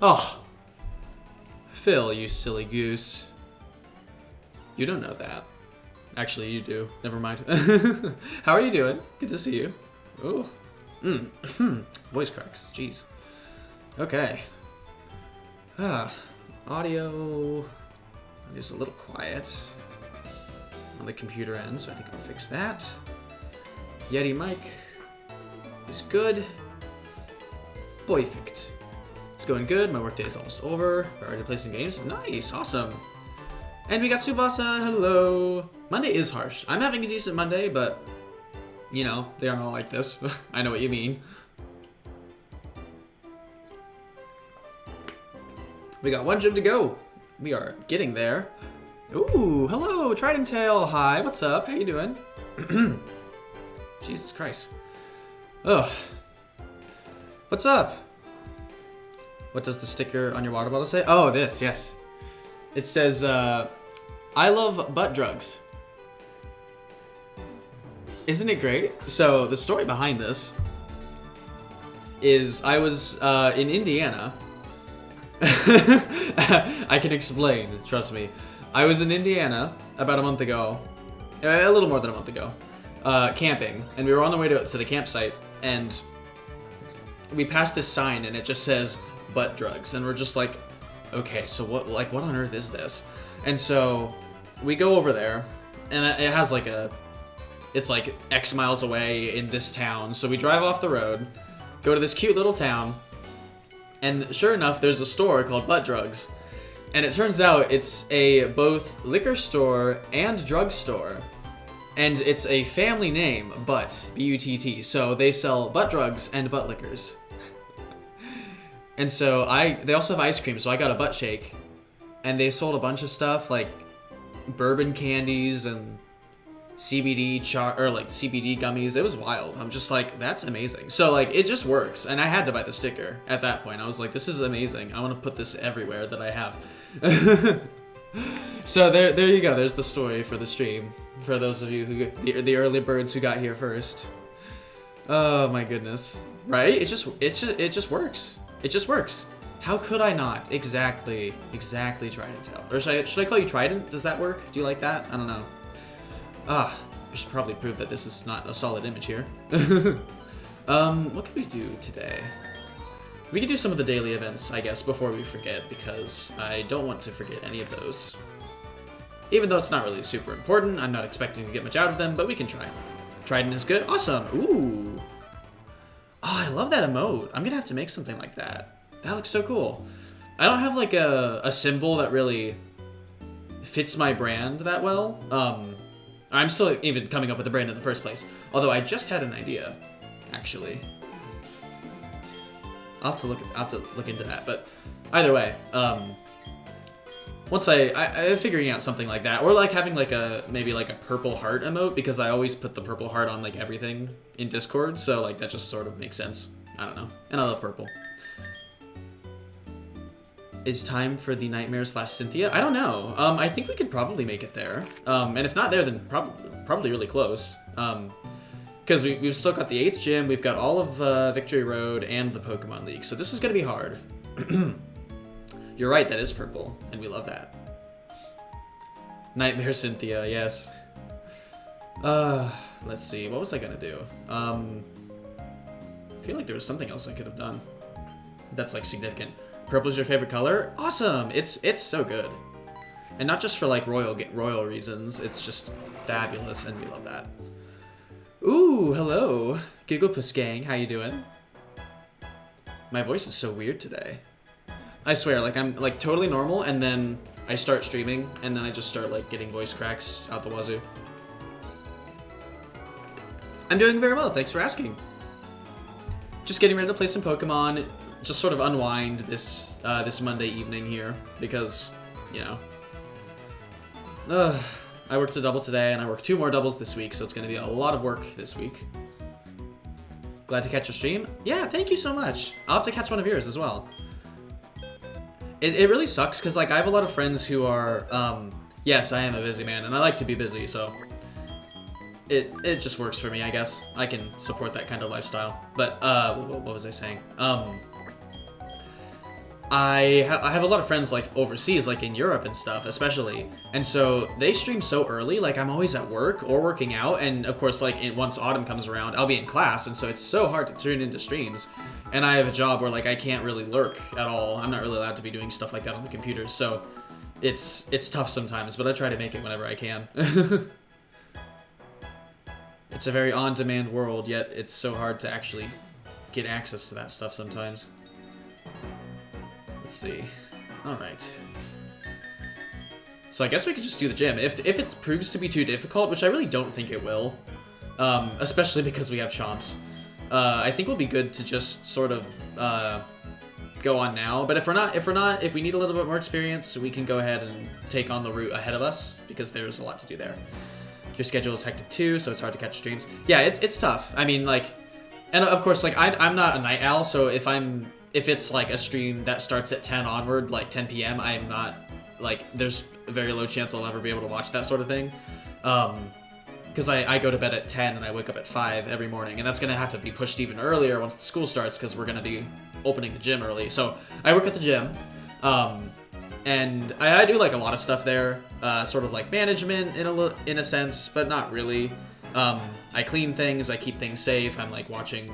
Oh, Phil, you silly goose. You don't know that. Actually, you do. Never mind. How are you doing? Good to see you. Ooh. Voice cracks. Jeez. Okay. Audio is a little quiet on the computer end, so I think I'll fix that. Yeti mic is good. Perfect. It's going good. My workday is almost over. I already played some games. Nice. Awesome. And we got Subasa. Hello. Monday is harsh. I'm having a decent Monday, but, you know, they aren't all like this. I know what you mean. We got one gym to go. We are getting there. Ooh, hello, Trident Tail. Hi, what's up? How you doing? Jesus Christ. Ugh. What's up? What does the sticker on your water bottle say? Oh, this, yes. It says, I love butt drugs. Isn't it great? So, the story behind this is I was in Indiana. I can explain, trust me. I was in Indiana about a month ago, a little more than a month ago, camping, and we were on the way to the campsite, and we passed this sign, and it just says butt drugs, and we're just like, okay, so what on earth is this? And so we go over there, and it has like it's like X miles away in this town, so we drive off the road, go to this cute little town, and sure enough, there's a store called Butt Drugs. And it turns out it's a both liquor store and drug store. And it's a family name, Butt, B-U-T-T. So they sell butt drugs and butt liquors. And so they also have ice cream, so I got a butt shake. And they sold a bunch of stuff like bourbon candies and CBD CBD gummies. It was wild. I'm just like, that's amazing. So like, it just works. And I had to buy the sticker at that point. I was like, this is amazing. I want to put this everywhere that I have. So there you go. There's the story for the stream. For those of you who the early birds who got here first. Oh my goodness. Right? It just works. It just works. How could I not? Exactly Trident Tail. Or should I call you Trident? Does that work? Do you like that? I don't know. I should probably prove that this is not a solid image here. What can we do today? We could do some of the daily events, I guess, before we forget, because I don't want to forget any of those. Even though it's not really super important, I'm not expecting to get much out of them, but we can try. Trident is good. Awesome. Ooh. Oh, I love that emote. I'm gonna have to make something like that. That looks so cool. I don't have like a symbol that really fits my brand that well. I'm still even coming up with a brand in the first place. Although I just had an idea, actually. I'll have to look into that. But either way, once I'm figuring out something like that, or like having like maybe like a purple heart emote, because I always put the purple heart on like everything in Discord, so like that just sort of makes sense. I don't know, and I love purple. It's time for the Nightmare / Cynthia. I don't know. I think we could probably make it there. And if not there, then probably really close. Because we've still got the 8th gym, we've got all of Victory Road and the Pokemon League. So this is going to be hard. You're right, that is purple, and we love that. Nightmare Cynthia, yes. Let's see, what was I going to do? I feel like there was something else I could have done that's like significant. Purple is your favorite color? Awesome! It's so good. And not just for like royal reasons, it's just fabulous, and we love that. Ooh, hello. Gigglepuss gang, how you doing? My voice is so weird today. I swear, like I'm like totally normal, and then I start streaming, and then I just start like getting voice cracks out the wazoo. I'm doing very well, thanks for asking. Just getting ready to play some Pokemon, just sort of unwind this Monday evening here, because, you know. I worked a double today, and I worked 2 more doubles this week, so it's going to be a lot of work this week. Glad to catch your stream. Yeah, thank you so much. I'll have to catch one of yours as well. It really sucks, because like I have a lot of friends who are, yes, I am a busy man, and I like to be busy, so it just works for me, I guess. I can support that kind of lifestyle. But, what was I saying? I have a lot of friends like overseas, like in Europe and stuff, especially, and so they stream so early. Like I'm always at work or working out, and of course, like once autumn comes around, I'll be in class, and so it's so hard to tune into streams. And I have a job where like I can't really lurk at all. I'm not really allowed to be doing stuff like that on the computer, so it's tough sometimes. But I try to make it whenever I can. It's a very on-demand world, yet it's so hard to actually get access to that stuff sometimes. Let's see. Alright. So I guess we could just do the gym. If it proves to be too difficult, which I really don't think it will, especially because we have chomps, I think we'll be good to just sort of go on now. But if we need a little bit more experience, we can go ahead and take on the route ahead of us, because there's a lot to do there. Your schedule is hectic too, so it's hard to catch streams. Yeah, it's tough. I mean, like, and of course, like, I'm not a night owl, so if it's like a stream that starts at 10 onward, like 10 p.m., I'm not, like, there's a very low chance I'll ever be able to watch that sort of thing. Because I go to bed at 10 and I wake up at 5 every morning, and that's going to have to be pushed even earlier once the school starts, because we're going to be opening the gym early. So I work at the gym, and I do like a lot of stuff there, sort of like management in a sense, but not really. I clean things, I keep things safe, I'm like watching,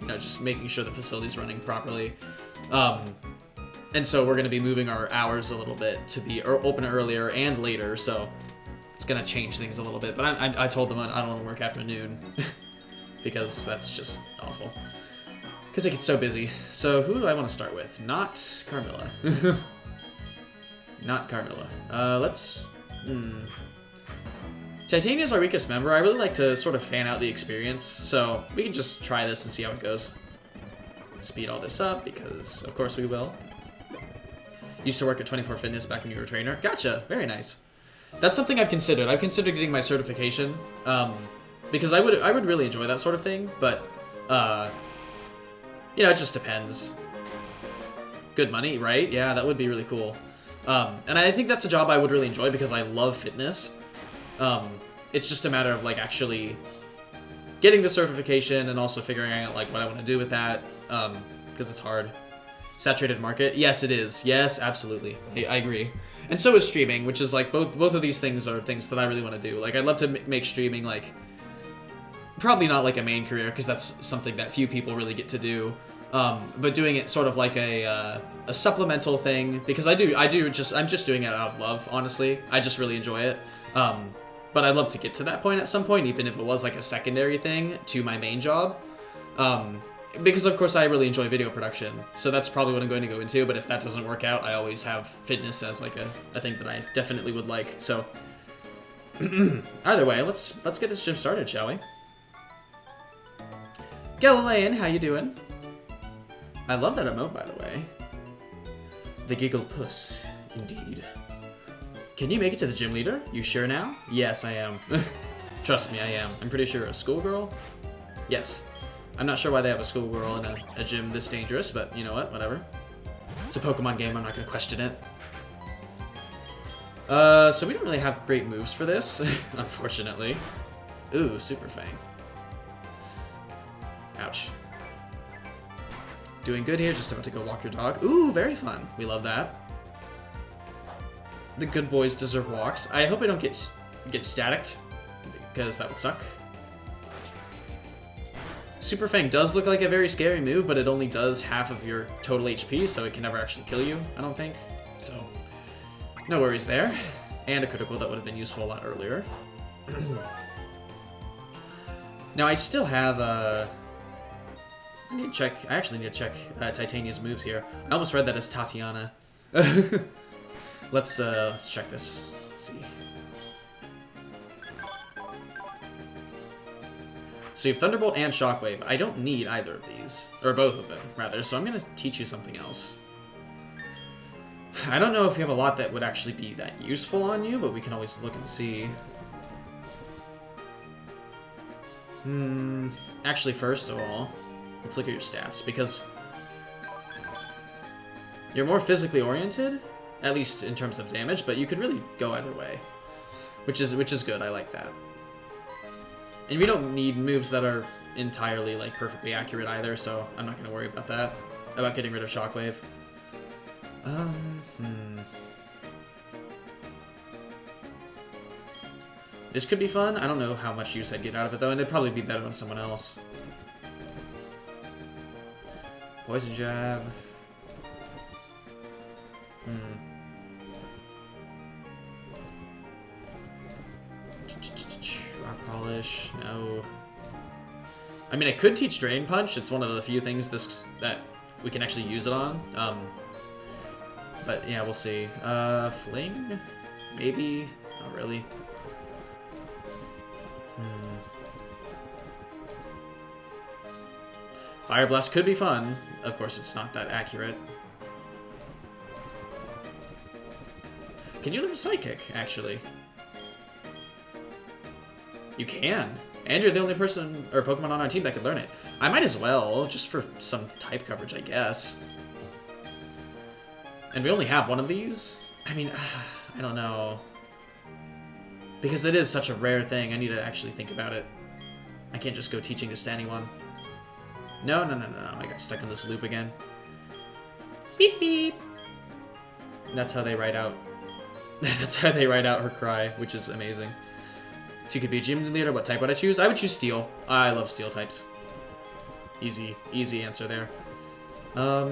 you know, just making sure the facility's running properly. And so we're going to be moving our hours a little bit to be open earlier and later, so it's going to change things a little bit. But I told them I don't want to work after noon, because that's just awful. Because it gets so busy. So who do I want to start with? Not Carmilla. Not Carmilla. Let's... Titania's our weakest member. I really like to sort of fan out the experience, so we can just try this and see how it goes. Speed all this up, because of course we will. Used to work at 24 Fitness back when you were a trainer. Gotcha. Very nice. That's something I've considered. I've considered getting my certification, because I would really enjoy that sort of thing, but, you know, it just depends. Good money, right? Yeah, that would be really cool. And I think that's a job I would really enjoy because I love fitness. It's just a matter of like actually getting the certification and also figuring out like what I want to do with that, because it's hard. Saturated market? Yes, it is. Yes, absolutely. I agree. And so is streaming, which is like both of these things are things that I really want to do. Like I'd love to make streaming like probably not like a main career, because that's something that few people really get to do. But doing it sort of like a supplemental thing, because I'm just doing it out of love, honestly. I just really enjoy it. But I'd love to get to that point at some point, even if it was like a secondary thing to my main job. Because of course I really enjoy video production, so that's probably what I'm going to go into, but if that doesn't work out, I always have fitness as like a thing that I definitely would like, so... Either way, let's get this gym started, shall we? Galilean, how you doing? I love that emote, by the way. The giggle puss, indeed. Can you make it to the gym leader? You sure now? Yes, I am. Trust me, I am. I'm pretty sure a schoolgirl? Yes. I'm not sure why they have a schoolgirl in a gym this dangerous, but you know what? Whatever. It's a Pokemon game, I'm not going to question it. So we don't really have great moves for this, unfortunately. Ooh, Super Fang. Ouch. Doing good here, just about to go walk your dog. Ooh, very fun. We love that. The good boys deserve walks. I hope I don't get staticked, because that would suck. Super Fang does look like a very scary move, but it only does half of your total HP, so it can never actually kill you, I don't think. So, no worries there. And a critical that would have been useful a lot earlier. Now, I still have, I actually need to check Titania's moves here. I almost read that as Tatiana. Let's check this. Let's see. So you have Thunderbolt and Shockwave. I don't need either of these. Or both of them, rather, so I'm going to teach you something else. I don't know if you have a lot that would actually be that useful on you, but we can always look and see. Actually, first of all, let's look at your stats, because you're more physically oriented, at least in terms of damage, but you could really go either way, which is good. I like that. And we don't need moves that are entirely like perfectly accurate either, so I'm not going to worry about that, about getting rid of Shockwave. Hmm. This could be fun. I don't know how much use I'd get out of it, though, and it'd probably be better on someone else. Poison Jab. Rock Polish. No. I mean, I could teach Drain Punch. It's one of the few things that we can actually use it on. But yeah, we'll see. Fling? Maybe? Not really. Fire Blast could be fun. Of course, it's not that accurate. Can you learn Psychic, actually? You can. And you're the only person or Pokemon on our team that could learn it. I might as well, just for some type coverage, I guess. And we only have one of these? I mean, I don't know. Because it is such a rare thing, I need to actually think about it. I can't just go teaching this to anyone. No. I got stuck in this loop again. Beep, beep. That's how they write out. That's how they write out her cry, which is amazing. If you could be a gym leader, what type would I choose? I would choose Steel. I love Steel types. Easy answer there. I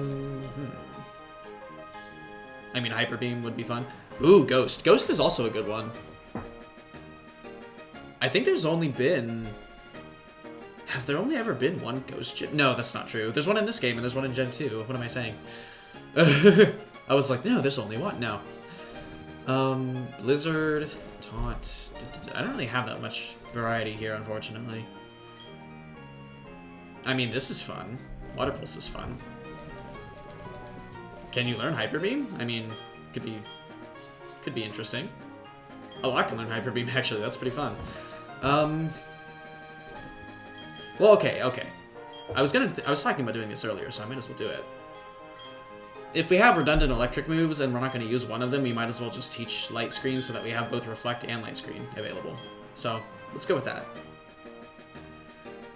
mean, Hyper Beam would be fun. Ooh, Ghost. Ghost is also a good one. I think there's only been... Has there only ever been one Ghost Gym? No, that's not true. There's one in this game, and there's one in Gen 2. What am I saying? I was like, no, there's only one. No. Blizzard, Taunt. I don't really have that much variety here, unfortunately. I mean, this is fun. Water Pulse is fun. Can you learn Hyper Beam? I mean, could be interesting. A lot can learn Hyper Beam, actually. That's pretty fun. Well, okay. I was talking about doing this earlier, so I might as well do it. If we have redundant electric moves and we're not going to use one of them, we might as well just teach Light Screen so that we have both Reflect and Light Screen available. So, let's go with that.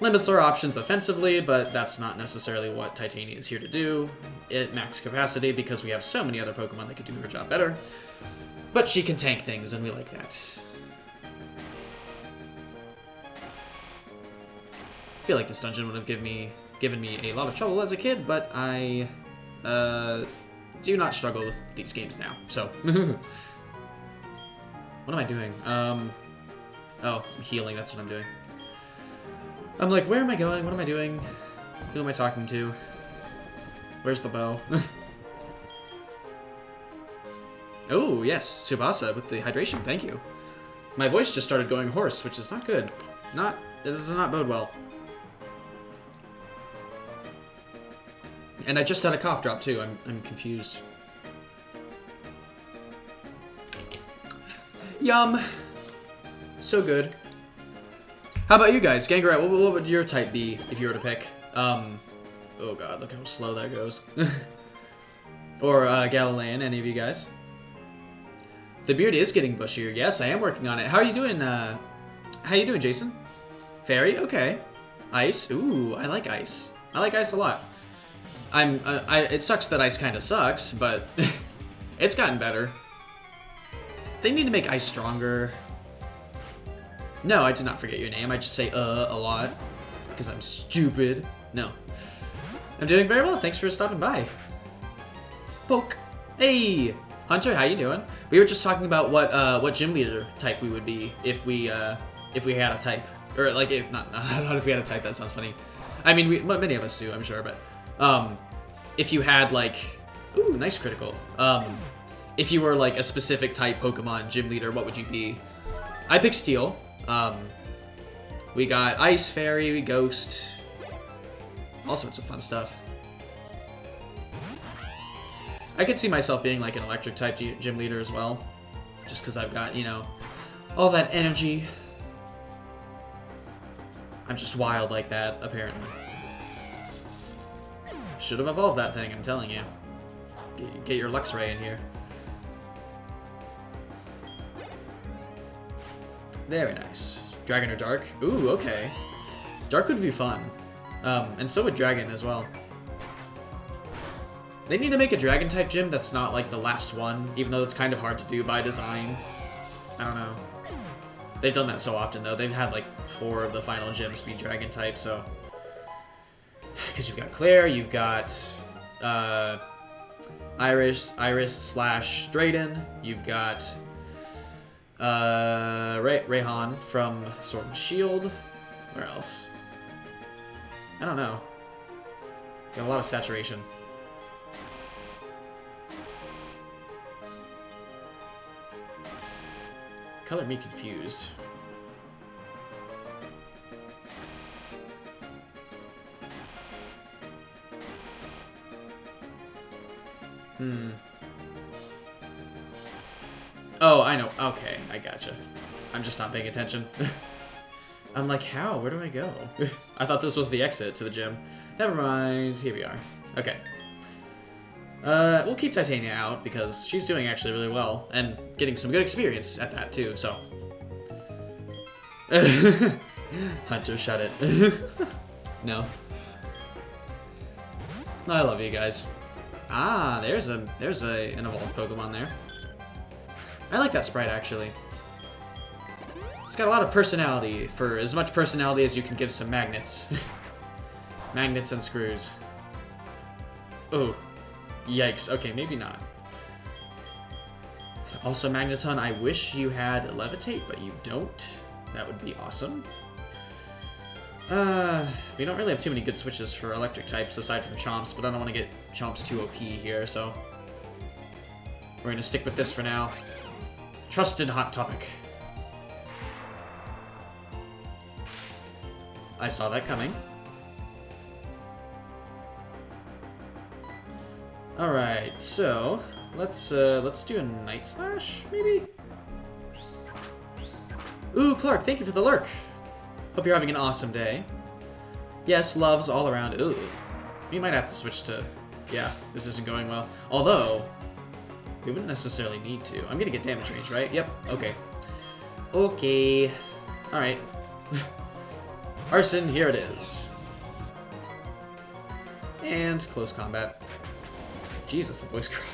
Limits our options offensively, but that's not necessarily what Titania is here to do. At max capacity, because we have so many other Pokemon that could do her job better. But she can tank things, and we like that. I feel like this dungeon would have given me a lot of trouble as a kid, but I do not struggle with these games now. So, what am I doing? Oh, I'm healing. That's what I'm doing. I'm like, where am I going? What am I doing? Who am I talking to? Where's the bow? Oh, yes, Tsubasa with the hydration. Thank you. My voice just started going hoarse, which is not good. This does not bode well. And I just had a cough drop too. I'm confused. Yum. So good. How about you guys? Gangarite, what would your type be if you were to pick? Oh god, look how slow that goes. Or Galilean, any of you guys? The beard is getting bushier. Yes, I am working on it. How are you doing, Jason? Fairy? Okay. Ice? Ooh, I like ice. I like ice a lot. It sucks that ice kind of sucks, but it's gotten better. They need to make ice stronger. No, I did not forget your name. I just say a lot because I'm stupid. No. I'm doing very well. Thanks for stopping by. Poke. Hey, Hunter, how you doing? We were just talking about what gym leader type we would be if we had a type, or like not if we had a type. That sounds funny. I mean, many of us do, I'm sure, but if you had like, ooh, nice critical. If you were like a specific type Pokemon gym leader, what would you be? I picked Steel. We got Ice, Fairy, Ghost, all sorts of fun stuff. I could see myself being like an electric type gym leader as well, just because I've got, you know, all that energy. I'm just wild like that, apparently. Should have evolved that thing, I'm telling you. Get your Luxray in here. Very nice. Dragon or Dark? Ooh, okay. Dark would be fun. And so would Dragon as well. They need to make a Dragon-type gym that's not like the last one, even though it's kind of hard to do by design. I don't know. They've done that so often, though. They've had like 4 of the final gyms be Dragon-type, so... Because you've got Claire, you've got Iris slash Drayden, you've got Rayhan from Sword and Shield. Where else? I don't know. Got a lot of saturation. Color me confused. Oh, I know. Okay, I gotcha. I'm just not paying attention. I'm like, how? Where do I go? I thought this was the exit to the gym. Never mind. Here we are. Okay. We'll keep Titania out because she's doing actually really well and getting some good experience at that too, so. Hunter, shut it. No. I love you guys. Ah, there's an evolved Pokemon there. I like that sprite actually. It's got a lot of personality, for as much personality as you can give some magnets. Magnets and screws. Oh. Yikes. Okay, maybe not. Also, Magneton, I wish you had Levitate, but you don't. That would be awesome. We don't really have too many good switches for electric types aside from Chomps, but I don't want to get Chomps too OP here, so... We're gonna stick with this for now. Trusted Hot Topic. I saw that coming. Alright, so let's do a Night Slash, maybe? Ooh, Clark, thank you for the lurk. Hope you're having an awesome day. Yes, loves all around. Ooh. We might have to switch to... Yeah, this isn't going well. Although, we wouldn't necessarily need to. I'm gonna get damage range, right? Yep, okay. Okay. Alright. Arson, here it is. And close combat. Jesus, the voice crack.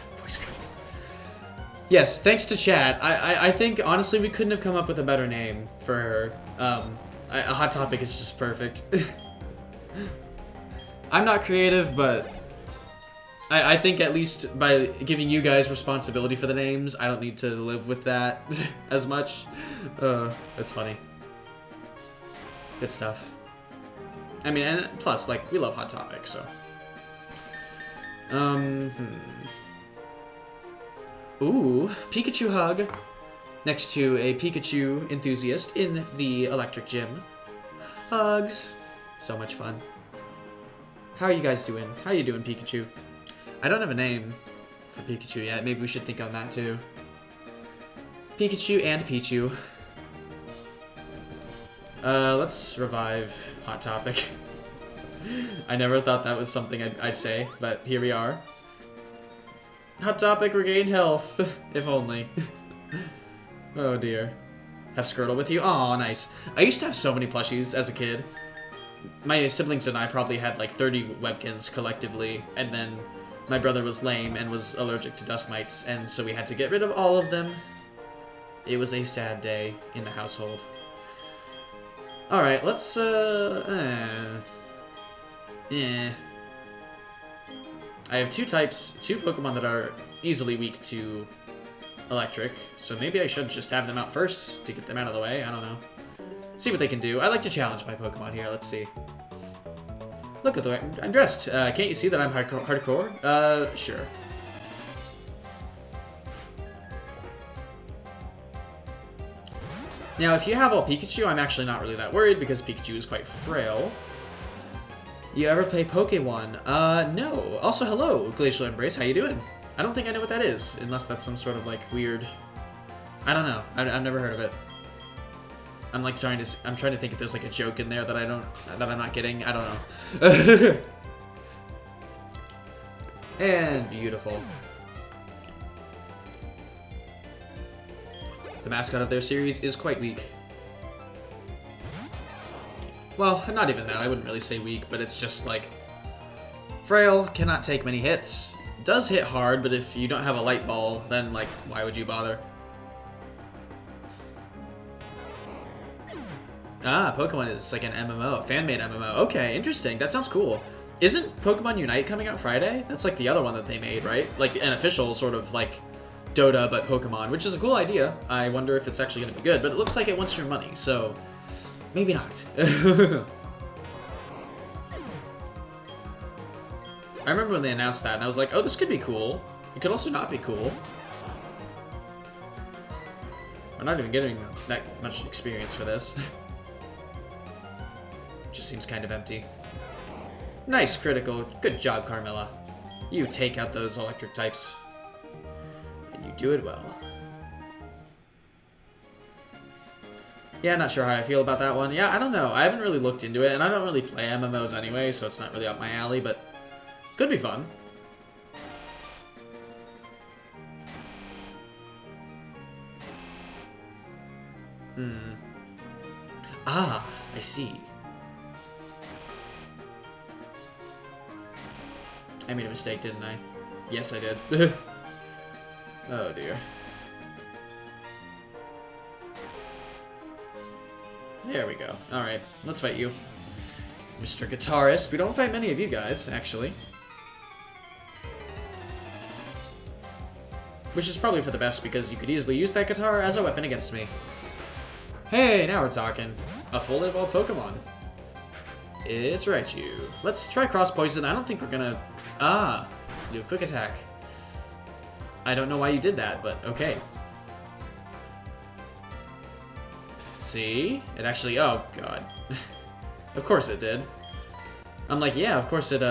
Yes, thanks to chat. I think, honestly, we couldn't have come up with a better name for her. A Hot Topic is just perfect. I'm not creative, but I think at least by giving you guys responsibility for the names, I don't need to live with that as much. That's funny. Good stuff. I mean, and plus, like, we love Hot Topic, so. Ooh, Pikachu hug next to a Pikachu enthusiast in the electric gym. Hugs. So much fun. How are you guys doing? How are you doing, Pikachu? I don't have a name for Pikachu yet. Maybe we should think on that too. Pikachu and Pichu. Let's revive Hot Topic. I never thought that was something I'd say, but here we are. Hot Topic regained health. If only. Oh dear. Have Squirtle with you? Aw, nice. I used to have so many plushies as a kid. My siblings and I probably had like 30 Webkins collectively, and then my brother was lame and was allergic to dust mites, and so we had to get rid of all of them. It was a sad day in the household. Alright, let's, I have two Pokemon that are easily weak to electric, so maybe I should just have them out first to get them out of the way. I don't know. See what they can do. I like to challenge my Pokemon here. Let's see. Look at the way I'm dressed. Can't you see that I'm hardcore? Sure. Now, if you have all Pikachu, I'm actually not really that worried because Pikachu is quite frail. You ever play Pokémon? No. Also, hello, Glacial Embrace. How you doing? I don't think I know what that is, unless that's some sort of like weird. I don't know. I've never heard of it. I'm like trying to think if there's like a joke in there that I'm not getting. I don't know. And beautiful. The mascot of their series is quite weak. Well, not even that. I wouldn't really say weak, but it's just like frail, cannot take many hits, does hit hard, but if you don't have a light ball, then, like, why would you bother? Ah, Pokemon is like an MMO, fan-made MMO. Okay, interesting. That sounds cool. Isn't Pokemon Unite coming out Friday? That's like the other one that they made, right? Like an official sort of like Dota, but Pokemon, which is a cool idea. I wonder if it's actually going to be good, but it looks like it wants your money, so maybe not. I remember when they announced that, and I was like, oh, this could be cool. It could also not be cool. I'm not even getting that much experience for this. Just seems kind of empty. Nice critical. Good job, Carmilla. You take out those electric types. And you do it well. Yeah, not sure how I feel about that one. Yeah, I don't know. I haven't really looked into it, and I don't really play MMOs anyway, so it's not really up my alley, but could be fun. Ah, I see. I made a mistake, didn't I? Yes, I did. Oh, dear. There we go. Alright, let's fight you. Mr. Guitarist. We don't fight many of you guys, actually. Which is probably for the best, because you could easily use that guitar as a weapon against me. Hey, now we're talking. A fully evolved Pokemon. It's Raichu. Let's try Cross Poison. I don't think we're gonna... Ah, do a quick attack. I don't know why you did that, but okay. See? It actually... Oh, God. Of course it did. I'm like, yeah, of course it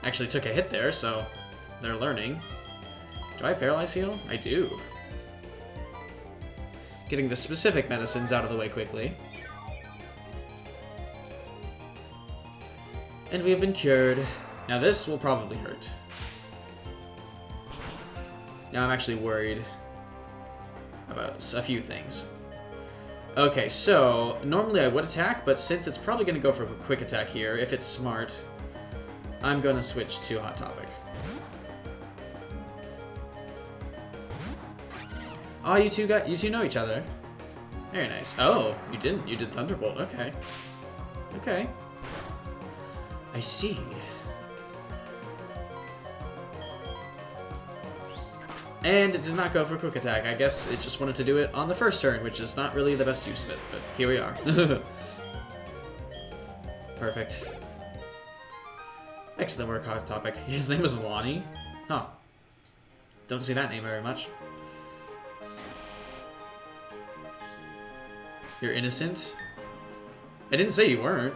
actually took a hit there, so they're learning. Do I Paralyze Heal? I do. Getting the specific medicines out of the way quickly. And we have been cured. Now this will probably hurt. Now I'm actually worried about a few things. Okay, so normally I would attack, but since it's probably going to go for a quick attack here, if it's smart, I'm going to switch to Hot Topic. Oh, you two know each other. Very nice. Oh, you didn't. You did Thunderbolt. Okay. Okay. I see. And it did not go for a quick attack. I guess it just wanted to do it on the first turn, which is not really the best use of it, but here we are. Perfect. Excellent work, Hot Topic. His name was Lonnie? Huh. Don't see that name very much. You're innocent? I didn't say you weren't.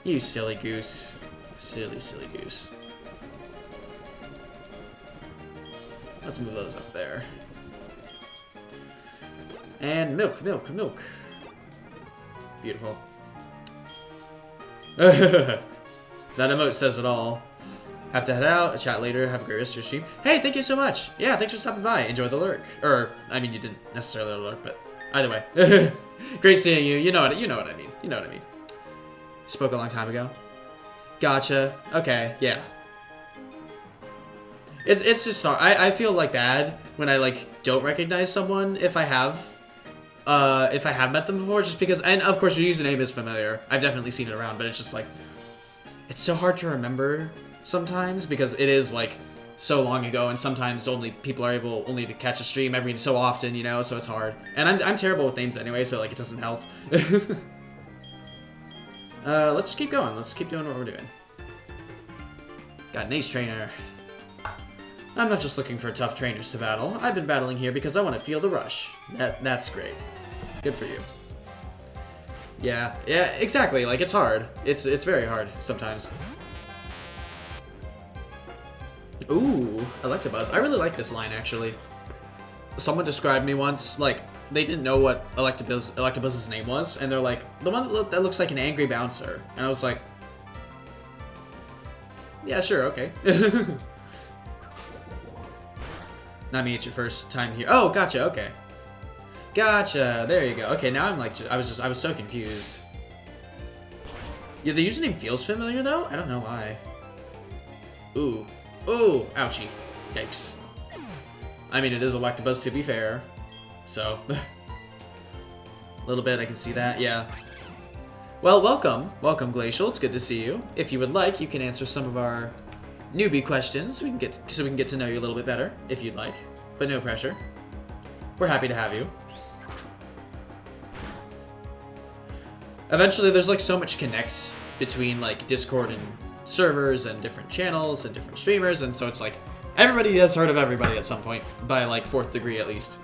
You silly goose. Silly, silly goose. Let's move those up there. And milk, milk, milk. Beautiful. That emote says it all. Have to head out, chat later, have a great rest of your stream. Hey, thank you so much. Yeah, thanks for stopping by. Enjoy the lurk. Or, I mean, you didn't necessarily lurk, but either way. Great seeing you. You know what I mean. You know what I mean. Spoke a long time ago. Gotcha. Okay, yeah. It's just not, I feel like bad when I like don't recognize someone if I have met them before, just because, and of course your username is familiar. I've definitely seen it around, but it's just like, it's so hard to remember sometimes because it is like so long ago, and sometimes only people are able only to catch a stream every so often, you know, so it's hard. And I'm terrible with names anyway, so like it doesn't help. Let's keep going. Let's keep doing what we're doing. Got an ace trainer. I'm not just looking for tough trainers to battle. I've been battling here because I want to feel the rush. That's great. Good for you. Yeah, exactly. Like, it's hard. It's very hard sometimes. Ooh, Electabuzz. I really like this line, actually. Someone described me once, like, they didn't know what Electabuzz's name was, and they're like, the one that looks like an angry bouncer. And I was like, yeah, sure, okay. Not me, it's your first time here. Oh, gotcha, okay. Gotcha, there you go. Okay, now I'm like, I was so confused. Yeah, the username feels familiar, though? I don't know why. Ooh. Ooh! Ouchie. Yikes. I mean, it is Electabuzz, to be fair. So... a little bit, I can see that, yeah. Well, welcome. Welcome, Glacial. It's good to see you. If you would like, you can answer some of our newbie questions so we can get to know you a little bit better, if you'd like. But no pressure. We're happy to have you. Eventually, there's like so much connect between like Discord and servers and different channels and different streamers, and so it's like everybody has heard of everybody at some point, by like 4th degree at least.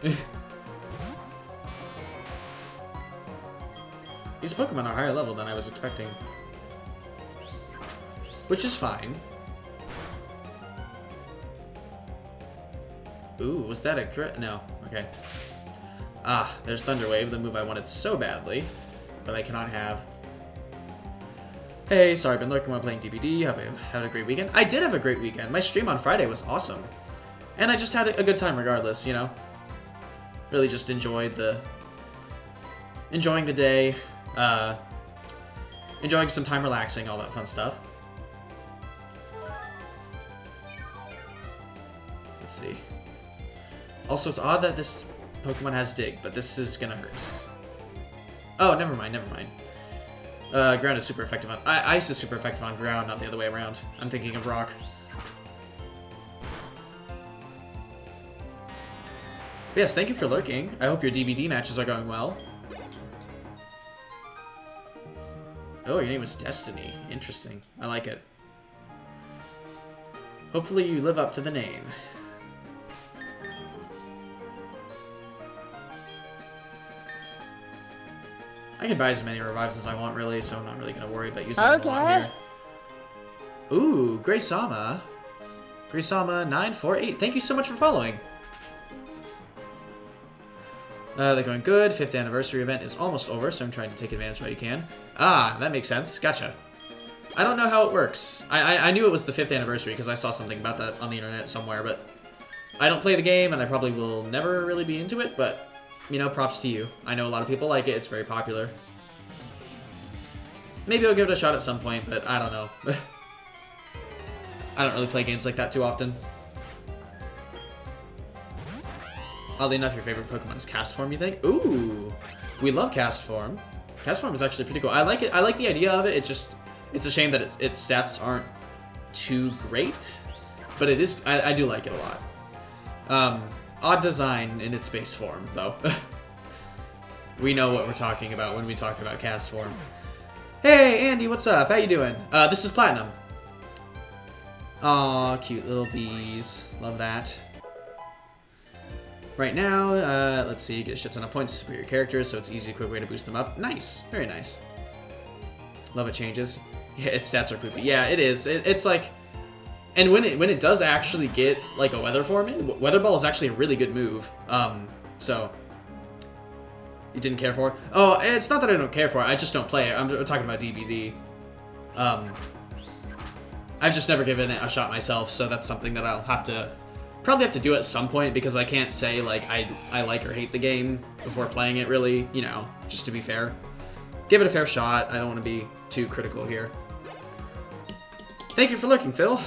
These Pokemon are higher level than I was expecting. Which is fine. Ooh, was that a crit? No. Okay. Ah, there's Thunder Wave, the move I wanted so badly, but I cannot have. Hey, sorry, I've been lurking while playing DBD. Had a great weekend. I did have a great weekend. My stream on Friday was awesome. And I just had a good time regardless, you know? Really just enjoying the day. Enjoying some time relaxing, all that fun stuff. Let's see. Also, it's odd that this Pokemon has Dig, but this is gonna hurt. Oh, never mind, never mind. Ground is super effective on... Ice is super effective on ground, not the other way around. I'm thinking of Rock. But yes, thank you for lurking. I hope your DBD matches are going well. Oh, your name was Destiny. Interesting. I like it. Hopefully you live up to the name. I can buy as many revives as I want, really, so I'm not really going to worry about using them a lot here. Ooh, Greysama. Greysama948. Thank you so much for following. They're going good. 5th anniversary event is almost over, so I'm trying to take advantage while you can. Ah, that makes sense. Gotcha. I don't know how it works. I knew it was the 5th anniversary because I saw something about that on the internet somewhere, but I don't play the game, and I probably will never really be into it, but, you know, props to you. I know a lot of people like it. It's very popular. Maybe I'll give it a shot at some point, but I don't know. I don't really play games like that too often. Oddly enough, your favorite Pokemon is Castform, you think? Ooh, we love Castform. Castform is actually pretty cool. I like it. I like the idea of it. It's a shame that its stats aren't too great, but it is. I do like it a lot. Odd design in its base form, though. We know what we're talking about when we talk about Castform. Hey, Andy, what's up? How you doing? This is Platinum. Aw, cute little bees. Love that. Right now, let's see, get a shit ton of points to superior characters, so it's easy, quick way to boost them up. Nice, very nice. Love it changes. Yeah, its stats are poopy. Yeah, it is. It's like, and when it does actually get like a Weather Form in, Weather Ball is actually a really good move. So you didn't care for it? Oh, it's not that I don't care for it. I just don't play it. I'm talking about DBD. I've just never given it a shot myself, so that's something that I'll probably have to do at some point, because I can't say like I like or hate the game before playing it, really, you know, just to be fair. Give it a fair shot. I don't want to be too critical here. Thank you for looking, Phil.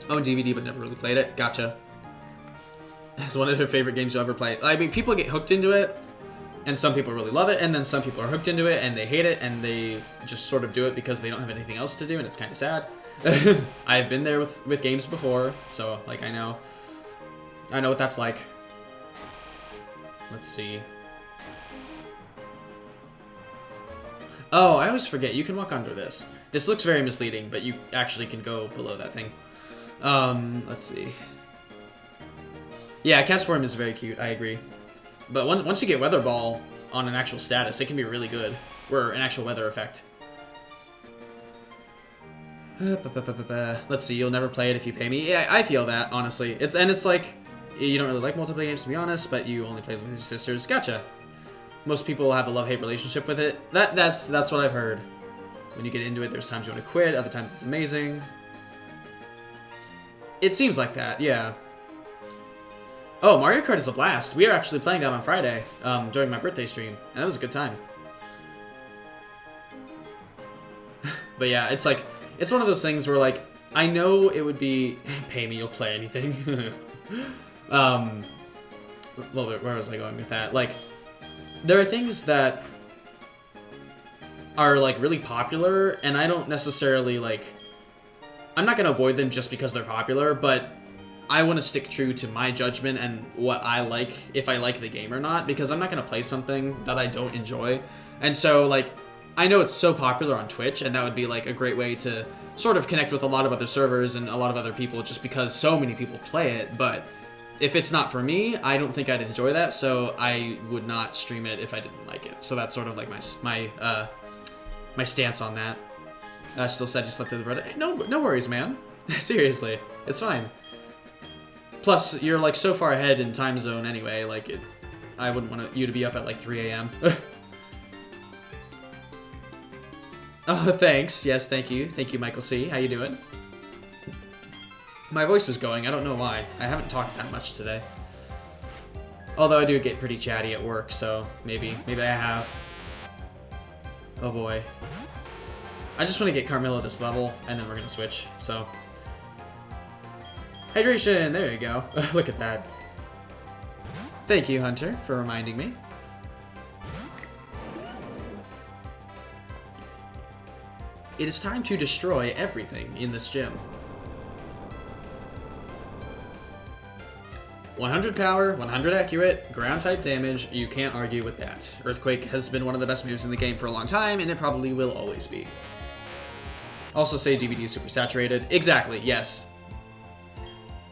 Own DVD but never really played it. Gotcha. It's one of their favorite games you'll ever play. I mean, people get hooked into it, and some people really love it, and then some people are hooked into it and they hate it, and they just sort of do it because they don't have anything else to do, and it's kind of sad. I've been there with games before, so like I know what that's like. Let's see. Oh, I always forget. You can walk under this. This looks very misleading, but you actually can go below that thing. Let's see. Yeah, Castform is very cute. I agree. But once you get Weather Ball on an actual status, it can be really good. Or an actual weather effect. Let's see. You'll never play it if you pay me. Yeah, I feel that, honestly. It's like you don't really like multiplayer games, to be honest, but you only play with your sisters. Gotcha. Most people have a love-hate relationship with it. That's what I've heard. When you get into it, there's times you want to quit, other times it's amazing. It seems like that, yeah. Oh, Mario Kart is a blast. We are actually playing that on Friday during my birthday stream, and that was a good time. But yeah, it's like, it's one of those things where like, I know it would be, pay me, you'll play anything. Well, where was I going with that? Like, there are things that are like really popular, and I don't necessarily like, I'm not gonna avoid them just because they're popular, but I want to stick true to my judgment and what I like, if I like the game or not, because I'm not gonna play something that I don't enjoy. And so like, I know it's so popular on Twitch, and that would be like a great way to sort of connect with a lot of other servers and a lot of other people just because so many people play it, but if it's not for me, I don't think I'd enjoy that, so I would not stream it if I didn't like it. So that's sort of like my stance on that. Still said you slept through the bread. Hey, no worries, man. Seriously, it's fine. Plus, you're like so far ahead in time zone anyway, like I wouldn't want you to be up at like 3 a.m. Oh, thanks. Yes, thank you. Thank you, Michael C. How you doing? My voice is going. I don't know why. I haven't talked that much today. Although I do get pretty chatty at work, so maybe I have. Oh boy. I just want to get Carmilla this level, and then we're gonna switch, so. Hydration! There you go. Look at that. Thank you, Hunter, for reminding me. It is time to destroy everything in this gym. 100 power, 100 accurate, ground type damage, you can't argue with that. Earthquake has been one of the best moves in the game for a long time, and it probably will always be. Also say DVD is super saturated. Exactly, yes.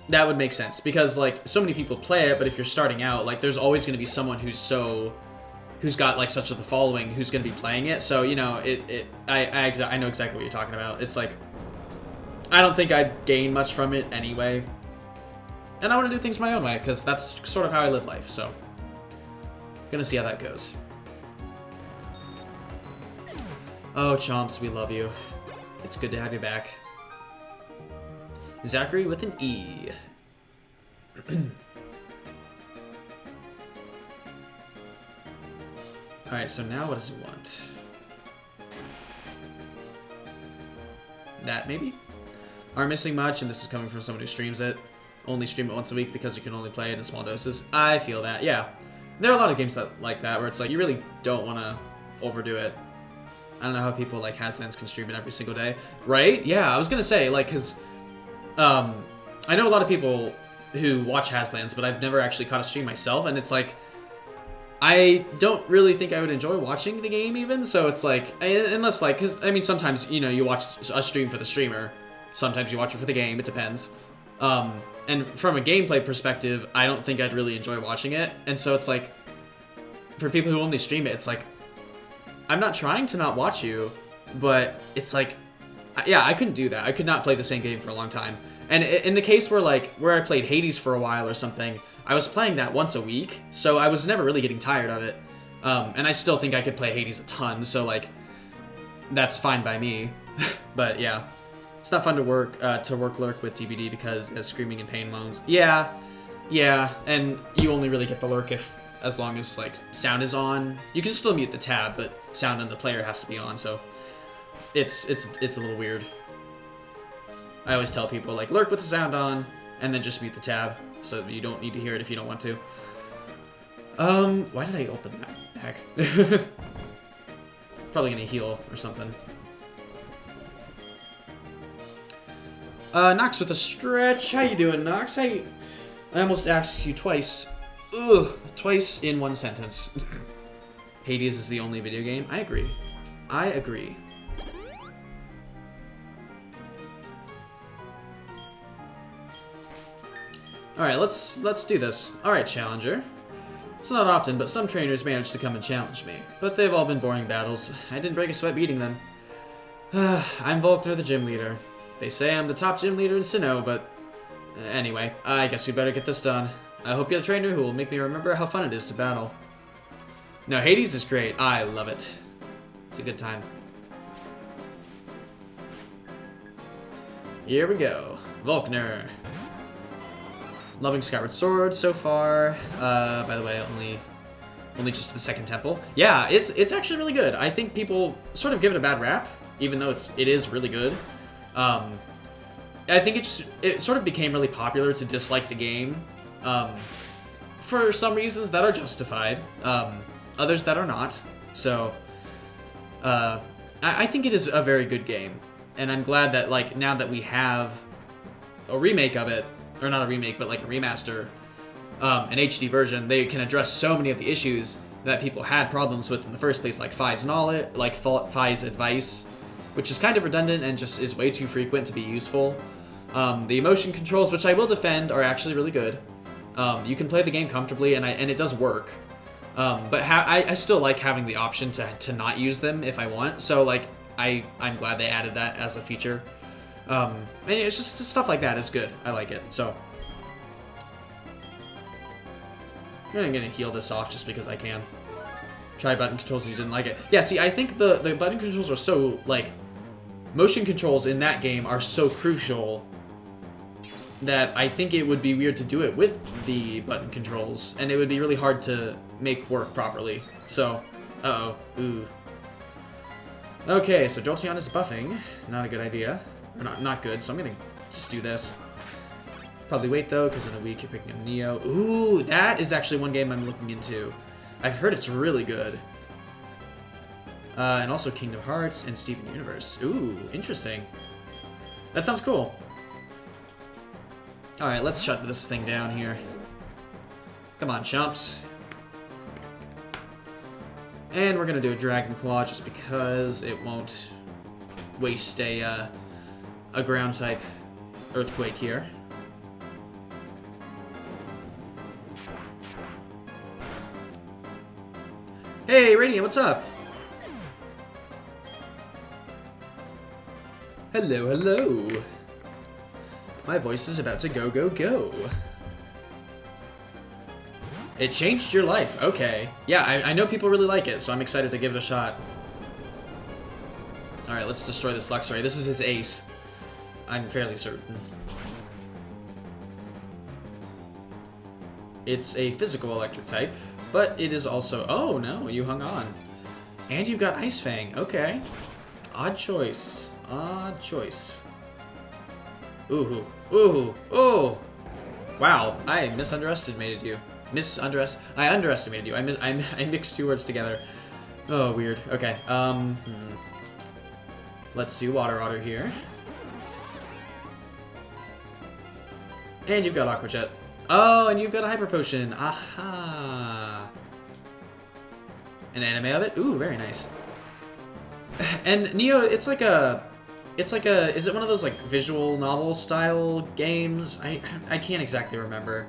That would make sense, because like, so many people play it, but if you're starting out, like, there's always going to be someone who's got like such a following who's going to be playing it, so, you know, I know exactly what you're talking about. It's like, I don't think I'd gain much from it anyway. And I want to do things my own way, because that's sort of how I live life, so. Gonna see how that goes. Oh, Chomps, we love you. It's good to have you back. Zachary with an E. Alright, so now what does it want? That, maybe? Aren't missing much, and this is coming from someone who streams it. Only stream it once a week because you can only play it in small doses. I feel that, yeah. There are a lot of games that like that, where it's like, you really don't want to overdo it. I don't know how people like Haslands can stream it every single day. Right? Yeah, I was going to say, like, because I know a lot of people who watch Haslands, but I've never actually caught a stream myself, and it's like, I don't really think I would enjoy watching the game even, so it's like, unless like, because, I mean, sometimes, you know, you watch a stream for the streamer, sometimes you watch it for the game, it depends. And from a gameplay perspective, I don't think I'd really enjoy watching it, and so it's like, for people who only stream it, it's like, I'm not trying to not watch you, but it's like, yeah, I couldn't do that. I could not play the same game for a long time. And in the case where I played Hades for a while or something, I was playing that once a week, so I was never really getting tired of it. And I still think I could play Hades a ton, so like, that's fine by me. But yeah, it's not fun to work lurk with TBD because it's screaming and pain moans. Yeah, and you only really get the lurk as long as like sound is on. You can still mute the tab, but sound on the player has to be on, so it's a little weird. I always tell people like lurk with the sound on and then just mute the tab so you don't need to hear it if you don't want to. Why did I open that bag? Probably gonna heal or something. Nox with a stretch. How you doing, Nox? I almost asked you twice. Ugh, twice in one sentence. Hades is the only video game. I agree. Alright, let's do this. Alright, Challenger. It's not often, but some trainers manage to come and challenge me. But they've all been boring battles. I didn't break a sweat beating them. I'm Volkner, the gym leader. They say I'm the top gym leader in Sinnoh, but anyway, I guess we better get this done. I hope you're the trainer who will make me remember how fun it is to battle. No, Hades is great. I love it. It's a good time. Here we go. Volkner. Loving Skyward Sword so far. By the way, only just the second temple. Yeah, it's actually really good. I think people sort of give it a bad rap, even though it is really good. I think it sort of became really popular to dislike the game, for some reasons that are justified, others that are not. So, I think it is a very good game, and I'm glad that like now that we have a remake of it, or not a remake, but like a remaster, an HD version, they can address so many of the issues that people had problems with in the first place, like Fi's knowledge, like Fi's advice, which is kind of redundant and just is way too frequent to be useful. The emotion controls, which I will defend, are actually really good. You can play the game comfortably, and it does work. But I still like having the option to not use them if I want. So like I'm glad they added that as a feature. And it's just stuff like that is good. I like it. So I'm gonna heal this off just because I can. Try button controls if you didn't like it. Yeah, see, I think the button controls are so, like, motion controls in that game are so crucial that I think it would be weird to do it with the button controls, and it would be really hard to make work properly. So, ooh. Okay, so Jolteon is buffing. Not a good idea. Or not good, so I'm gonna just do this. Probably wait, though, because in a week you're picking up Neo. Ooh, that is actually one game I'm looking into. I've heard it's really good. And also Kingdom Hearts and Steven Universe. Ooh, interesting. That sounds cool. Alright, let's shut this thing down here. Come on, chumps. And we're gonna do a Dragon Claw just because it won't waste a ground type Earthquake here. Hey, Radiant, what's up? Hello, hello. My voice is about to go, go, go. It changed your life. Okay. Yeah, I know people really like it, so I'm excited to give it a shot. Alright, let's destroy this Luxray. This is his ace. I'm fairly certain. It's a physical electric type, but it is also... Oh, no, you hung on. And you've got Ice Fang. Okay. Odd choice. Odd choice. Ooh. Ooh. Ooh. Wow, I misunderestimated you. I underestimated you. I mixed two words together. Oh, weird. Okay. Let's do Water Otter here. And you've got Aqua Jet. Oh, and you've got a Hyper Potion. Aha. An anime of it? Ooh, very nice. And Neo, it's like a, is it one of those like visual novel style games? I can't exactly remember.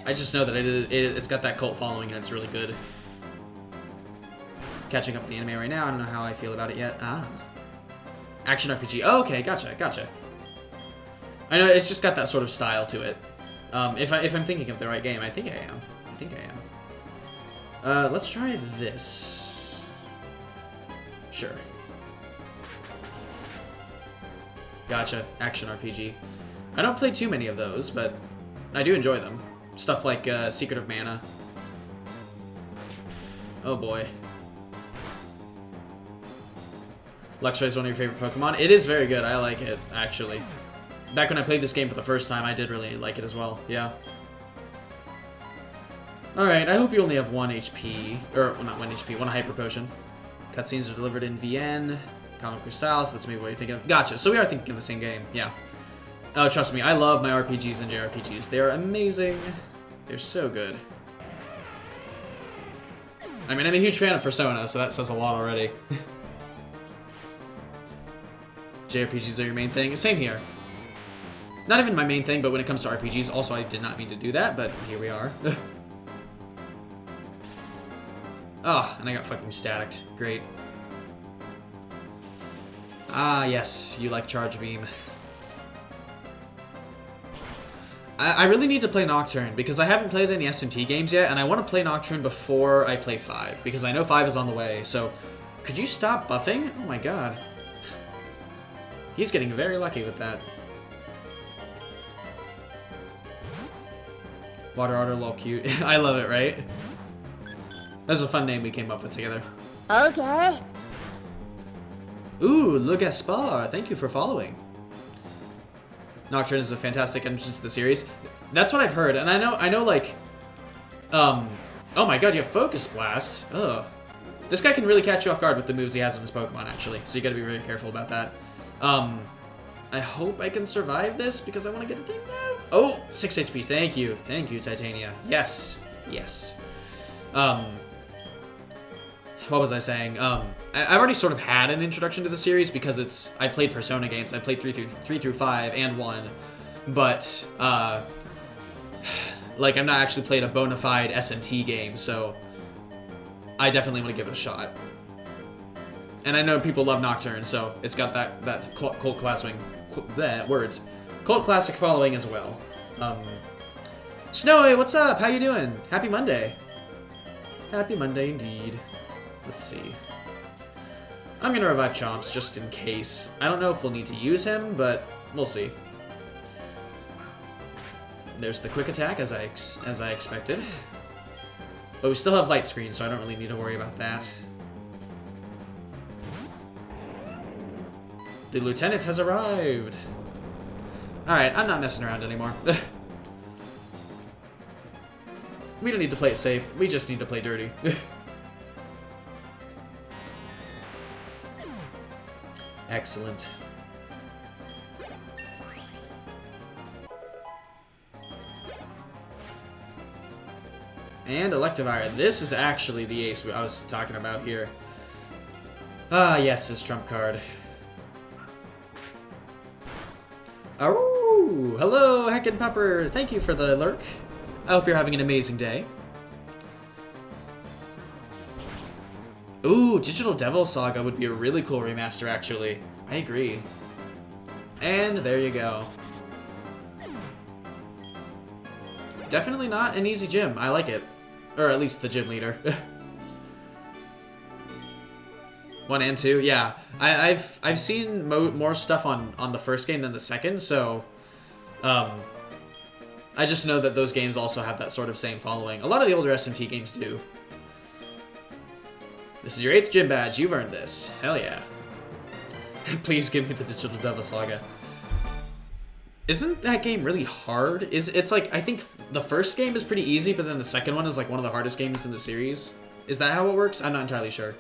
I just know that it's got that cult following and it's really good. Catching up with the anime right now, I don't know how I feel about it yet. Ah. Action RPG. Oh, okay, gotcha. I know, it's just got that sort of style to it. If I'm thinking of the right game, I think I am. Let's try this. Sure. Gotcha. Action RPG. I don't play too many of those, but I do enjoy them. Stuff like Secret of Mana. Oh boy. Luxray is one of your favorite Pokemon. It is very good. I like it, actually. Back when I played this game for the first time, I did really like it as well. Yeah. Alright, I hope you only have 1 HP. Or, well, not 1 HP, 1 Hyper Potion. Cutscenes are delivered in VN. Comic Crystal, so that's maybe what you're thinking of. Gotcha, so we are thinking of the same game. Yeah. Oh, trust me, I love my RPGs and JRPGs. They are amazing. They're so good. I mean, I'm a huge fan of Persona, so that says a lot already. JRPGs are your main thing? Same here. Not even my main thing, but when it comes to RPGs, also I did not mean to do that, but here we are. Oh, and I got fucking staticked. Great. Ah, yes, you like Charge Beam. I really need to play Nocturne, because I haven't played any S&T games yet, and I want to play Nocturne before I play 5, because I know 5 is on the way, so... Could you stop buffing? Oh my god. He's getting very lucky with that. Water Otter, lol, cute. I love it, right? That's a fun name we came up with together. Okay. Ooh, Le Gaspar, thank you for following. Nocturne is a fantastic entrance to the series. That's what I've heard, and I know, like, oh my god, you have Focus Blast. Ugh. This guy can really catch you off guard with the moves he has on his Pokemon, actually, so you gotta be very careful about that. I hope I can survive this, because I want to get the thing now. Oh, 6 HP, thank you. Thank you, Titania. Yes. Yes. What was I saying? I've already sort of had an introduction to the series because I played Persona games. I played 3 through 5 and 1, but like I've not actually played a bona fide SMT game, so I definitely want to give it a shot. And I know people love Nocturne, so it's got that cult classic cult classic following as well. Snowy, what's up? How you doing? Happy Monday. Happy Monday indeed. Let's see. I'm gonna revive Chomps just in case. I don't know if we'll need to use him, but we'll see. There's the quick attack as I expected. But we still have light screen, so I don't really need to worry about that. The lieutenant has arrived. Alright, I'm not messing around anymore. We don't need to play it safe. We just need to play dirty. Excellent. And Electivire. This is actually the ace I was talking about here. Ah, yes, his trump card. Oh, hello, Heckin' Pupper. Thank you for the lurk. I hope you're having an amazing day. Ooh, Digital Devil Saga would be a really cool remaster, actually. I agree. And there you go. Definitely not an easy gym. I like it. Or at least the gym leader. 1 and 2, yeah. I've seen more stuff on the first game than the second, so I just know that those games also have that sort of same following. A lot of the older SMT games do. This is your 8th gym badge. You've earned this. Hell yeah. Please give me the Digital Devil Saga. Isn't that game really hard? It's like, I think the first game is pretty easy, but then the second one is like one of the hardest games in the series. Is that how it works? I'm not entirely sure.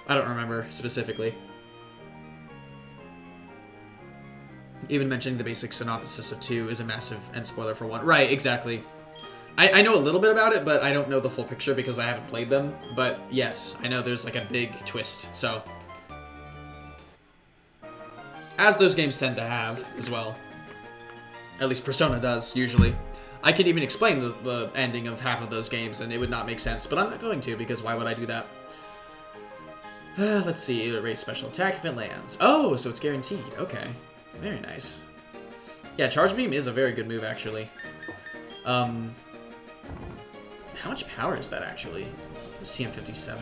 I don't remember specifically. Even mentioning the basic synopsis of 2 is a massive end spoiler for 1. Right, exactly. I know a little bit about it, but I don't know the full picture because I haven't played them. But yes, I know there's like a big twist, so. As those games tend to have as well. At least Persona does, usually. I could even explain the ending of half of those games and it would not make sense, but I'm not going to because why would I do that? Let's see, erase special attack if it lands. Oh, so it's guaranteed. Okay, very nice. Yeah, Charge Beam is a very good move, actually. How much power is that, actually? CM57.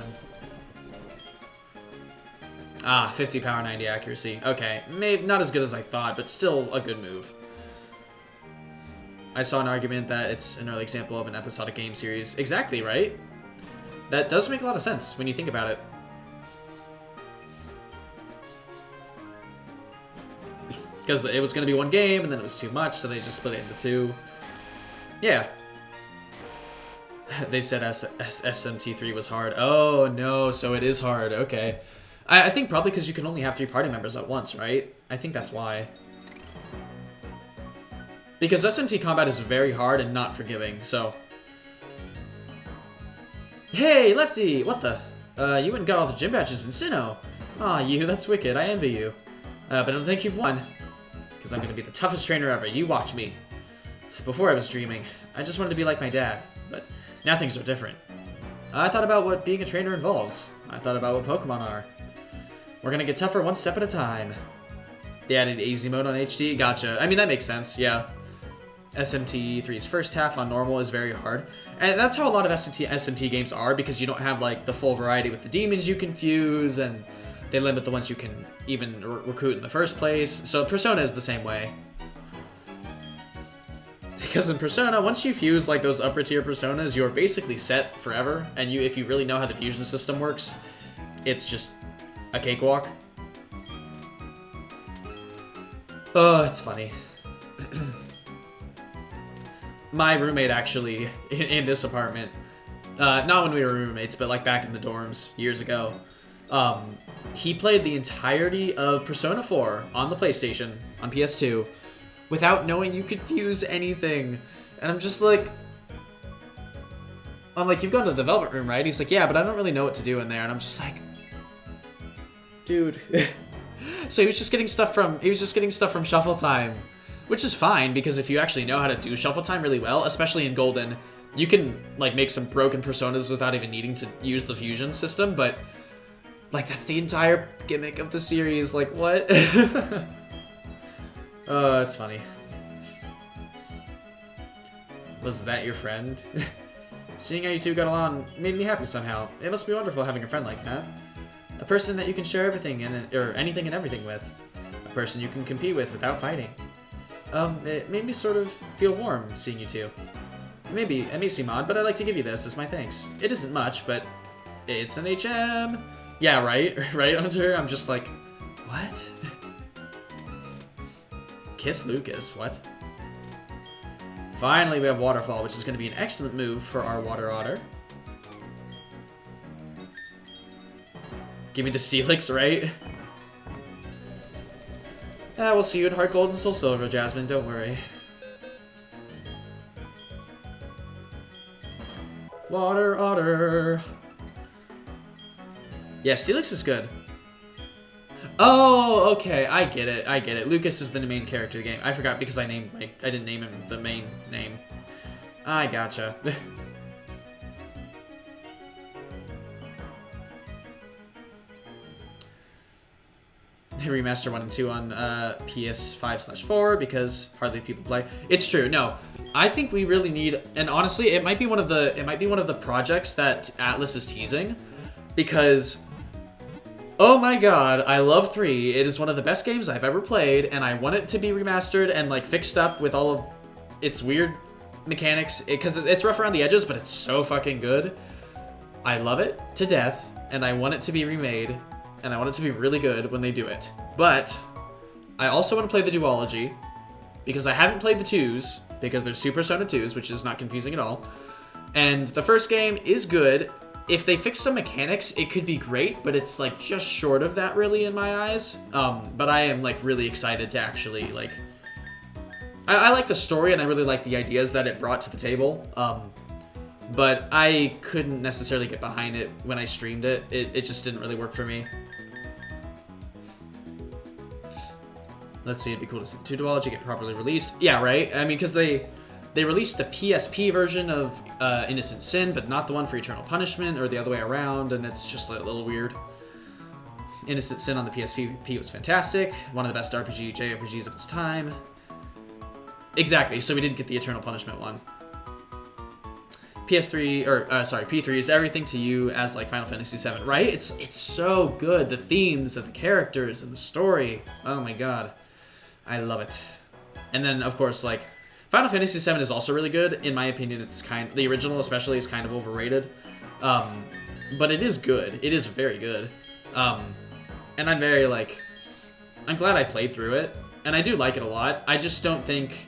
Ah, 50 power, 90 accuracy. Okay, maybe not as good as I thought, but still a good move. I saw an argument that it's an early example of an episodic game series. Exactly, right? That does make a lot of sense when you think about it. Because it was going to be one game, and then it was too much, so they just split it into 2. Yeah. They said SMT3 was hard. Oh, no, so it is hard. Okay. I think probably because you can only have 3 party members at once, right? I think that's why. Because SMT combat is very hard and not forgiving, so... Hey, Lefty! What the? You went and got all the gym badges in Sinnoh. Aw, you, that's wicked. I envy you. But I don't think you've won. Because I'm going to be the toughest trainer ever. You watch me. Before I was dreaming. I just wanted to be like my dad. But now things are different. I thought about what being a trainer involves. I thought about what Pokemon are. We're going to get tougher one step at a time. They added easy mode on HD? Gotcha. I mean, that makes sense, yeah. SMT3's first half on normal is very hard. And that's how a lot of SMT games are, because you don't have, like, the full variety with the demons you can fuse, and They limit the ones you can even recruit in the first place. So Persona is the same way. Because in Persona, once you fuse like those upper tier Personas, you're basically set forever. And if you really know how the fusion system works, it's just a cakewalk. Oh, it's funny. My roommate actually, in this apartment, not when we were roommates, but like back in the dorms years ago, he played the entirety of Persona 4 on the PlayStation, on PS2, without knowing you could fuse anything. And I'm just like... you've gone to the development room, right? He's like, yeah, but I don't really know what to do in there. And I'm just like... Dude. So he was just getting stuff from Shuffle Time. Which is fine, because if you actually know how to do Shuffle Time really well, especially in Golden, you can, like, make some broken Personas without even needing to use the fusion system, but, like, that's the entire gimmick of the series. Like, what? Oh, it's funny. Was that your friend? Seeing how you two got along made me happy somehow. It must be wonderful having a friend like that. A person that you can share everything or anything and everything with. A person you can compete with without fighting. It made me sort of feel warm seeing you two. It may seem odd, but I'd like to give you this as my thanks. It isn't much, but it's an HM. Yeah, right? Right, Hunter? I'm just like, what? Kiss Lucas, what? Finally, we have Waterfall, which is going to be an excellent move for our Water Otter. Give me the Steelix, right? We'll see you in Heart Gold and Soul Silver, Jasmine, don't worry. Water Otter. Yeah, Steelix is good. Oh, okay, I get it. Lucas is the main character of the game. I forgot because I didn't name him the main name. I gotcha. They remaster 1 and 2 on PS5/4 because hardly people play. It's true. No, I think we really need, and honestly, it might be one of the projects that Atlas is teasing, because oh my god, I love 3. It is one of the best games I've ever played, and I want it to be remastered and like fixed up with all of its weird mechanics, because it's rough around the edges, but it's so fucking good. I love it to death, and I want it to be remade. And I want it to be really good when they do it. But I also want to play the duology, because I haven't played the 2s, because there's 2 Persona 2s, which is not confusing at all. And the first game is good. If they fix some mechanics, it could be great, but it's like just short of that really in my eyes. But I am like really excited to actually like... I like the story, and I really like the ideas that it brought to the table. But I couldn't necessarily get behind it when I streamed it. It just didn't really work for me. Let's see, it'd be cool to see the 2 duology get properly released. Yeah, right? I mean, because they released the PSP version of Innocent Sin, but not the one for Eternal Punishment, or the other way around, and it's just a little weird. Innocent Sin on the PSP was fantastic. One of the best JRPGs of its time. Exactly, so we didn't get the Eternal Punishment one. P3 is everything to you as like Final Fantasy VII, right? It's so good. The themes and the characters and the story. Oh my god. I love it. And then of course like Final Fantasy VII is also really good. In my opinion, the original especially is kind of overrated. But it is good. It is very good. And I'm very like, I'm glad I played through it. And I do like it a lot. I just don't think,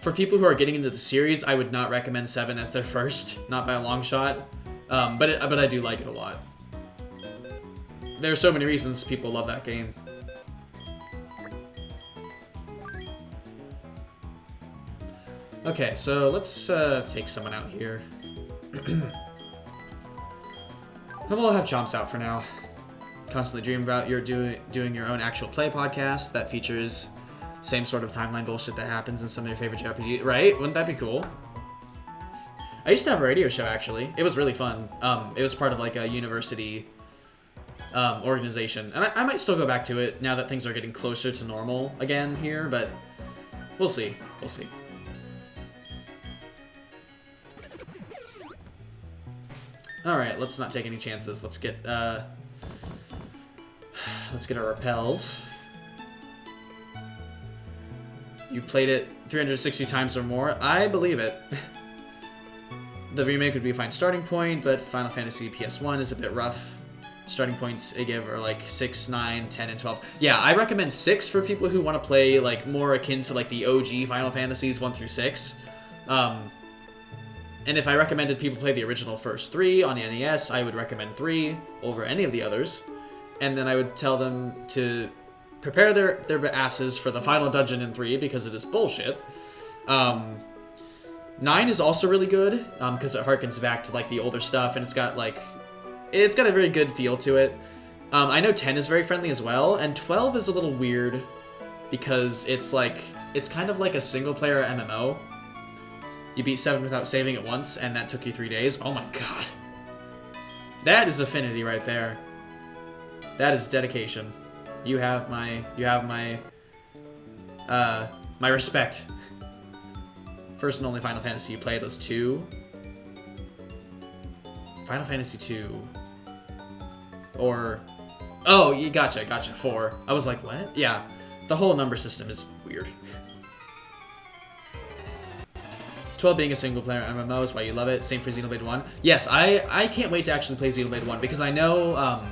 for people who are getting into the series, I would not recommend 7 as their first, not by a long shot. But I do like it a lot. There are so many reasons people love that game. Okay, so let's take someone out here. And we'll have Chomps out for now. Constantly dream about doing your own actual play podcast that features same sort of timeline bullshit that happens in some of your favorite JRPGs, right? Wouldn't that be cool? I used to have a radio show, actually. It was really fun. It was part of like a university organization. And I might still go back to it now that things are getting closer to normal again here, but we'll see. We'll see. Alright, let's not take any chances. Let's get let's get our repels. You've played it 360 times or more. I believe it. The remake would be a fine starting point, but Final Fantasy PS1 is a bit rough. Starting points they give are like 6, 9, 10, and 12. Yeah, I recommend 6 for people who want to play like more akin to like the OG Final Fantasies 1 through 6. And if I recommended people play the original first 3 on the NES, I would recommend 3 over any of the others. And then I would tell them to prepare their asses for the final dungeon in 3 because it is bullshit. 9 is also really good because it harkens back to like the older stuff, and it's got a very good feel to it. I know 10 is very friendly as well, and 12 is a little weird because it's kind of like a single player MMO. You beat 7 without saving it once, and that took you 3 days. Oh my god. That is affinity right there. That is dedication. You have my respect. First and only Final Fantasy you played was 2. Final Fantasy 2. Or... Oh, you gotcha. 4. I was like, what? Yeah. The whole number system is weird. 12 being a single-player MMO is why you love it. Same for Xenoblade 1. Yes, I can't wait to actually play Xenoblade 1 because I know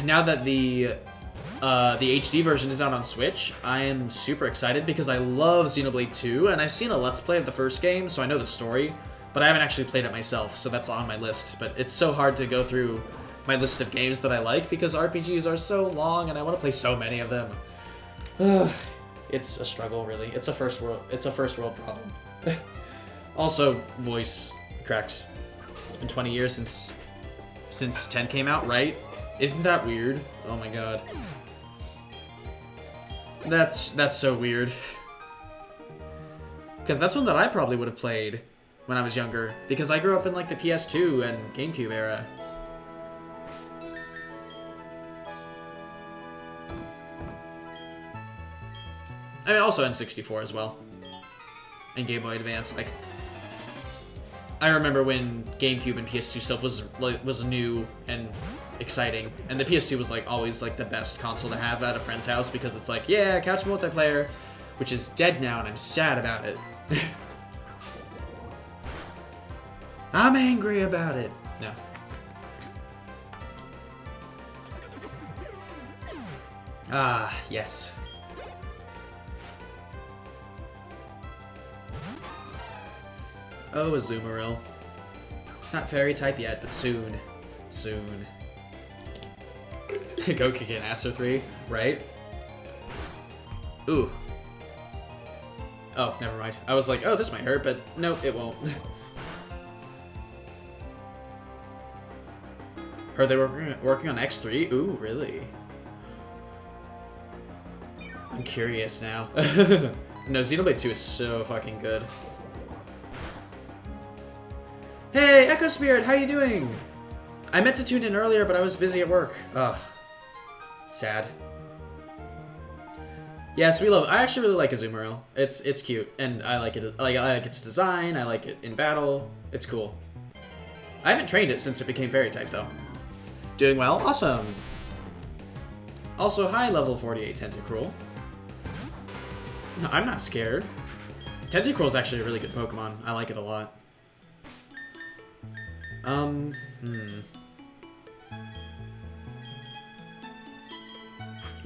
now that the HD version is out on Switch, I am super excited because I love Xenoblade 2, and I've seen a Let's Play of the first game, so I know the story, but I haven't actually played it myself, so that's on my list. But it's so hard to go through my list of games that I like because RPGs are so long, and I want to play so many of them. It's a struggle, really. It's a first world problem. Also, voice cracks. It's been 20 years since 10 came out, right? Isn't that weird? Oh my god. That's so weird. Because that's one that I probably would have played when I was younger. Because I grew up in like the PS2 and GameCube era. I mean, also N64 as well. And Game Boy Advance. Like, I remember when GameCube and PS2 stuff was new and exciting, and the PS2 was like always like the best console to have at a friend's house because it's like, yeah, couch multiplayer, which is dead now, and I'm sad about it. I'm angry about it. No. Ah, yes. Oh, Azumarill. Not fairy type yet, but soon. Soon. Go kick an ass or 3, right? Ooh. Oh, never mind. I was like, oh, this might hurt, but no, it won't. Heard they were working on X3? Ooh, really? I'm curious now. No, Xenoblade 2 is so fucking good. Hey, Echo Spirit, how you doing? I meant to tune in earlier, but I was busy at work. Ugh. Sad. Yes, I actually really like Azumarill. It's cute, and I like it. I like its design. I like it in battle. It's cool. I haven't trained it since it became fairy type though. Doing well, awesome. Also, hi, level 48 Tentacruel. No, I'm not scared. Tentacruel is actually a really good Pokemon. I like it a lot.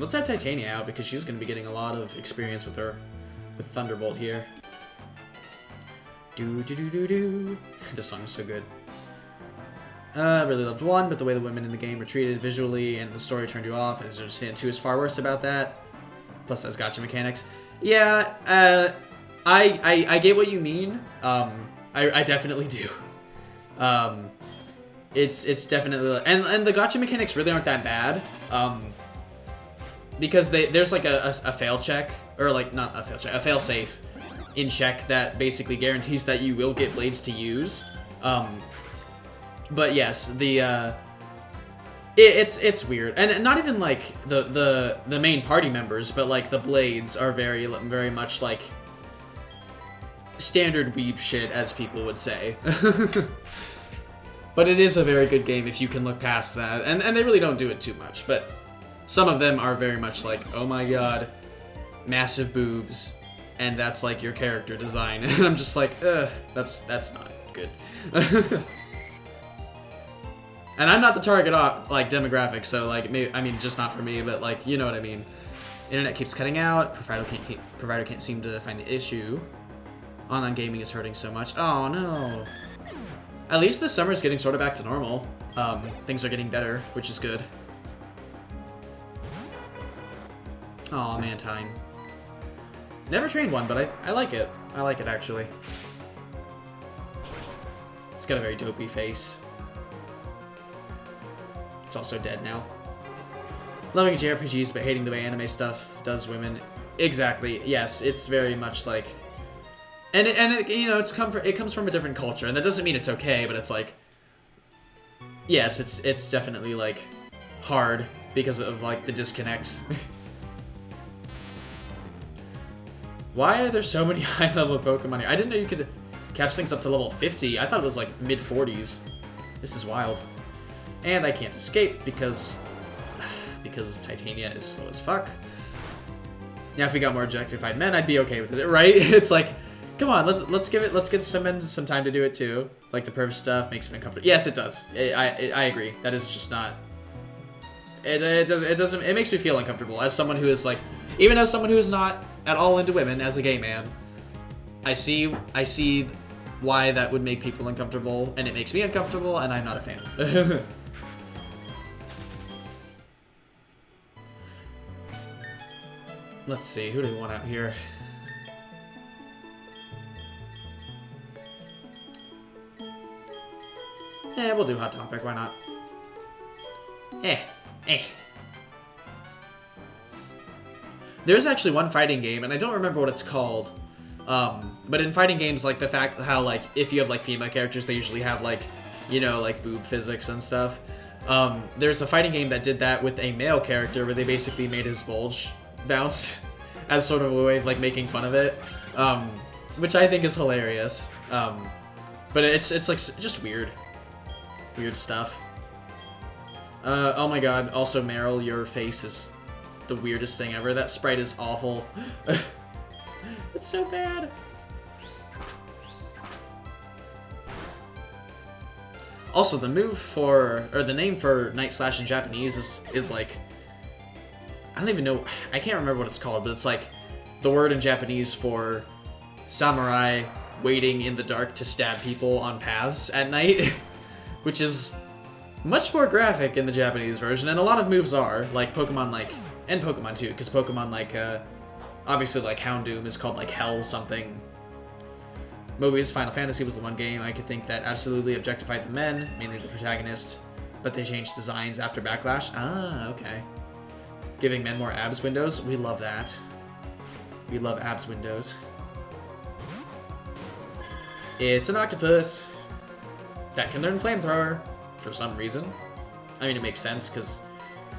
Let's add Titania out because she's going to be getting a lot of experience with Thunderbolt here. Do do do do do. This song is so good. I really loved 1, but the way the women in the game were treated visually and the story turned you off. And understand 2 is far worse about that. Plus, has gotcha mechanics. Yeah, I get what you mean. I definitely do. It's definitely, and the gotcha mechanics really aren't that bad. Because there's like a fail check, or like not a fail check, a fail safe in check that basically guarantees that you will get blades to use. But yes, it's weird, and not even like the main party members, but like the blades are very much like standard weeb shit, as people would say. But it is a very good game if you can look past that, and they really don't do it too much, but Some of them are very much like, oh my god, massive boobs, and that's like your character design. And I'm just like, ugh, that's not good. And I'm not the target like demographic, so like maybe, I mean, just not for me, but like, you know what I mean. Internet keeps cutting out. Provider can't seem to find the issue. Online gaming is hurting so much. Oh no. At least this summer is getting sort of back to normal. Things are getting better, which is good. Oh man, time. Never trained one, but I like it. I like it actually. It's got a very dopey face. It's also dead now. Loving JRPGs but hating the way anime stuff does women. Exactly. Yes, it's very much like, and it, you know, it comes from a different culture, and that doesn't mean it's okay, but it's like, yes, it's definitely like hard because of like the disconnects. Why are there so many high-level Pokemon here? I didn't know you could catch things up to level 50. I thought it was like mid-40s. This is wild. And I can't escape because Titania is slow as fuck. Now, if we got more objectified men, I'd be okay with it, right? It's like, come on, let's give some men some time to do it too. Like the perv stuff makes it uncomfortable. Yes, it does. I agree. That is just not. It makes me feel uncomfortable as someone who is like, even as someone who is not at all into women as a gay man. I see why that would make people uncomfortable, and it makes me uncomfortable, and I'm not a fan. Let's see, who do we want out here? We'll do Hot Topic, why not? There's actually one fighting game, and I don't remember what it's called. But in fighting games, like the fact how like if you have like female characters, they usually have like, you know, like boob physics and stuff. There's a fighting game that did that with a male character where they basically made his bulge bounce as sort of a way of like making fun of it, which I think is hilarious. But it's like just weird stuff. Oh my god! Also, Meryl, your face is the weirdest thing ever. That sprite is awful. It's so bad. Also, the the name for Night Slash in Japanese is like, I don't even know, I can't remember what it's called, but it's like the word in Japanese for samurai waiting in the dark to stab people on paths at night, which is much more graphic in the Japanese version, and a lot of moves are, like Pokemon, like, and Pokemon too, because Pokemon, like, obviously, like, Houndoom is called, like, Hell something. Mobius Final Fantasy was the one game I could think that absolutely objectified the men, mainly the protagonist, but they changed designs after Backlash. Ah, okay. Giving men more abs windows. We love that. We love abs windows. It's an octopus that can learn Flamethrower for some reason. I mean, it makes sense because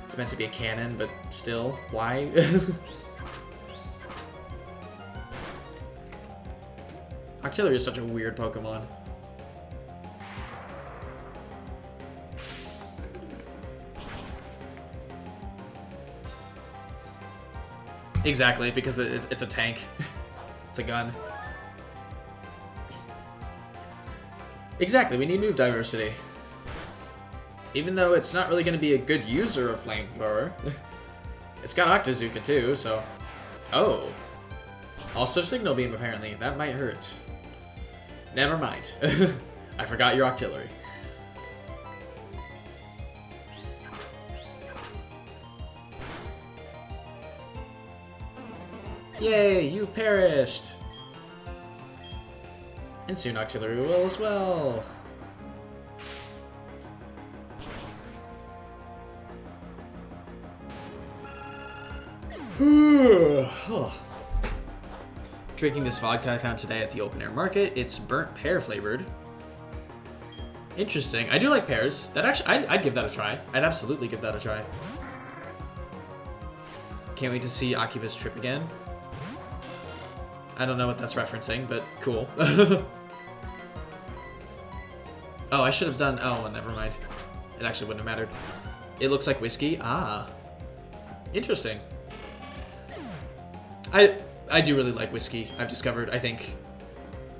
it's meant to be a cannon, but still, why? Octillery is such a weird Pokemon. Exactly, because it's a tank. It's a gun. Exactly, we need move diversity. Even though it's not really going to be a good user of Flamethrower. It's got Octazooka too, so... Oh. Also Signal Beam, apparently. That might hurt. Never mind. I forgot your Octillery. Yay, you perished! And soon Octillery will as well. Drinking this vodka I found today at the open air market. It's burnt pear flavored. Interesting. I do like pears. That actually, I'd give that a try. I'd absolutely give that a try. Can't wait to see Akiba's trip again. I don't know what that's referencing, but cool. Oh, I should have done... Oh, well, never mind. It actually wouldn't have mattered. It looks like whiskey. Ah. Interesting. I do really like whiskey, I've discovered. I think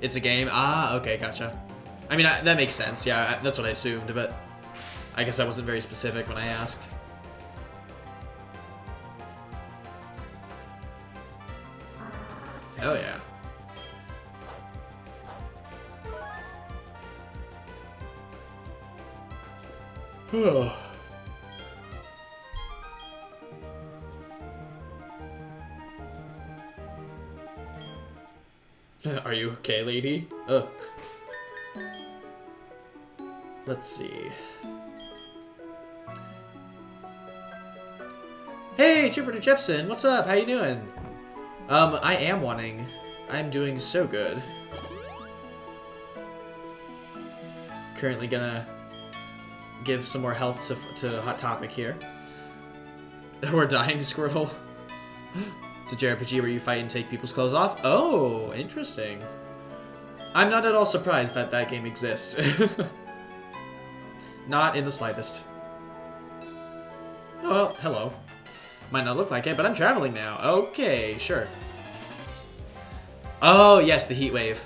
it's a game. Ah, okay, gotcha. I mean, that makes sense. Yeah, that's what I assumed, but I guess I wasn't very specific when I asked. Hell yeah. Are you okay, lady? Ugh. Let's see. Hey, Jupiter Jepson, what's up? How you doing? I am wanting. I'm doing so good. Currently gonna give some more health to Hot Topic here. We're dying, Squirtle. It's a JRPG where you fight and take people's clothes off. Oh, interesting. I'm not at all surprised that that game exists. Not in the slightest. Oh, well, hello. Might not look like it, but I'm traveling now. Okay, sure. Oh, yes, the heat wave.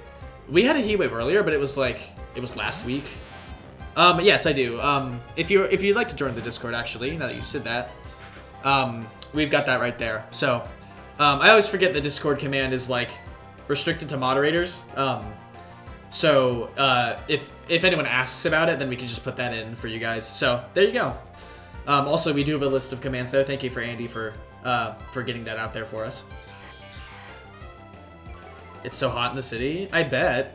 We had a heat wave earlier, but it was last week. Yes, I do. If you'd like to join the Discord, actually, now that you said that, we've got that right there. So, I always forget the Discord command is like restricted to moderators. So if anyone asks about it, then we can just put that in for you guys. So there you go. Also, we do have a list of commands there. Thank you for Andy for getting that out there for us. It's so hot in the city. I bet.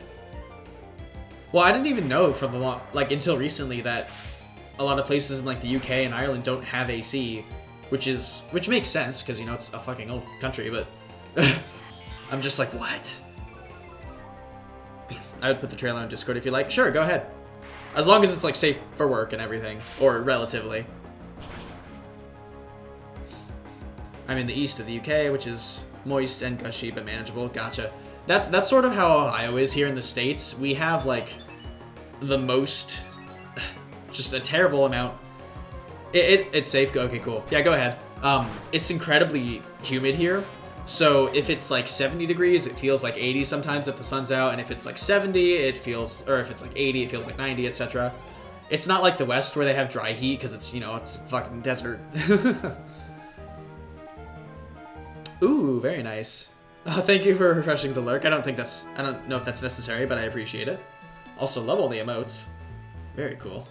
Well, I didn't even know for until recently that a lot of places in like the UK and Ireland don't have AC, which makes sense because, you know, it's a fucking old country. But I'm just like, what? I would put the trailer on Discord if you like. Sure, go ahead. As long as it's like safe for work and everything, or relatively. I'm in the east of the UK, which is moist and gushy but manageable. Gotcha. That's sort of how Ohio is here in the States. We have like the most, just a terrible amount. It's safe. Okay, cool. Yeah, go ahead. It's incredibly humid here. So if it's like 70 degrees, it feels like 80 sometimes if the sun's out, and if it's like 70, it feels, or if it's like 80, it feels like 90, etc. It's not like the West where they have dry heat because it's, you know, it's a fucking desert. Ooh, very nice. Thank you for refreshing the lurk. I don't know if that's necessary, but I appreciate it. Also love all the emotes. Very cool.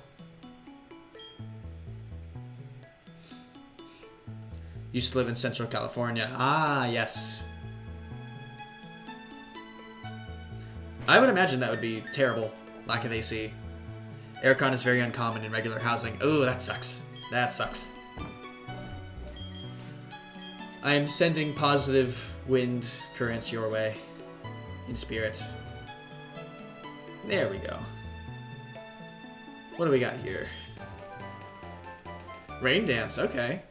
Used to live in Central California. Ah, yes. I would imagine that would be terrible. Lack of AC. Aircon is very uncommon in regular housing. Oh, that sucks. That sucks. I'm sending positive wind currents your way. In spirit. There we go. What do we got here? Rain dance, okay.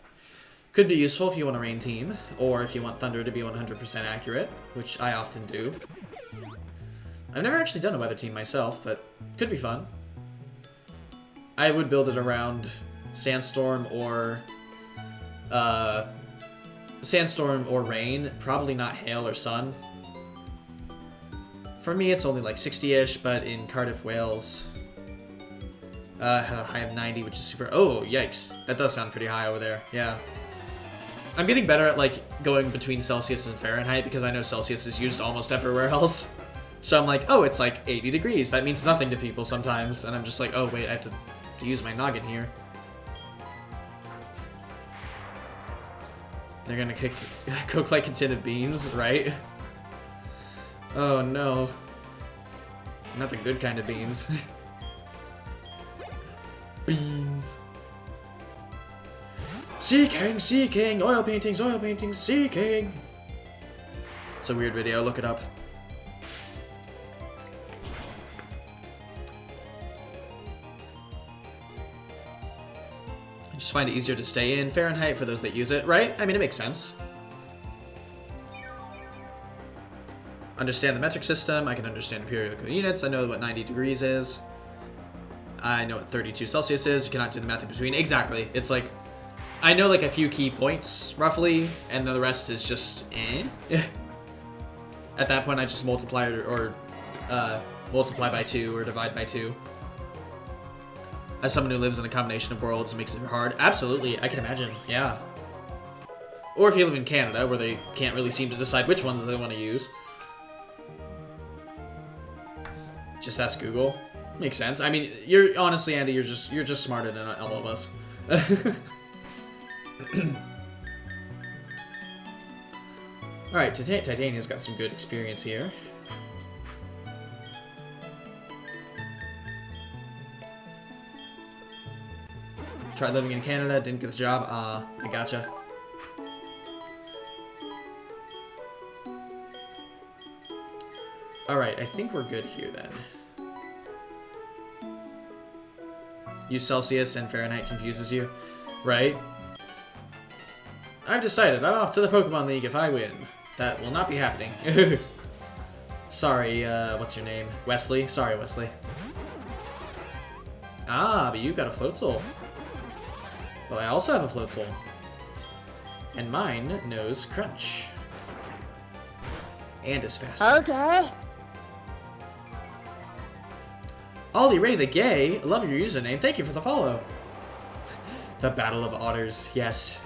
Could be useful if you want a rain team, or if you want Thunder to be 100% accurate, which I often do. I've never actually done a weather team myself, but could be fun. I would build it around Sandstorm or rain, probably not hail or sun. For me, it's only like 60-ish, but in Cardiff, Wales, had a high of 90, which is super. Oh, yikes! That does sound pretty high over there. Yeah. I'm getting better at like going between Celsius and Fahrenheit because I know Celsius is used almost everywhere else. So I'm like, oh, it's like 80 degrees. That means nothing to people sometimes, and I'm just like, oh wait, I have to use my noggin here. They're gonna cook like a tin of beans, right? Oh no. Not the good kind of beans. Beans. Seeking, seeking, oil paintings, seeking. It's a weird video, look it up. I just find it easier to stay in Fahrenheit for those that use it, right? I mean, it makes sense. Understand the metric system, I can understand periodical units, I know what 90 degrees is. I know what 32 Celsius is, you cannot do the math in between. Exactly, it's like, I know like a few key points roughly, and then the rest is just eh. At that point, I just multiply or multiply by 2 or divide by 2. As someone who lives in a combination of worlds, it makes it hard. Absolutely, I can imagine. Yeah. Or if you live in Canada, where they can't really seem to decide which ones they want to use. Just ask Google. Makes sense. I mean, you're honestly, Andy, you're just smarter than all of us. Alright, Titania's got some good experience here. Tried living in Canada, didn't get the job. I gotcha. Alright, I think we're good here then. Use Celsius and Fahrenheit confuses you, right? I've decided I'm off to the Pokemon League if I win. That will not be happening. Sorry, what's your name? Wesley? Sorry, Wesley. Ah, but you got a Floatzel. Well, I also have a Floatzel. And mine knows Crunch. And is faster. Okay. Ollie Ray the Gay, love your username. Thank you for the follow. The Battle of Otters, yes.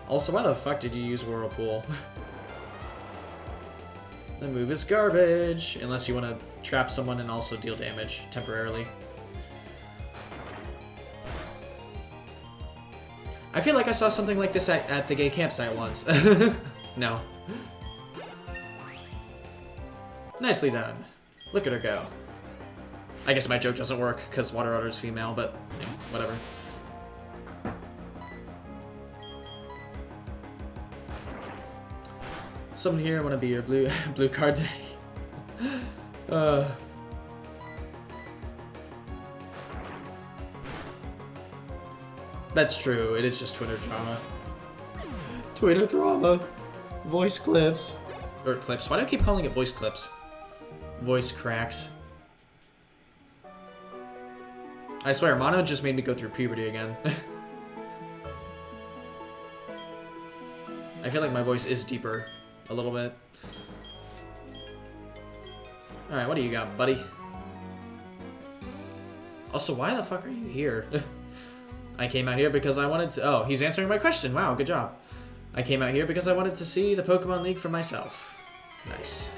Also, why the fuck did you use Whirlpool? The move is garbage, unless you want to trap someone and also deal damage temporarily. I feel like I saw something like this at the gay campsite once. No. Nicely done. Look at her go. I guess my joke doesn't work because Water Otter is female, but yeah, whatever. Someone here want to be your blue card daddy. That's true. It is just Twitter drama. Twitter drama. Voice clips. Or clips. Why do I keep calling it voice clips? Voice cracks. I swear, Mono just made me go through puberty again. I feel like my voice is deeper. A little bit. Alright, what do you got, buddy? Also, why the fuck are you here? I came out here because I wanted to... Oh, he's answering my question. Wow, good job. I came out here because I wanted to see the Pokemon League for myself. Nice.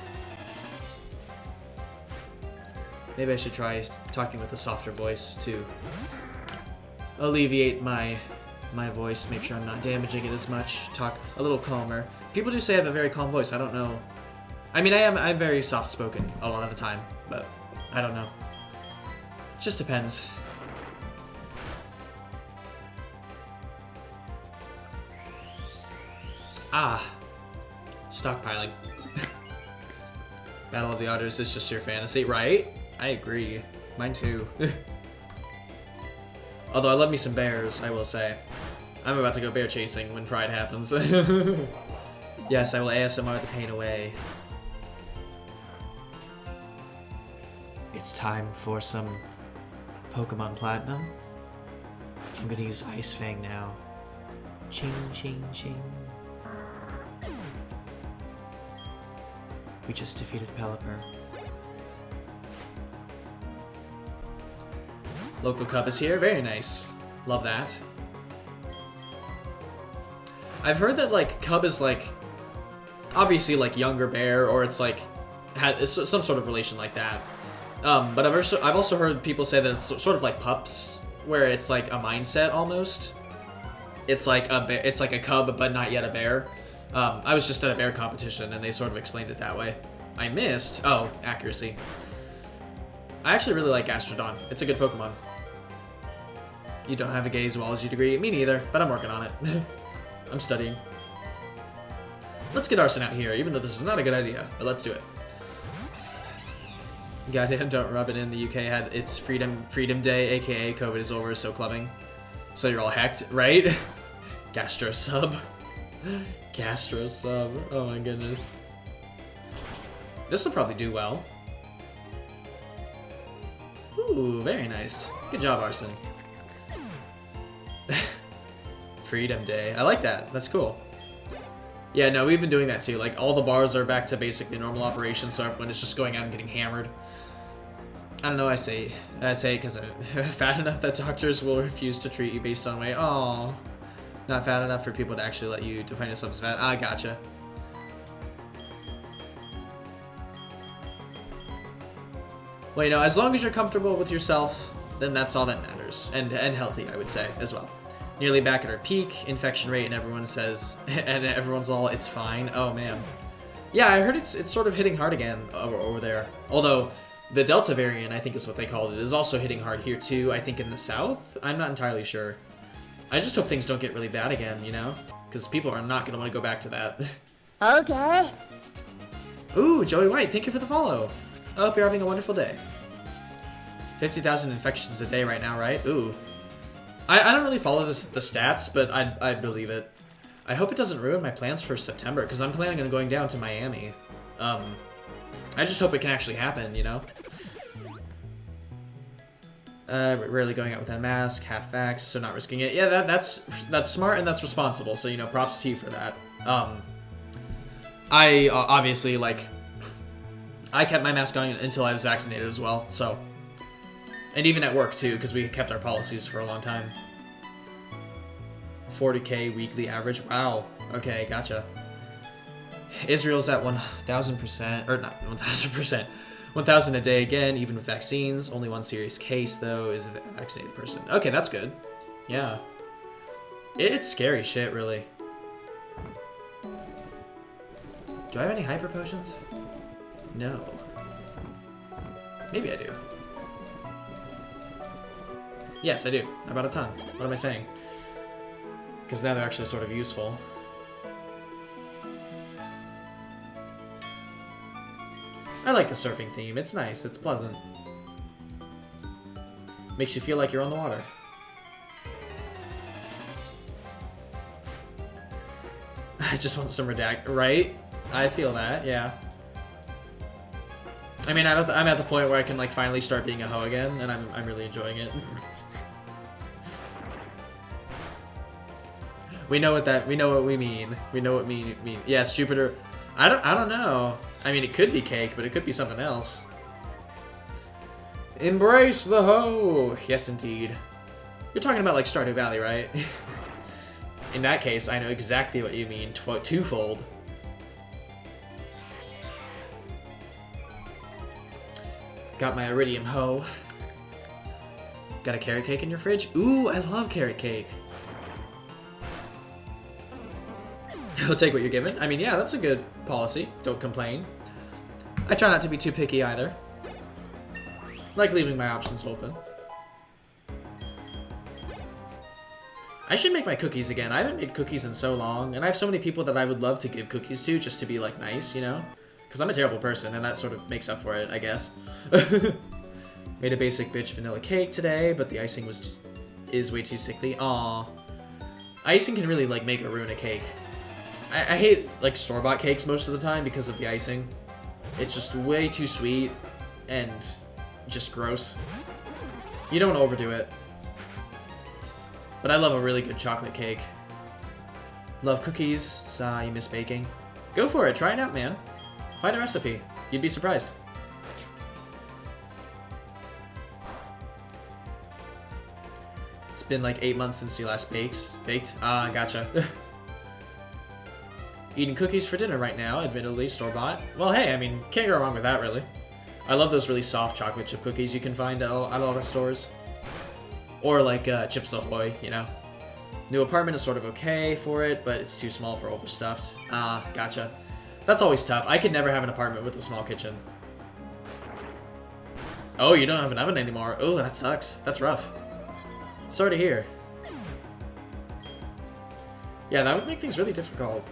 Maybe I should try talking with a softer voice to alleviate my voice, make sure I'm not damaging it as much, talk a little calmer. People do say I have a very calm voice, I don't know. I mean, I'm very soft-spoken a lot of the time, but I don't know. It just depends. Ah. Stockpiling. Battle of the Otters is just your fantasy, right? I agree. Mine too. Although I love me some bears, I will say. I'm about to go bear chasing when Pride happens. Yes, I will ASMR the pain away. It's time for some Pokemon Platinum. I'm gonna use Ice Fang now. Ching, ching, ching. We just defeated Pelipper. Local Cup is here, very nice. Love that. I've heard that like Cub is like obviously like younger bear, or it's like has some sort of relation like that. But I've also heard people say that it's sort of like pups, where it's like a mindset almost. It's like a cub, but not yet a bear. I was just at a bear competition, and they sort of explained it that way. I missed. Oh, accuracy. I actually really like Gastrodon. It's a good Pokemon. You don't have a gay zoology degree? Me neither, but I'm working on it. I'm studying. Let's get Arson out here, even though this is not a good idea, but let's do it. Goddamn, don't rub it in. The UK had its Freedom Day, aka COVID is over, so clubbing. So you're all hacked, right? Gastro sub. Gastro sub. Oh my goodness. This will probably do well. Ooh, very nice. Good job, Arson. Freedom Day. I like that. That's cool. Yeah, no, we've been doing that too. Like, all the bars are back to basically normal operations, so everyone is just going out and getting hammered. I don't know, I say because I'm fat enough that doctors will refuse to treat you based on weight. Oh, not fat enough for people to actually let you define yourself as fat. I gotcha. Well, you know, as long as you're comfortable with yourself, then that's all that matters. And healthy, I would say, as well. Nearly back at our peak infection rate, and everyone says, and everyone's all, it's fine. Oh, man. Yeah, I heard it's sort of hitting hard again over there. Although, the Delta variant, I think is what they called it, is also hitting hard here, too. I think in the South? I'm not entirely sure. I just hope things don't get really bad again, you know? Because people are not going to want to go back to that. Okay. Ooh, Joey White, thank you for the follow. I hope you're having a wonderful day. 50,000 infections a day right now, right? Ooh. I don't really follow the stats, but I believe it. I hope it doesn't ruin my plans for September, because I'm planning on going down to Miami. I just hope it can actually happen, you know? Rarely going out without a mask, half vax, so not risking it. Yeah, that's smart and that's responsible, so, you know, props to you for that. I obviously, like, I kept my mask on until I was vaccinated as well, so. And even at work, too, because we kept our policies for a long time. 40K weekly average. Wow. Okay, gotcha. Israel's at 1,000%, or not 1,000%. 1,000 a day again, even with vaccines. Only one serious case, though, is a vaccinated person. Okay, that's good. Yeah. It's scary shit, really. Do I have any hyper potions? No. Maybe I do. Yes, I do. I bought a ton. What am I saying? Because now they're actually sort of useful. I like the surfing theme. It's nice. It's pleasant. Makes you feel like you're on the water. I just want some redact, right? I feel that, yeah. I mean, I'm at the point where I can like finally start being a hoe again, and I'm really enjoying it. We know what we mean. We know what mean. Yes, Jupiter. I don't know. I mean, it could be cake, but it could be something else. Embrace the hoe. Yes, indeed. You're talking about like Stardew Valley, right? In that case, I know exactly what you mean. Twofold. Got my iridium hoe. Got a carrot cake in your fridge? Ooh, I love carrot cake. He'll take what you're given. I mean, yeah, that's a good policy. Don't complain. I try not to be too picky either. Like leaving my options open. I should make my cookies again. I haven't made cookies in so long, and I have so many people that I would love to give cookies to just to be, like, nice, you know? Because I'm a terrible person, and that sort of makes up for it, I guess. Made a basic bitch vanilla cake today, but the icing is way too sickly. Aww. Icing can really, like, make or ruin a cake. I hate, like, store-bought cakes most of the time because of the icing. It's just way too sweet and just gross. You don't overdo it. But I love a really good chocolate cake. Love cookies. So you miss baking. Go for it. Try it out, man. Find a recipe. You'd be surprised. It's been like 8 months since you last baked. Ah, gotcha. Eating cookies for dinner right now, admittedly store-bought. Well, hey, I mean, can't go wrong with that, really. I love those really soft chocolate chip cookies you can find at a lot of stores. Or like Chips Ahoy, you know. New apartment is sort of okay for it, but it's too small for overstuffed. Ah, gotcha. That's always tough. I could never have an apartment with a small kitchen. Oh, you don't have an oven anymore. Oh, that sucks. That's rough. Sorry to hear. Yeah, that would make things really difficult.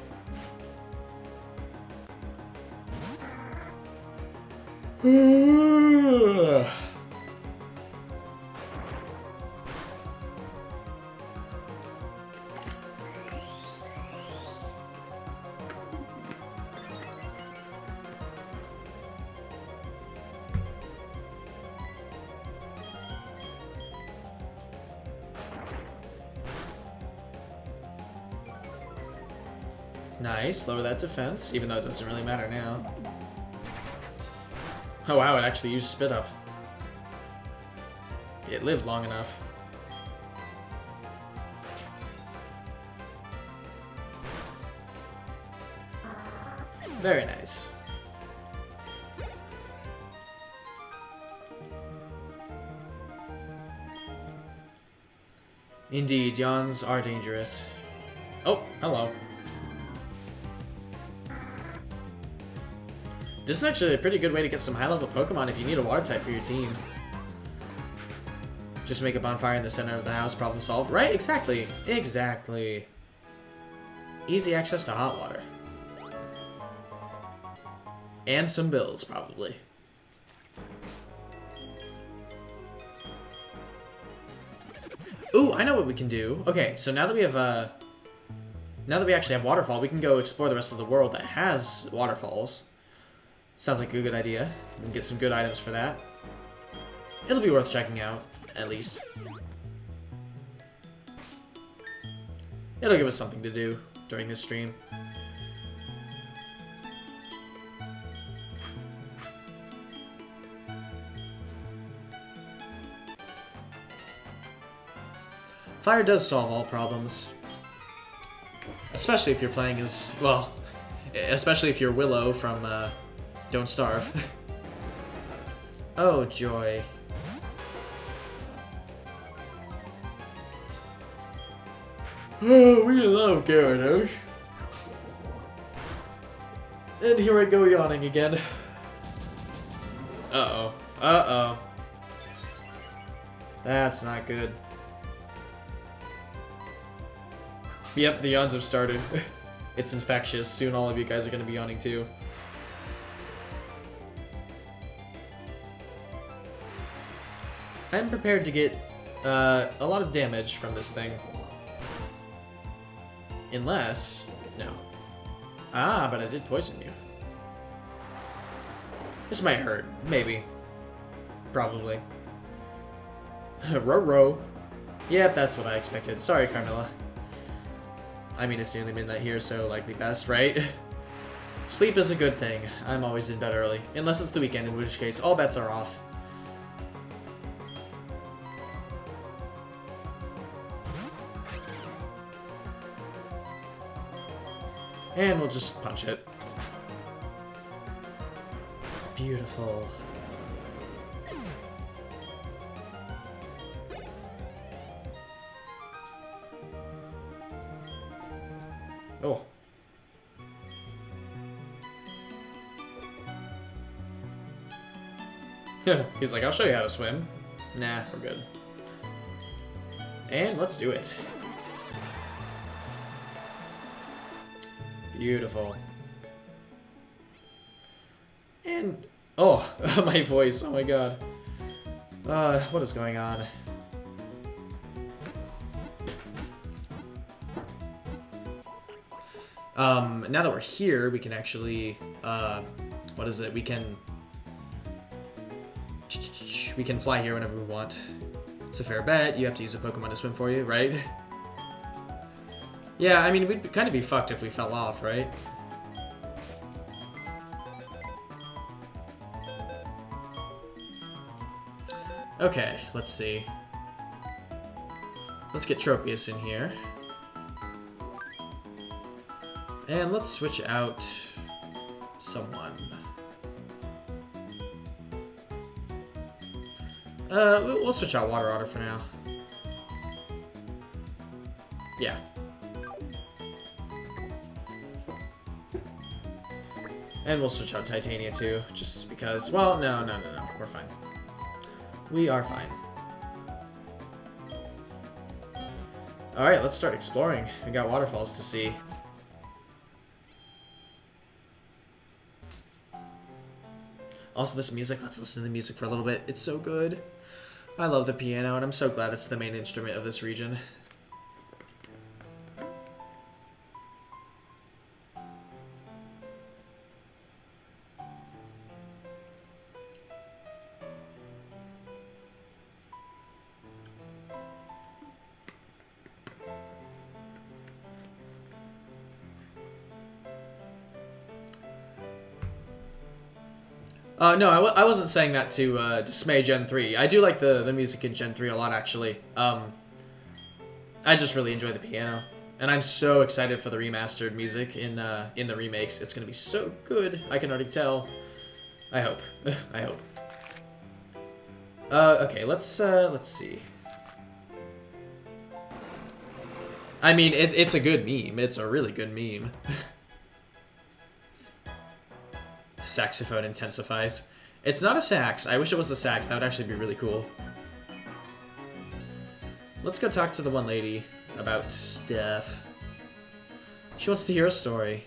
Nice, lower that defense, even though it doesn't really matter now. Oh wow, it actually used spit up. It lived long enough. Very nice. Indeed, yawns are dangerous. Oh, hello. This is actually a pretty good way to get some high-level Pokemon if you need a water type for your team. Just make a bonfire in the center of the house, problem solved. Right, exactly. Exactly. Easy access to hot water. And some bills, probably. Ooh, I know what we can do. Okay, so now that we have, now that we actually have Waterfall, we can go explore the rest of the world that has waterfalls. Sounds like a good idea. We can get some good items for that. It'll be worth checking out, at least. It'll give us something to do during this stream. Fire does solve all problems. Especially if you're playing as, well, especially if you're Willow from Don't Starve. Oh, joy. Oh, we love Gyarados. And here I go yawning again. Uh-oh. Uh-oh. That's not good. Yep, the yawns have started. It's infectious. Soon all of you guys are going to be yawning too. I'm prepared to get a lot of damage from this thing. Unless... no. Ah, but I did poison you. This might hurt. Maybe. Probably. Row. Yep, that's what I expected. Sorry, Carmilla. I mean, it's nearly midnight here, so likely best, right? Sleep is a good thing. I'm always in bed early. Unless it's the weekend, in which case all bets are off. And we'll just punch it. Beautiful. Oh. He's like, I'll show you how to swim. Nah, we're good. And let's do it. Beautiful. And... oh, my voice. Oh my god. What is going on? Now that we're here, we can actually, what is it? We can fly here whenever we want. It's a fair bet. You have to use a Pokemon to swim for you, right? Yeah, I mean, we'd kind of be fucked if we fell off, right? Okay, let's see. Let's get Tropius in here. And let's switch out someone. We'll switch out Water Otter for now. Yeah. And we'll switch out Titania too, just because, well, no, we're fine. We are fine. Alright, let's start exploring. We got waterfalls to see. Also, this music, let's listen to the music for a little bit. It's so good. I love the piano, and I'm so glad it's the main instrument of this region. No, I wasn't saying that to dismay Gen 3. I do like the music in Gen 3 a lot, actually. I just really enjoy the piano. And I'm so excited for the remastered music in the remakes. It's gonna be so good. I can already tell. I hope. I hope. Okay, let's see. I mean, it's a good meme. It's a really good meme. Saxophone intensifies. It's not a sax. I wish it was a sax. That would actually be really cool. Let's go talk to the one lady about stuff. She wants to hear a story.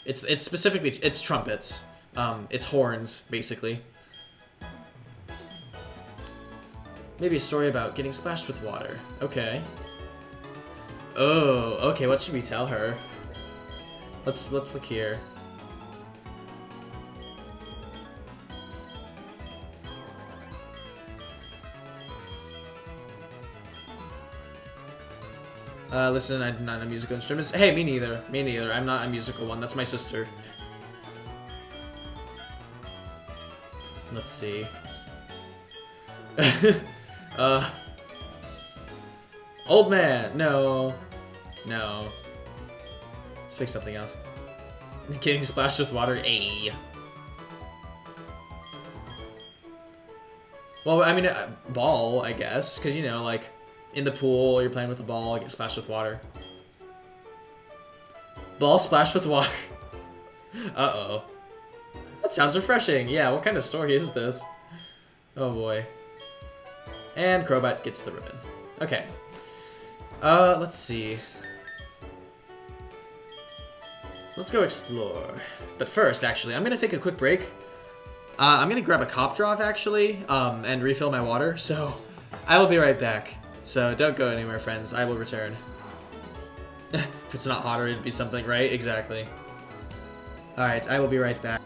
It's specifically, it's trumpets. It's horns, basically. Maybe a story about getting splashed with water. Okay. Oh, okay, what should we tell her? Let's look here. Listen, I'm not a musical instrument. Hey, me neither. Me neither. I'm not a musical one. That's my sister. Let's see. Old man. No. No. Let's pick something else. Getting splashed with water. Ayy. Well, I mean, ball, I guess. Because, you know, like... in the pool, you're playing with the ball, get splashed with water. Ball splashed with water. Uh-oh. That sounds refreshing. Yeah, what kind of story is this? Oh boy. And Crowbat gets the ribbon. Okay. Let's see. Let's go explore. But first, actually, I'm gonna take a quick break. I'm gonna grab a cop draw, actually, and refill my water, so I will be right back. So don't go anywhere, friends. I will return. If it's not hotter, it'd be something, right? Exactly. Alright, I will be right back.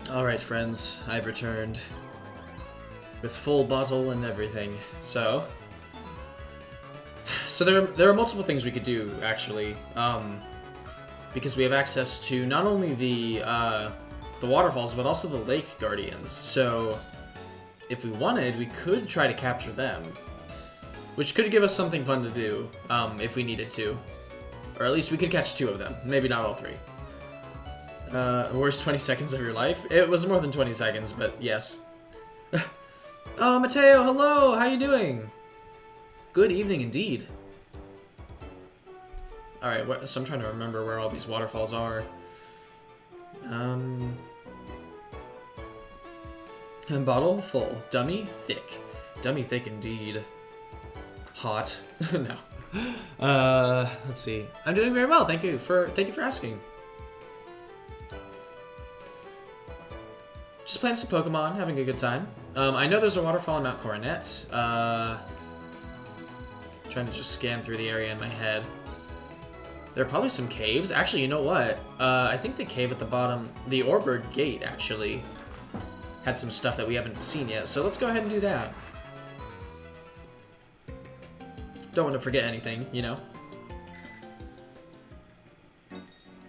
Alright, friends, I've returned. With full bottle and everything. So there are multiple things we could do, actually. because we have access to not only the waterfalls, but also the lake guardians. So if we wanted, we could try to capture them, which could give us something fun to do if we needed to. Or at least we could catch 2 of them, maybe not all 3. Worst 20 seconds of your life? It was more than 20 seconds, but yes. Oh, Mateo, hello! How you doing? Good evening indeed. Alright, so I'm trying to remember where all these waterfalls are. And bottle full. Dummy thick. Dummy thick indeed. Hot. No. Let's see. I'm doing very well. Thank you for asking. Just playing some Pokemon, having a good time. I know there's a waterfall in Mount Coronet. Trying to just scan through the area in my head. There are probably some caves. Actually, you know what? I think the cave at the bottom, the Orbird Gate, actually had some stuff that we haven't seen yet. So let's go ahead and do that. Don't want to forget anything, you know?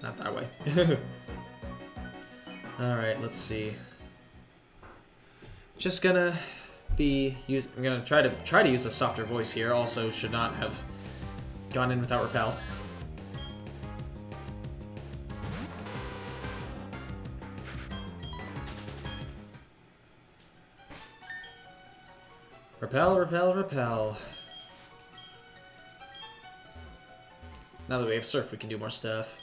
Not that way. Alright, let's see. Just gonna I'm gonna try to use a softer voice here. Also, should not have gone in without repel. Repel, repel, repel. Now that we have Surf, we can do more stuff.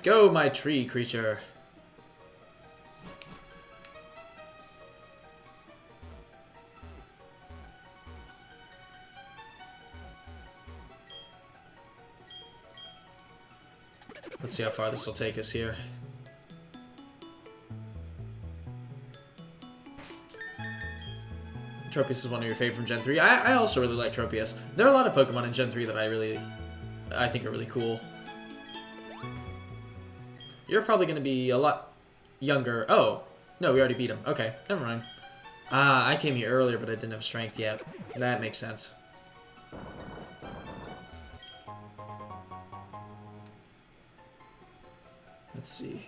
Go, my tree creature. Let's see how far this will take us here. Tropius is one of your favorite from Gen 3. I also really like Tropius. There are a lot of Pokemon in Gen 3 that I think are really cool. You're probably going to be a lot younger. Oh, no, we already beat him. Okay, never mind. I came here earlier, but I didn't have strength yet. That makes sense. Let's see.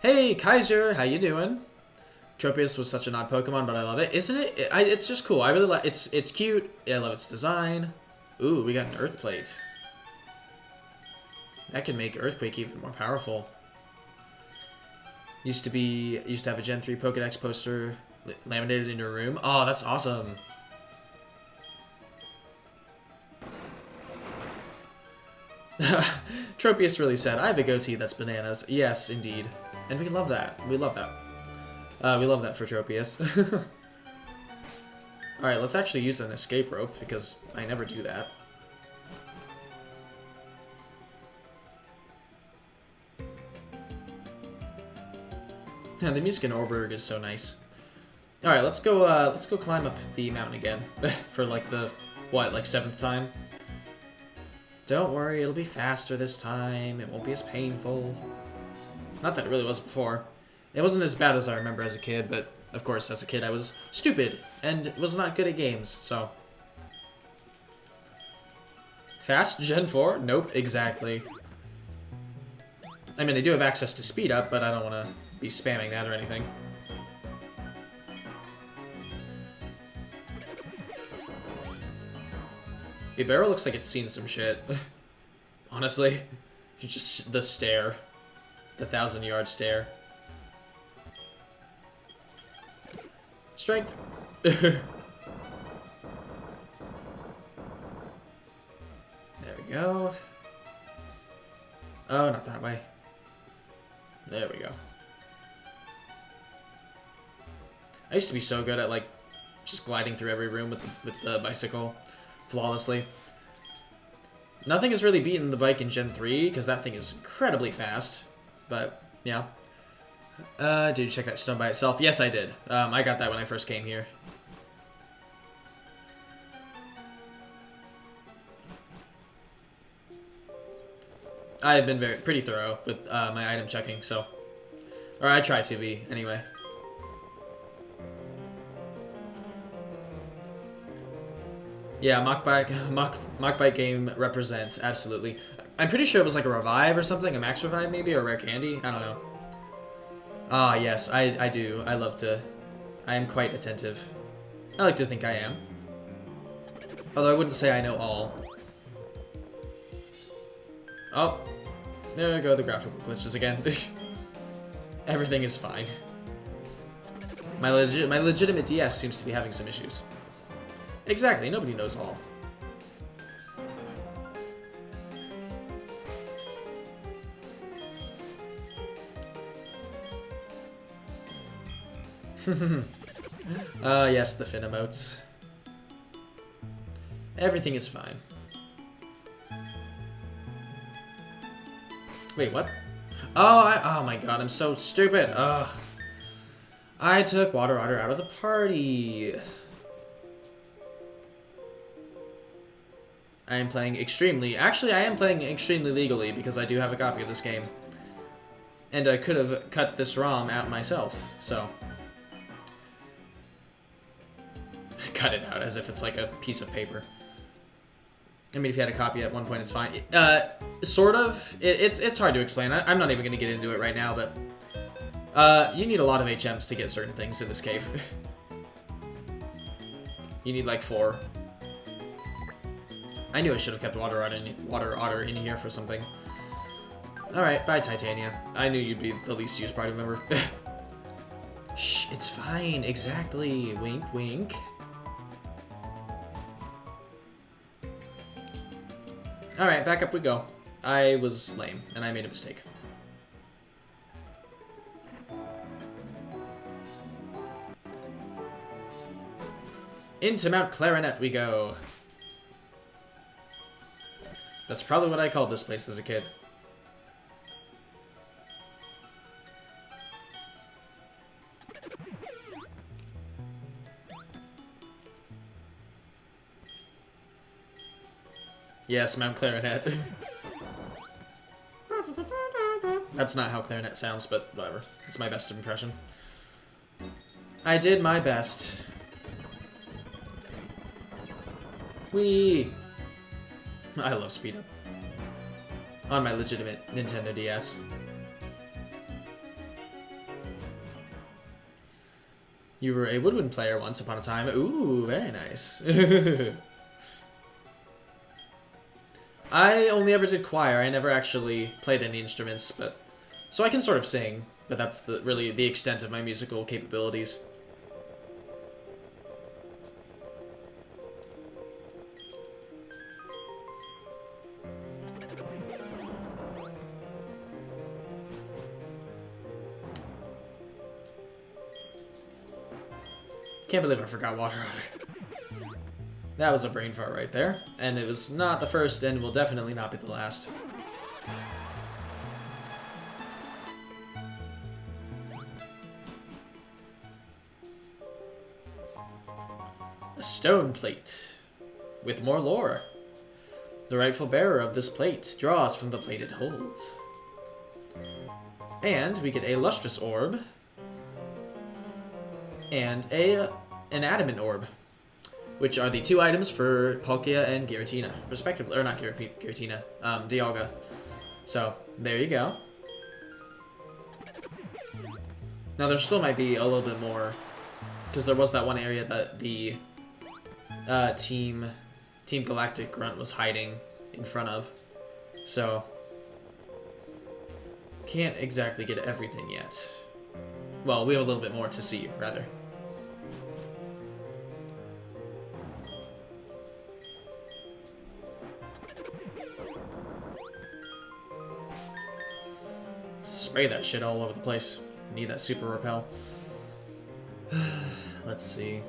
Hey, Kaiser, how you doing? Tropius was such an odd Pokemon, but I love it. Isn't it? It's just cool. I really like it. It's cute. I love its design. Ooh, we got an Earth Plate. That can make Earthquake even more powerful. Used to have a Gen 3 Pokedex poster laminated in your room. Oh, that's awesome. Tropius really said, I have a goatee that's bananas. Yes, indeed. And we love that. We love that. We love that for Tropius. Alright, let's actually use an escape rope, because I never do that. Yeah, the music in Oreburgh is so nice. Alright, let's go climb up the mountain again. For like the, what, like 7th time? Don't worry, it'll be faster this time. It won't be as painful. Not that it really was before. It wasn't as bad as I remember as a kid, but of course, as a kid I was stupid and was not good at games, so. Fast Gen 4? Nope, exactly. I mean, I do have access to speed up, but I don't want to be spamming that or anything. Ibero looks like it's seen some shit. Honestly. Just the stare. The 1,000-yard stare. Strength. There we go. Oh, not that way. There we go. I used to be so good at, like, just gliding through every room with the bicycle flawlessly. Nothing has really beaten the bike in Gen 3, because that thing is incredibly fast. But, yeah. Did you check that stone by itself? Yes, I did. I got that when I first came here. I have been pretty thorough with my item checking, so... Or I try to be, anyway. Yeah, mock bike game represent, absolutely. I'm pretty sure it was like a revive or something, a max revive maybe, or a rare candy. I don't know. Ah, yes, I do. I love to. I am quite attentive. I like to think I am. Although I wouldn't say I know all. Oh, there go the graphical glitches again. Everything is fine. My legitimate DS seems to be having some issues. Exactly, nobody knows all. Yes, the fin emotes. Everything is fine. Wait, what? Oh my god, I'm so stupid. Ugh. I took Water Otter out of the party. I am playing extremely... Actually, I am playing extremely legally because I do have a copy of this game. And I could have cut this ROM out myself, so... Cut it out as if it's like a piece of paper. I mean, if you had a copy at one point, it's fine. Sort of. It's hard to explain. I'm not even going to get into it right now, but... you need a lot of HMs to get certain things in this cave. You need like 4. I knew I should have kept Water Otter in here for something. Alright, bye Titania. I knew you'd be the least used party member. Shh, it's fine. Exactly. Wink, wink. Alright, back up we go. I was lame, and I made a mistake. Into Mount Clarinet we go. That's probably what I called this place as a kid. Yes, Mount Clarinet. That's not how clarinet sounds, but whatever. It's my best impression. I did my best. Whee! I love speed up. On my legitimate Nintendo DS. You were a woodwind player once upon a time. Ooh, very nice. I only ever did choir. I never actually played any instruments, but so I can sort of sing, but that's really the extent of my musical capabilities. Can't believe I forgot Water Otter. That was a brain fart right there. And it was not the first and will definitely not be the last. A stone plate with more lore. The rightful bearer of this plate draws from the plate it holds. And we get a lustrous orb and an adamant orb, which are the 2 items for Palkia and Giratina, respectively. Or not Giratina, Dialga. So, there you go. Now, there still might be a little bit more, because there was that one area that the Team Galactic Grunt was hiding in front of. So, can't exactly get everything yet. Well, we have a little bit more to see, rather. Spray that shit all over the place. Need that super repel. Let's see.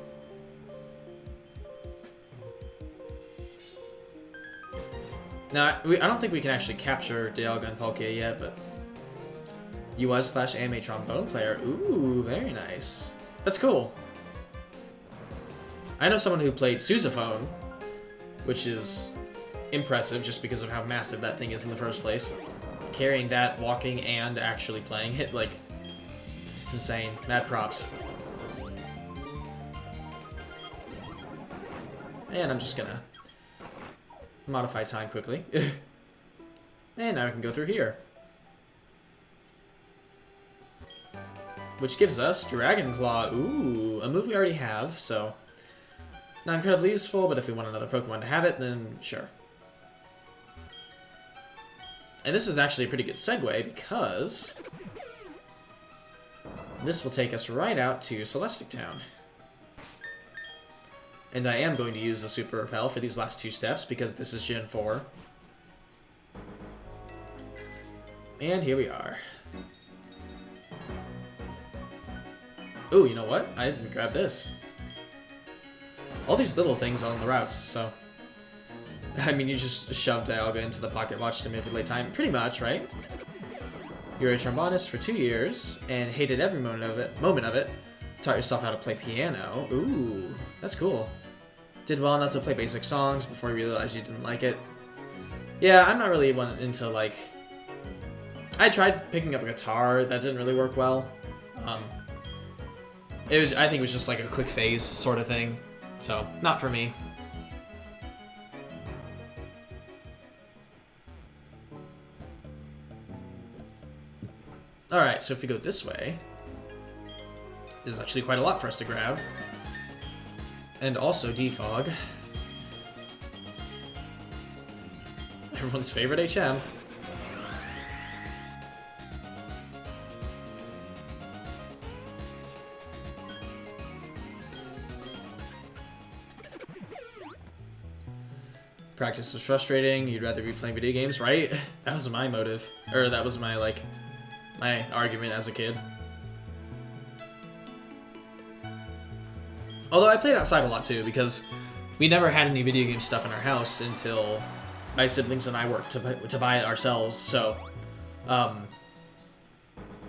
Now, I don't think we can actually capture Dialga and Palkia yet, but... US/anime trombone player. Ooh, very nice. That's cool. I know someone who played sousaphone, which is impressive just because of how massive that thing is in the first place. Carrying that, walking, and actually playing it, like, it's insane. Mad props. And I'm just gonna modify time quickly. And now I can go through here. Which gives us Dragon Claw. Ooh, a move we already have, so not incredibly useful, but if we want another Pokemon to have it, then sure. And this is actually a pretty good segue, because this will take us right out to Celestic Town. And I am going to use the Super Repel for these last 2 steps, because this is Gen 4. And here we are. Ooh, you know what? I didn't grab this. All these little things on the routes, so... I mean, you just shoved Dialga into the pocket watch to manipulate time. Pretty much, right? You were a trombonist for 2 years, and hated every moment of it. Taught yourself how to play piano. Ooh, that's cool. Did well enough to play basic songs before you realized you didn't like it. Yeah, I'm not really one into, like... I tried picking up a guitar. That didn't really work well. I think it was just like a quick phase sort of thing. So, not for me. Alright, so if we go this way, there's actually quite a lot for us to grab. And also defog. Everyone's favorite HM. Practice was frustrating, you'd rather be playing video games, right? That was my motive. Or that was my, like, my argument as a kid. Although I played outside a lot too, because we never had any video game stuff in our house until my siblings and I worked to buy it ourselves, so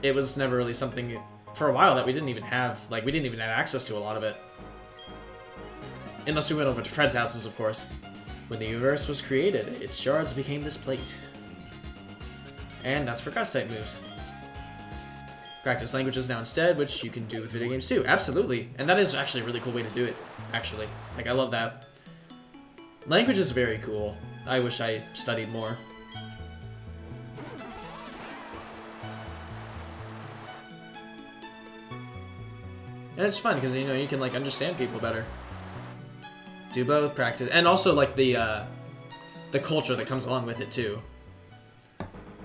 it was never really something, for a while, that we didn't even have, like, we didn't even have access to a lot of it. Unless we went over to Fred's houses, of course. When the universe was created, its shards became this plate. And that's for Ghost-type moves. Practice languages now instead, which you can do with video games too. Absolutely. And that is actually a really cool way to do it, actually. Like, I love that. Language is very cool. I wish I studied more. And it's fun, because, you know, you can, like, understand people better. Do both, practice, and also like the culture that comes along with it too.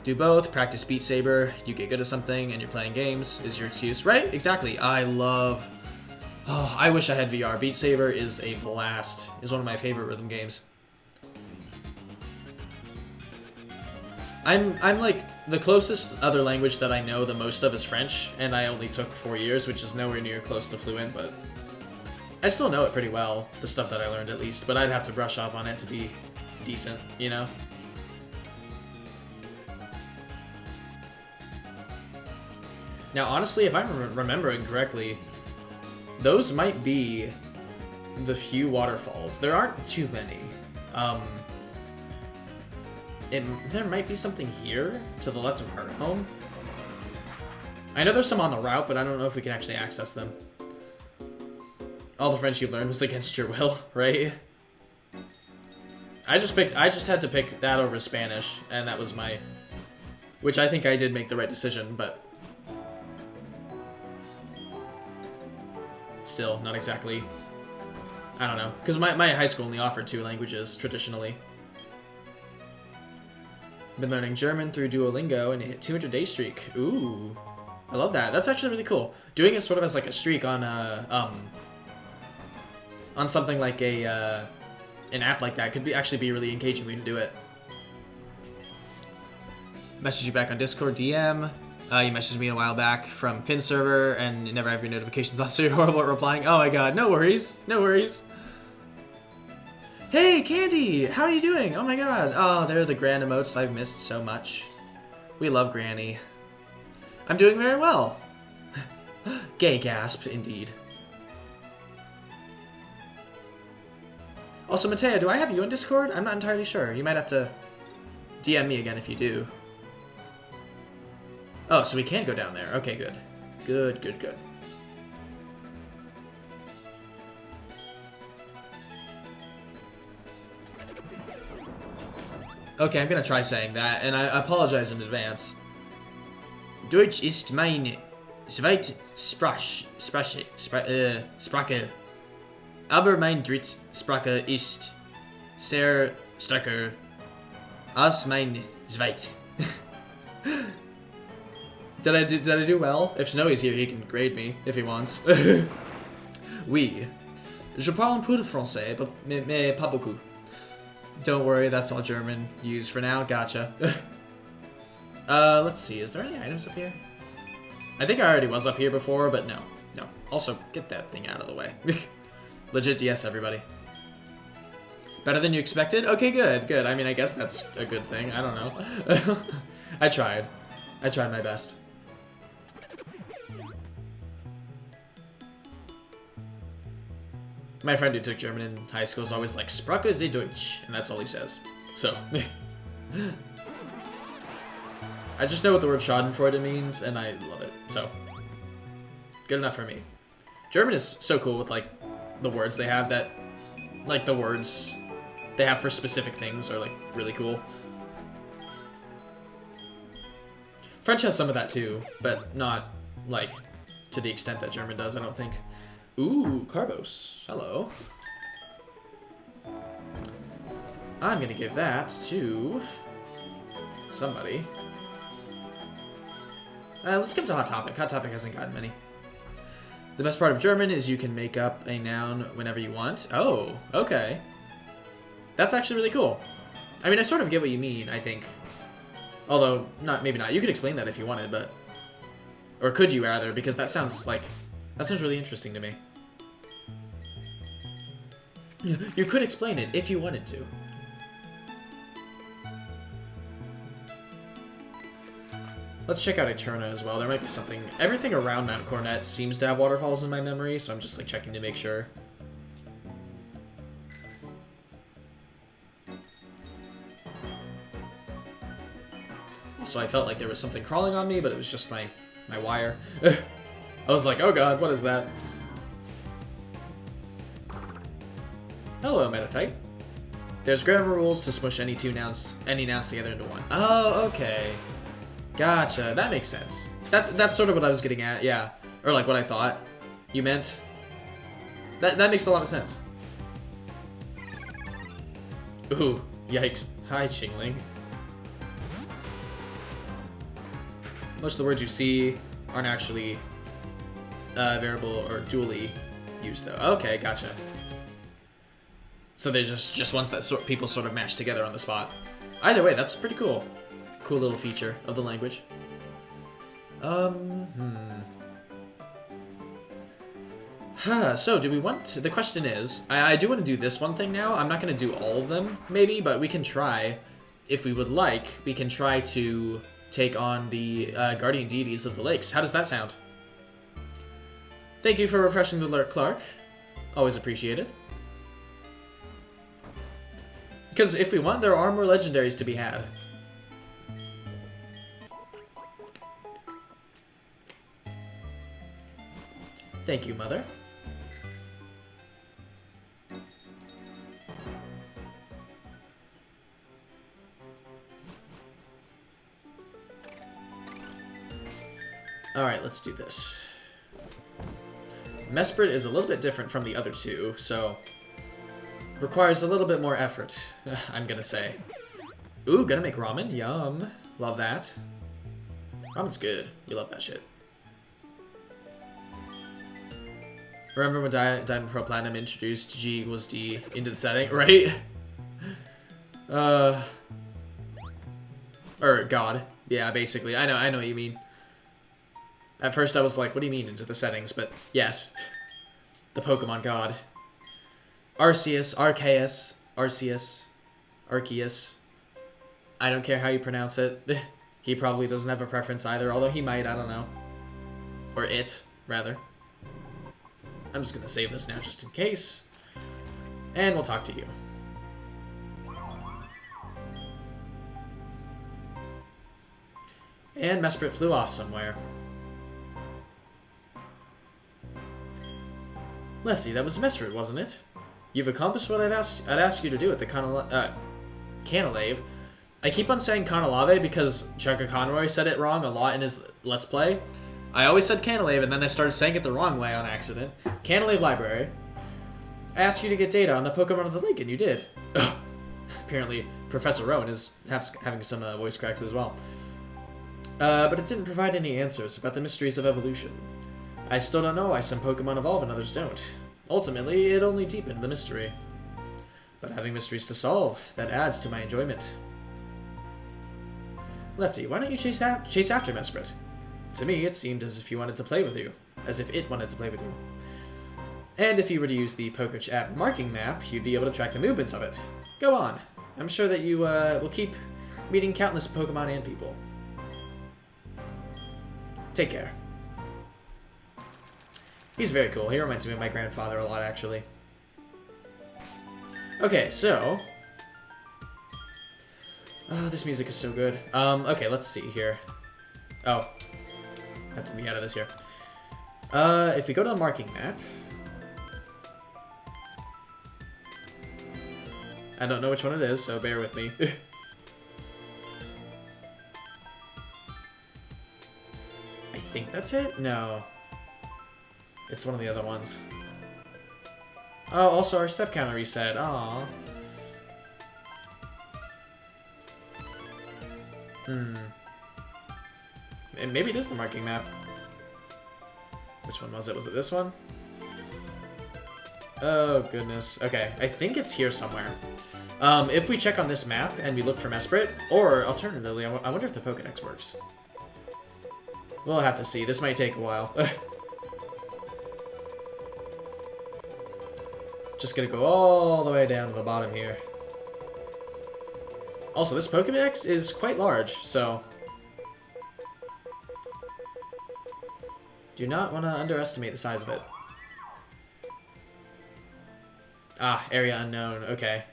Do both, practice Beat Saber, you get good at something and you're playing games, is your excuse. Right? Exactly. I wish I had VR. Beat Saber is a blast. Is one of my favorite rhythm games. I'm like, the closest other language that I know the most of is French, and I only took 4 years, which is nowhere near close to fluent, but I still know it pretty well, the stuff that I learned at least, but I'd have to brush up on it to be decent, you know? Now, honestly, if I'm remembering correctly, those might be the few waterfalls. There aren't too many. There might be something here, to the left of Heart Home. I know there's some on the route, but I don't know if we can actually access them. All the French you've learned was against your will, right? I just had to pick that over Spanish, and that was my... Which I think I did make the right decision, but... Still, not exactly... I don't know. Because my high school only offered 2 languages, traditionally. Been learning German through Duolingo, and hit 200-day streak. Ooh. I love that. That's actually really cool. Doing it sort of as like a streak on something like an app like that could actually be a really engaging way to do it. Message you back on Discord DM. You messaged me a while back from Finn server and never have your notifications on, so you're horrible at replying. Oh my god, no worries, no worries. Hey, Candy, how are you doing? Oh my god. Oh, they're the grand emotes I've missed so much. We love Granny. I'm doing very well. Gay gasp, indeed. Also, Matea, do I have you on Discord? I'm not entirely sure. You might have to DM me again if you do. Oh, so we can go down there. Okay, good. Good, good, good. Okay, I'm gonna try saying that, and I apologize in advance. Deutsch ist mein Sprache. Aber mein Drittsprache ist sehr stärker als mein Zweit. Did I do well? If Snowy's here, he can grade me if he wants. Oui. Je parle un peu de français, mais pas beaucoup. Don't worry, that's all German used for now. Gotcha. Let's see. Is there any items up here? I think I already was up here before, but no. No. Also, get that thing out of the way. Legit yes, everybody. Better than you expected? Okay, good, good. I mean, I guess that's a good thing. I don't know. I tried. I tried my best. My friend who took German in high school is always like, Sprache Sie Deutsch, and that's all he says. So, I just know what the word Schadenfreude means, and I love it. So, good enough for me. German is so cool with, like, the words they have that, like, the words they have for specific things are, like, really cool. French has some of that, too, but not, like, to the extent that German does, I don't think. Ooh, Carbos. Hello. I'm gonna give that to somebody. Let's give it to Hot Topic. Hot Topic hasn't gotten many. The best part of German is you can make up a noun whenever you want. Oh, okay. That's actually really cool. I mean, I sort of get what you mean, I think. Although, maybe not. You could explain that if you wanted, but... Or could you, rather, because that sounds like... That sounds really interesting to me. You could explain it if you wanted to. Let's check out Eterna as well. There might be something... Everything around Mount Cornet seems to have waterfalls in my memory, so I'm just like checking to make sure. Also, I felt like there was something crawling on me, but it was just my wire. I was like, oh god, what is that? Hello, Metatite. There's grammar rules to smush any nouns together into one. Oh, okay. Gotcha. That makes sense. That's sort of what I was getting at, yeah. Or like what I thought you meant. That makes a lot of sense. Ooh, yikes. Hi, Chingling. Most of the words you see aren't actually variable or dually used though. Okay, gotcha. So they're just ones that people sort of match together on the spot. Either way, that's pretty cool. Cool little feature of the language. So do we want to, the question is, I do want to do this one thing now. I'm not going to do all of them, maybe, but we can try, if we would like, we can try to take on the guardian deities of the lakes. How does that sound? Thank you for refreshing the alert, Clark. Always appreciated. Because if we want, there are more legendaries to be had. Thank you, Mother. Alright, let's do this. Mesprit is a little bit different from the other two, so... requires a little bit more effort, I'm gonna say. Ooh, gonna make ramen. Yum. Love that. Ramen's good. We love that shit. Remember when Diamond Pro Platinum introduced G equals D into the setting, right? Or God. Yeah, basically. I know what you mean. At first I was like, what do you mean into the settings? But yes. The Pokemon God. Arceus, Arceus, Arceus, Arceus. I don't care how you pronounce it. He probably doesn't have a preference either, although he might, I don't know. Or it, rather. I'm just gonna save this now just in case. And we'll talk to you. And Mesprit flew off somewhere. Lefty, that was Mesprit, wasn't it? You've accomplished what I'd ask you to do at the Canalave. I keep on saying Canalave because Chugga Conroy said it wrong a lot in his Let's Play. I always said Canalave, and then I started saying it the wrong way on accident. Canalave Library. I asked you to get data on the Pokemon of the Lake, and you did. Apparently, Professor Rowan is having some voice cracks as well. But it didn't provide any answers about the mysteries of evolution. I still don't know why some Pokemon evolve and others don't. Ultimately, it only deepened the mystery. But having mysteries to solve, that adds to my enjoyment. Lefty, why don't you chase after Mesprit? To me, it seemed as if you wanted to play with you. As if it wanted to play with you. And if you were to use the Pokémon app marking map, you'd be able to track the movements of it. Go on. I'm sure that you will keep meeting countless Pokemon and people. Take care. He's very cool. He reminds me of my grandfather a lot, actually. Okay, so... Oh, this music is so good. Okay, let's see here. Oh. I have to be out of this here. If we go to the marking map... I don't know which one it is, so bear with me. I think that's it? No. It's one of the other ones. Oh, also our step counter reset. Aww. Maybe it is the marking map. Which one was it? Was it this one? Oh, goodness. Okay, I think it's here somewhere. If we check on this map and we look for Mesprit, or alternatively, I wonder if the Pokedex works. We'll have to see. This might take a while. Just gonna go all the way down to the bottom here. Also, this Pokedex is quite large, so... do not want to underestimate the size of it. Ah, area unknown. Okay.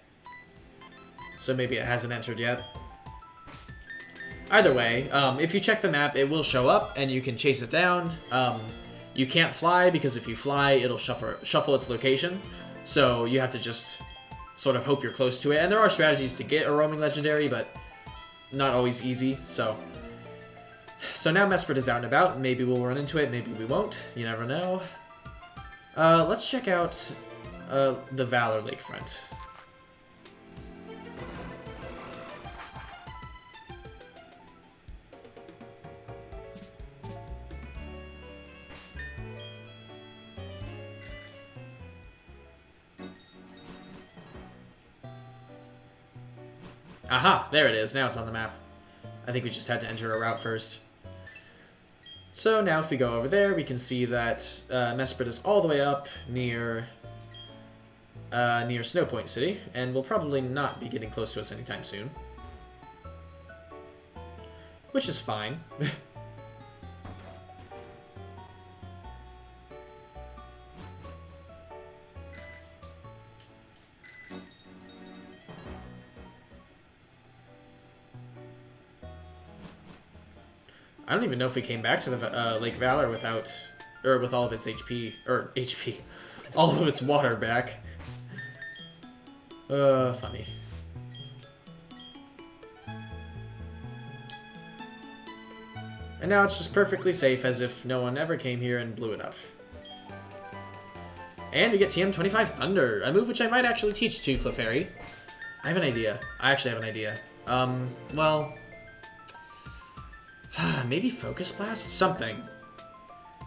So maybe it hasn't entered yet. Either way, if you check the map, it will show up, and you can chase it down. You can't fly, because if you fly, it'll shuffle its location. So you have to just sort of hope you're close to it. And there are strategies to get a roaming legendary, but not always easy, so... So now Mesprit is out and about. Maybe we'll run into it, maybe we won't. You never know. Let's check out the Valor Lakefront. Aha! There it is. Now it's on the map. I think we just had to enter a route first. So now if we go over there, we can see that Mesprit is all the way up near Snow Point City, and will probably not be getting close to us anytime soon. Which is fine. I don't even know if we came back to the Lake Valor with all of its all of its water back. Funny. And now it's just perfectly safe, as if no one ever came here and blew it up. And we get TM25 Thunder, a move which I might actually teach to Clefairy. I have an idea. I actually have an idea. Well... maybe Focus Blast? Something.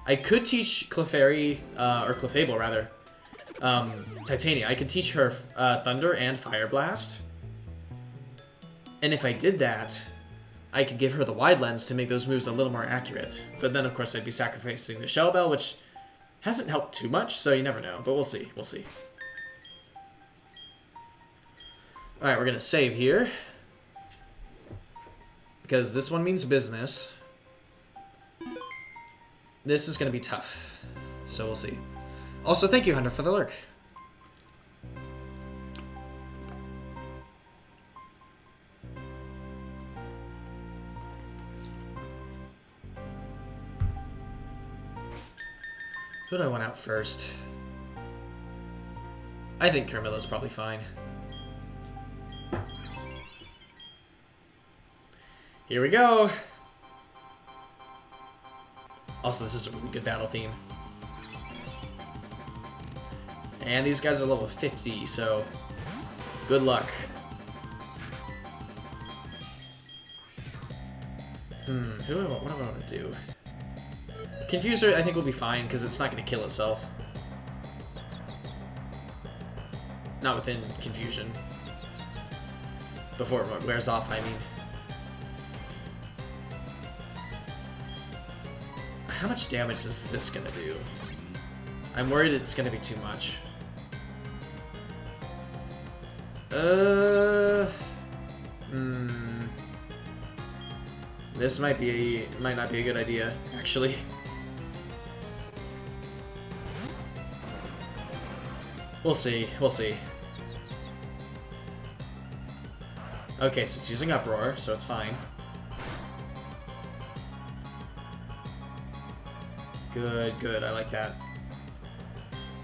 I could teach Clefairy, or Clefable rather, Titania. I could teach her Thunder and Fire Blast. And if I did that, I could give her the Wide Lens to make those moves a little more accurate. But then, of course, I'd be sacrificing the Shell Bell, which hasn't helped too much, so you never know. But we'll see. We'll see. Alright, we're going to save here. Because this one means business. This is going to be tough. So we'll see. Also, thank you, Hunter, for the lurk. Who do I want out first? I think Carmilla's probably fine. Here we go. Also, this is a really good battle theme. And these guys are level 50, so good luck. What do I want to do? Confuser, I think, will be fine, because it's not going to kill itself. Not within confusion. Before it wears off, I mean. How much damage is this going to do? I'm worried it's going to be too much. This might not be a good idea, actually. We'll see. We'll see. Okay, so it's using Uproar, so it's fine. Good, good. I like that.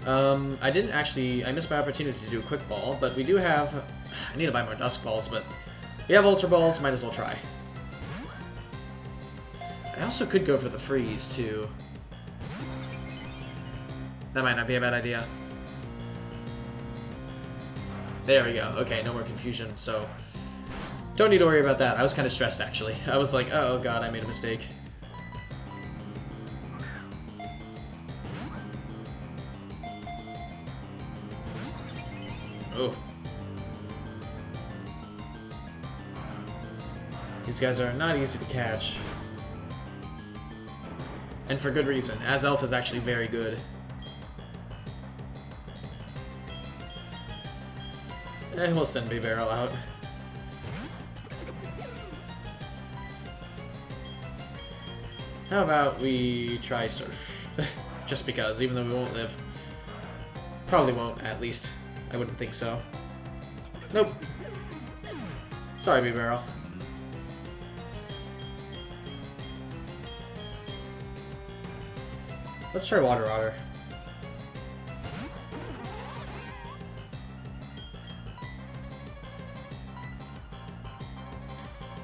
I missed my opportunity to do a quick ball, but we do have... I need to buy more Dusk Balls, but we have Ultra Balls, might as well try. I also could go for the freeze, too. That might not be a bad idea. There we go. Okay, no more confusion, so... Don't need to worry about that. I was kind of stressed, actually. I was like, oh god, I made a mistake. Oh. These guys are not easy to catch. And for good reason. Azelf is actually very good. We'll send Barrel out. How about we try Surf? Just because, even though we won't live. Probably won't, at least. I wouldn't think so. Nope. Sorry, Barrel. Let's try Water Otter.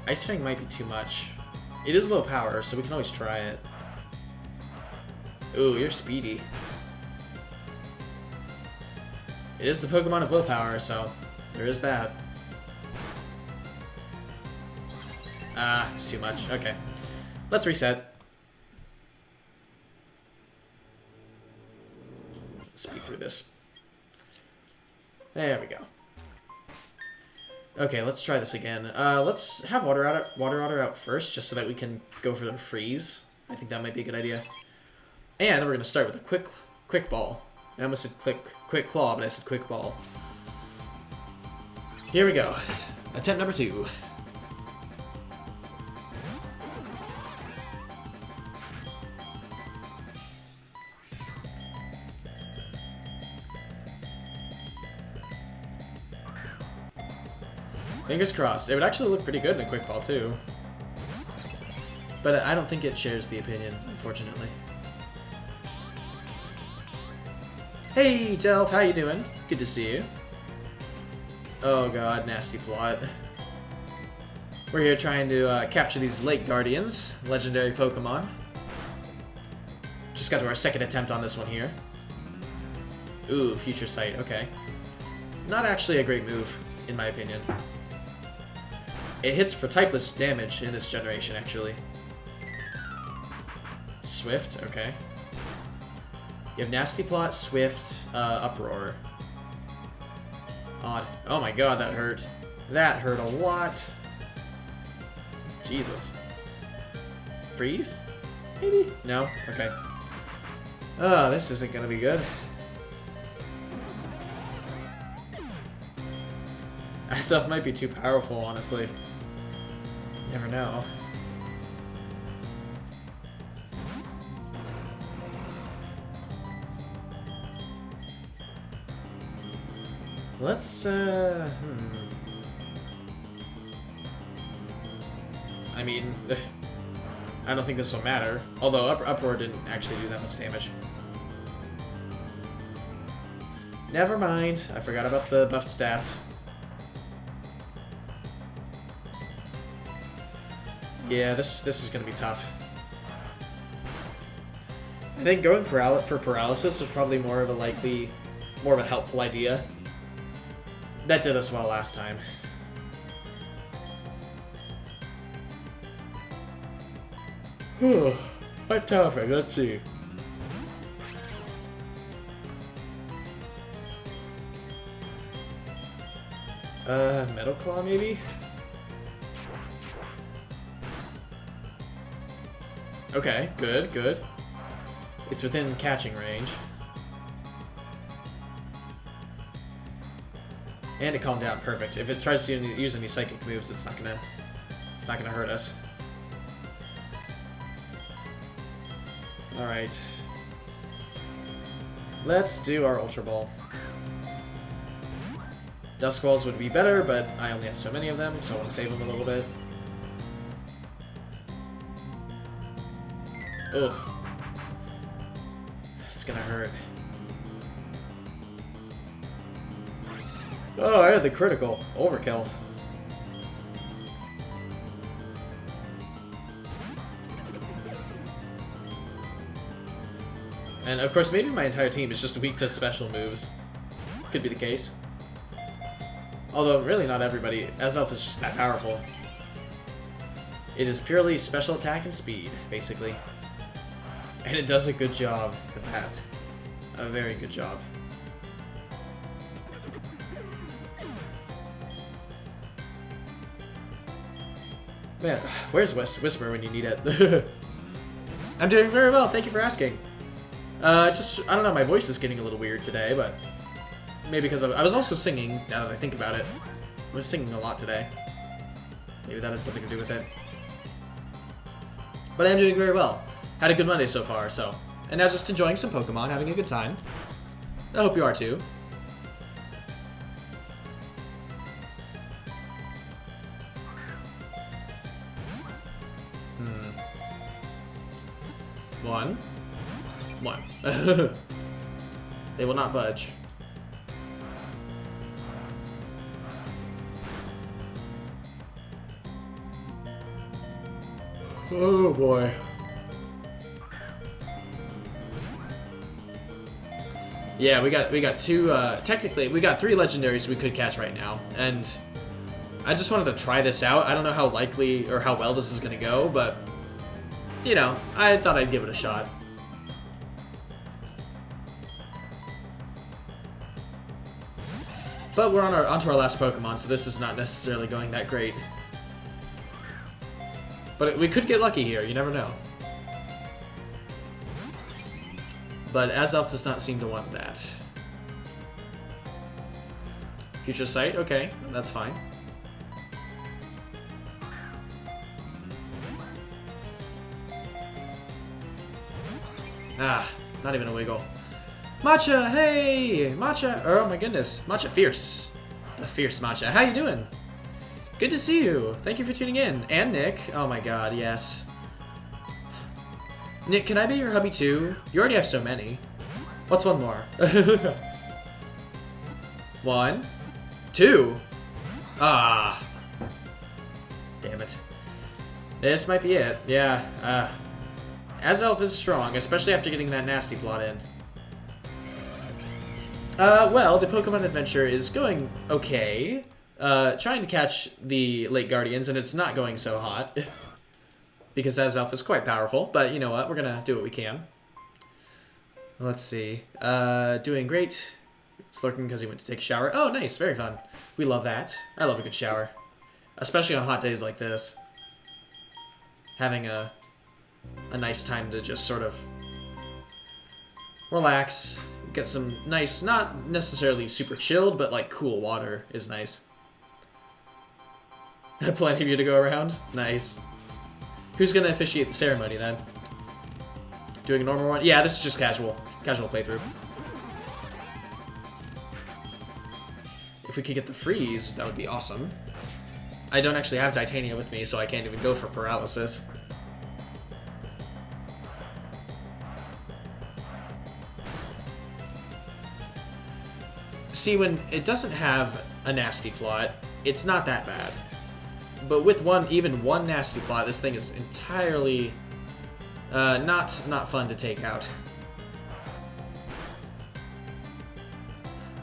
Ice Fang might be too much. It is low power, so we can always try it. Ooh, you're speedy. It is the Pokemon of willpower, so there is that. Ah, it's too much. Okay. Let's reset. Speed through this. There we go. Okay, let's try this again. Let's have Water Otter out first, just so that we can go for the freeze. I think that might be a good idea. And we're gonna start with a quick ball. I almost said quick claw, but I said quick ball. Here we go. Attempt number 2. Fingers crossed. It would actually look pretty good in a quick ball, too. But I don't think it shares the opinion, unfortunately. Hey, Delph, how you doing? Good to see you. Oh god, nasty plot. We're here trying to capture these Lake Guardians, legendary Pokemon. Just got to our second attempt on this one here. Ooh, Future Sight, okay. Not actually a great move, in my opinion. It hits for typeless damage in this generation, actually. Swift, okay. You have Nasty Plot, Swift, Uproar. Odd. Oh my god, that hurt. That hurt a lot. Jesus. Freeze? Maybe? No? Okay. Oh, this isn't gonna be good. Stuff might be too powerful, honestly. Never know. Let's, I mean, I don't think this will matter. Although Uproar didn't actually do that much damage. Never mind. I forgot about the buffed stats. Yeah, this is gonna be tough. I think going for paralysis was probably more of a helpful idea. That did us well last time. What topic? Let's see. Metal Claw maybe? Okay, good, good. It's within catching range. And it calmed down, perfect. If it tries to use any psychic moves, it's not gonna hurt us. Alright. Let's do our Ultra Ball. Dusk Balls would be better, but I only have so many of them, so I want to save them a little bit. Ugh. It's gonna hurt. Oh, I had the critical. Overkill. And of course, maybe my entire team is just weak to special moves. Could be the case. Although, really not everybody. Azelf is just that powerful. It is purely special attack and speed, basically. And it does a good job at that. A very good job. Man, where's Whisper when you need it? I'm doing very well, thank you for asking. I don't know, my voice is getting a little weird today, but maybe because I was also singing, now that I think about it. I was singing a lot today. Maybe that had something to do with it. But I'm doing very well. Had a good Monday so far, so. And now just enjoying some Pokemon, having a good time. I hope you are too. One. They will not budge. Oh boy. Yeah, we got two, technically, we got 3 legendaries we could catch right now, and I just wanted to try this out. I don't know how likely or how well this is gonna go, but, you know, I thought I'd give it a shot. But we're onto our last Pokemon, so this is not necessarily going that great. But we could get lucky here, you never know. But Azelf does not seem to want that. Future Sight, okay, that's fine. Ah, not even a wiggle. Matcha, hey! Matcha, oh my goodness. Matcha Fierce. The Fierce Matcha. How you doing? Good to see you. Thank you for tuning in. And Nick. Oh my god, yes. Nick, can I be your hubby too? You already have so many. What's one more? 1, 2. Ah. Damn it. This might be it. Yeah. Azelf is strong, especially after getting that nasty plot in. Well, the Pokemon Adventure is going okay. Trying to catch the Lake Guardians, and it's not going so hot. Because Azelf is quite powerful, but you know what? We're gonna do what we can. Let's see. Doing great. Slurking because he went to take a shower. Oh, nice. Very fun. We love that. I love a good shower. Especially on hot days like this. Having a nice time to just sort of relax. Get some nice, not necessarily super chilled, but like cool water is nice. Plenty of you to go around? Nice. Who's gonna officiate the ceremony then? Doing a normal one? Yeah, this is just casual. Casual playthrough. If we could get the freeze, that would be awesome. I don't actually have Titania with me, so I can't even go for paralysis. See, when it doesn't have a nasty plot, it's not that bad. but with even one nasty plot, this thing is entirely not fun to take out.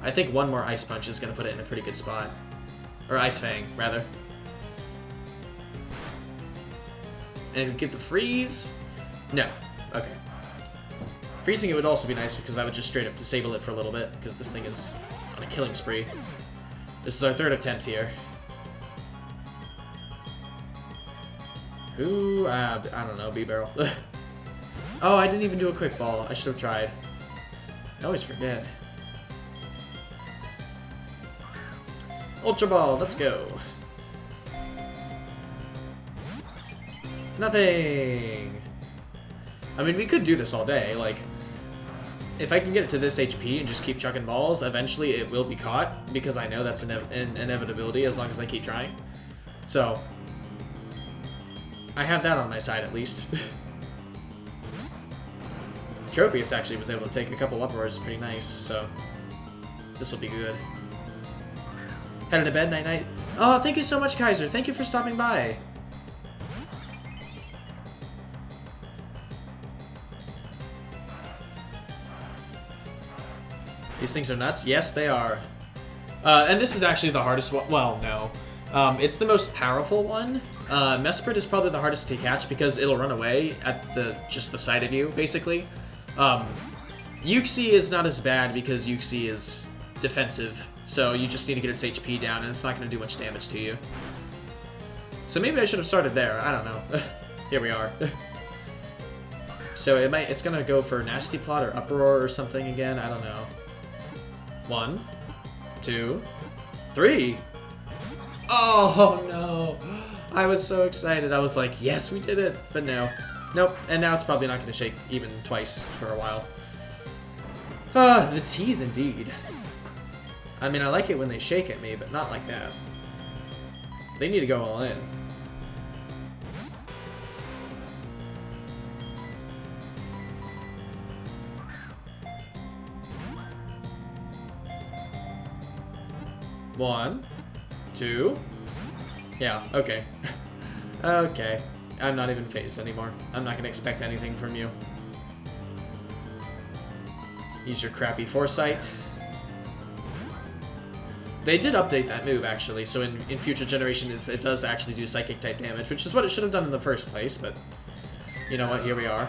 I think one more Ice Punch is going to put it in a pretty good spot. Or Ice Fang, rather. And if we get the freeze... No. Okay. Freezing it would also be nice because that would just straight up disable it for a little bit, because this thing is on a killing spree. This is our third attempt here. Who? I don't know, B-Barrel. Oh, I didn't even do a quick ball. I should have tried. I always forget. Ultra Ball, let's go. Nothing. I mean, we could do this all day. Like, if I can get it to this HP and just keep chucking balls, eventually it will be caught, because I know that's an inevitability as long as I keep trying. So, I have that on my side at least. Tropius actually was able to take a couple upwards pretty nice, so this will be good. Headed to bed, night-night. Oh, thank you so much, Kaiser. Thank you for stopping by. These things are nuts? Yes, they are. And this is actually the hardest one. Well, no. It's the most powerful one. Mesprit is probably the hardest to catch because it'll run away at just the sight of you, basically. Yuxi is not as bad because Yuxi is defensive, so you just need to get its HP down and it's not going to do much damage to you. So maybe I should have started there. I don't know. Here we are. So it's going to go for Nasty Plot or Uproar or something again. I don't know. 1, 2, 3. Oh no! I was so excited. I was like, yes, we did it. But no. Nope. And now it's probably not going to shake even twice for a while. Ah, the tease indeed. I mean, I like it when they shake at me, but not like that. They need to go all in. One, 2. Yeah, okay. Okay. I'm not even phased anymore. I'm not going to expect anything from you. Use your crappy Foresight. They did update that move, actually, so in future generations it does actually do Psychic-type damage, which is what it should have done in the first place, but you know what, here we are.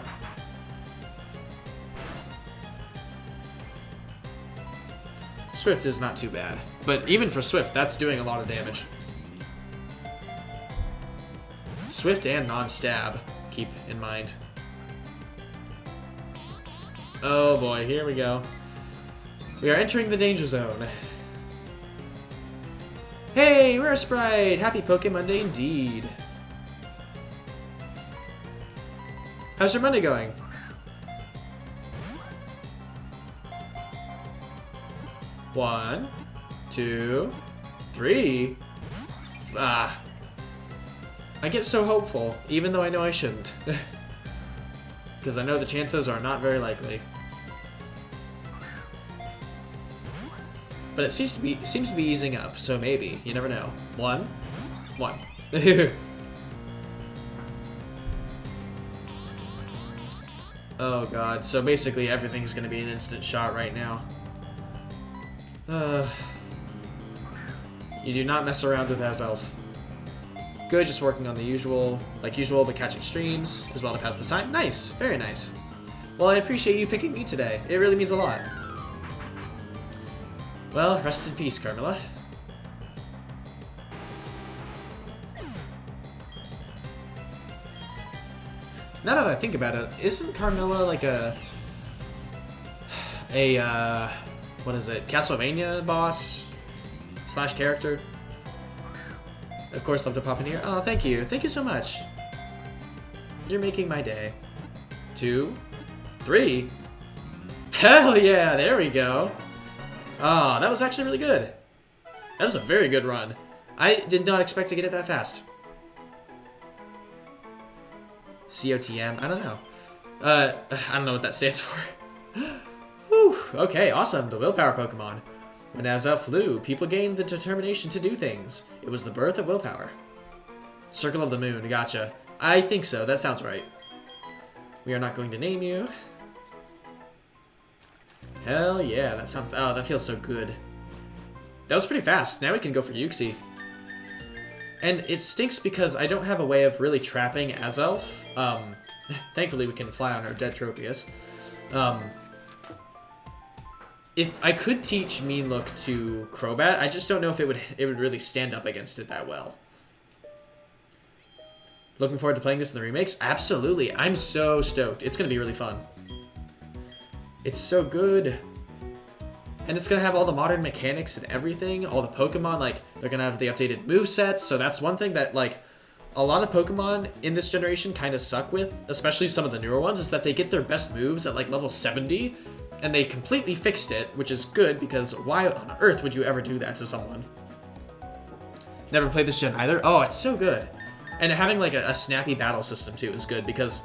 Swift is not too bad, but even for Swift, that's doing a lot of damage. Swift and non-stab, keep in mind. Oh boy, here we go. We are entering the danger zone. Hey, Rare Sprite! Happy Poké Monday indeed. How's your Monday going? One, 2, 3. Ah. I get so hopeful, even though I know I shouldn't. Because I know the chances are not very likely. But it seems to be easing up, so maybe. You never know. 1. Oh god, so basically everything's gonna be an instant shot right now. You do not mess around with Azelf. Good, just working on the usual, like usual, but catching streams as well to pass the time. Nice, very nice. Well, I appreciate you picking me today. It really means a lot. Well, rest in peace, Carmilla. Now that I think about it, isn't Carmilla like a what is it, Castlevania boss / character? Of course, love to pop in here. Oh, thank you. Thank you so much. You're making my day. 2, 3. Hell yeah, there we go. Oh, that was actually really good. That was a very good run. I did not expect to get it that fast. COTM? I don't know. I don't know what that stands for. Whew, okay, awesome. The willpower Pokemon. When Azelf flew, people gained the determination to do things. It was the birth of willpower. Circle of the Moon, gotcha. I think so, that sounds right. We are not going to name you. Hell yeah, that sounds... Oh, that feels so good. That was pretty fast. Now we can go for Yuxi. And it stinks because I don't have a way of really trapping Azelf. Thankfully, we can fly on our dead Tropius. If I could teach Mean Look to Crobat, I just don't know if it would really stand up against it that well. Looking forward to playing this in the remakes? Absolutely. I'm so stoked. It's going to be really fun. It's so good. And it's going to have all the modern mechanics and everything. All the Pokemon, like, they're going to have the updated movesets. So that's one thing that, like, a lot of Pokemon in this generation kind of suck with, especially some of the newer ones, is that they get their best moves at, like, level 70. And they completely fixed it, which is good, because why on earth would you ever do that to someone? Never played this gen either? Oh, it's so good. And having, like, a snappy battle system, too, is good, because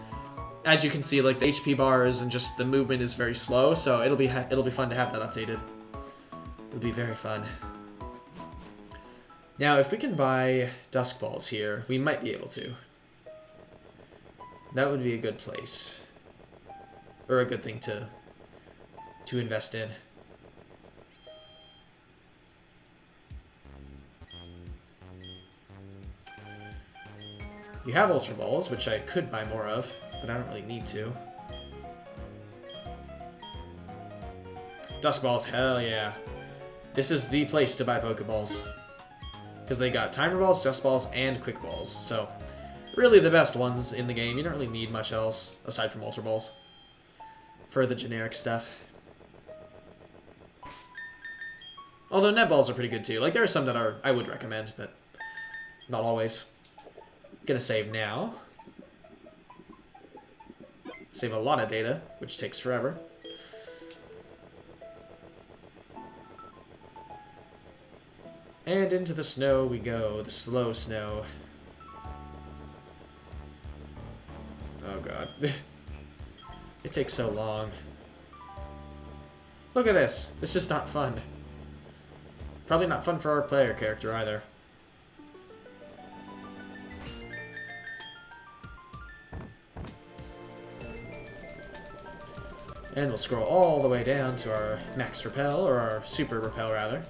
as you can see, like, the HP bars and just the movement is very slow, so it'll be fun to have that updated. It'll be very fun. Now, if we can buy Dusk Balls here, we might be able to. That would be a good place. Or a good thing to invest in. You have Ultra Balls, which I could buy more of, but I don't really need to. Dusk Balls, hell yeah. This is the place to buy Pokeballs. Because they got Timer Balls, Dusk Balls, and Quick Balls. So, really the best ones in the game. You don't really need much else, aside from Ultra Balls, for the generic stuff. Although Net Balls are pretty good too. Like, there are some that I would recommend, but not always. Gonna save now. Save a lot of data, which takes forever. And into the snow we go, the slow snow. Oh god. It takes so long. Look at this. This is not fun. Probably not fun for our player character either. And we'll scroll all the way down to our max repel, or our super repel rather,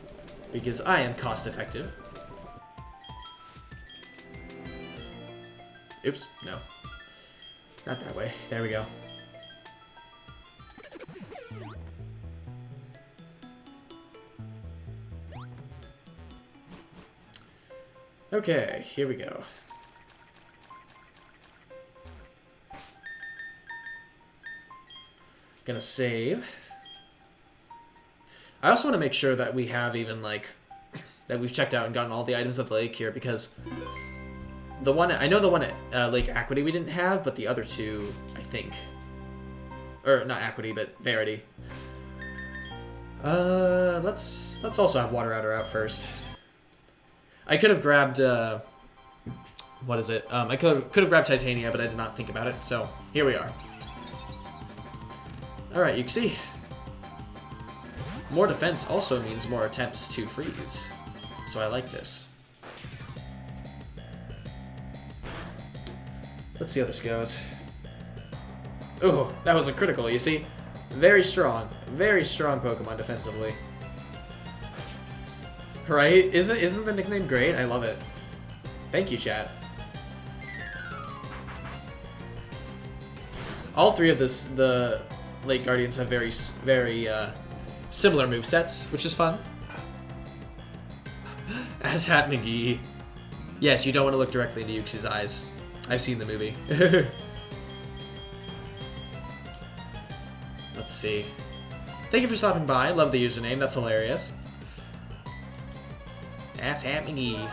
because I am cost effective. Oops, no. Not that way. There we go. Okay, here we go. Gonna save. I also want to make sure that we have even, like, that we've checked out and gotten all the items at the lake here, because the one, I know the one at Lake Equity we didn't have, but the other two, I think. Or, not Equity, but Verity. Let's also have Water Outer out first. I could have grabbed, what is it? I could have grabbed Titania, but I did not think about it, so here we are. Alright, Yuxi. More defense also means more attempts to freeze, so I like this. Let's see how this goes. Ooh, that was a critical, you see? Very strong Pokemon defensively. Right? Isn't the nickname great? I love it. Thank you, chat. All three of the Lake Guardians have very similar movesets, which is fun. As Hat McGee. Yes, you don't want to look directly into Yuxi's eyes. I've seen the movie. Let's see. Thank you for stopping by. Love the username. That's hilarious. Ass Hat McGee.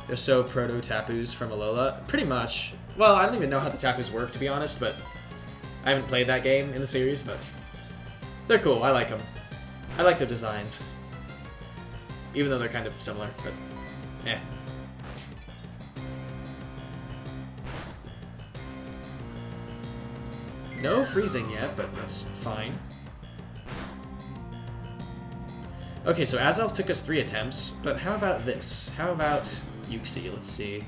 They're so proto-Tapus from Alola. Pretty much. Well, I don't even know how the Tapus work, to be honest, but I haven't played that game in the series, but they're cool. I like them. I like their designs. Even though they're kind of similar, but eh. No freezing yet, but that's fine. Okay, so Azelf took us 3 attempts, but how about this? How about Yuxi? Let's see.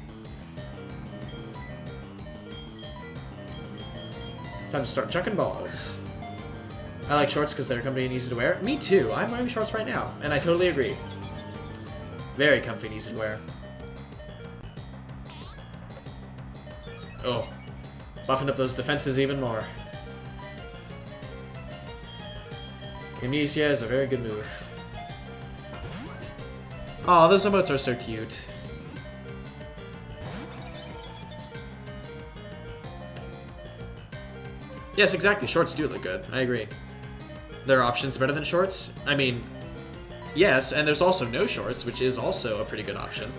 Time to start chucking balls. I like shorts because they're comfy and easy to wear. Me too. I'm wearing shorts right now, and I totally agree. Very comfy and easy to wear. Oh, buffing up those defenses even more. Amnesia is a very good move. Oh, those emotes are so cute. Yes, exactly. Shorts do look good. I agree. There are options better than shorts? I mean, yes, and there's also no shorts, which is also a pretty good option.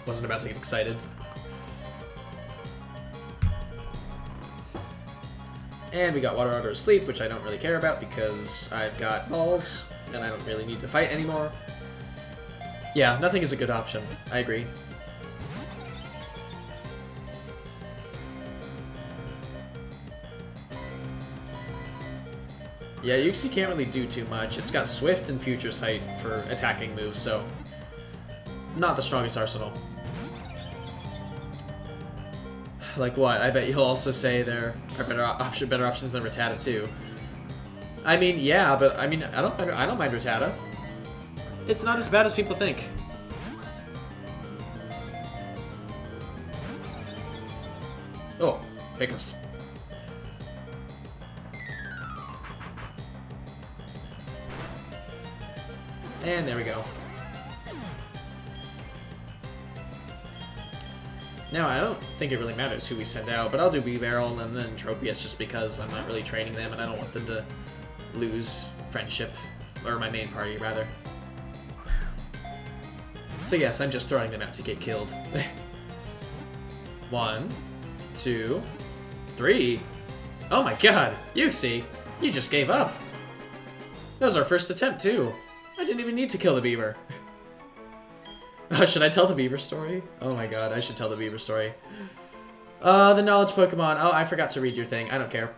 Wasn't about to get excited. And we got Water Otter Asleep, which I don't really care about because I've got balls, and I don't really need to fight anymore. Yeah, nothing is a good option. I agree. Yeah, Yuxi can't really do too much. It's got Swift and Future Sight for attacking moves, so not the strongest arsenal. Like what? I bet you'll also say there are better options than Rattata too. I mean, yeah, but I mean, I don't mind Rattata. It's not as bad as people think. Oh, hiccups. And there we go. Now, I don't think it really matters who we send out, but I'll do B-Barrel and then Tropius just because I'm not really training them and I don't want them to lose friendship, or my main party, rather. So yes, I'm just throwing them out to get killed. 1, 2, 3. Oh my god, Yuxi, you just gave up. That was our first attempt too. I didn't even need to kill the beaver. Should I tell the beaver story? Oh my god, I should tell the beaver story. The knowledge Pokemon. Oh, I forgot to read your thing. I don't care.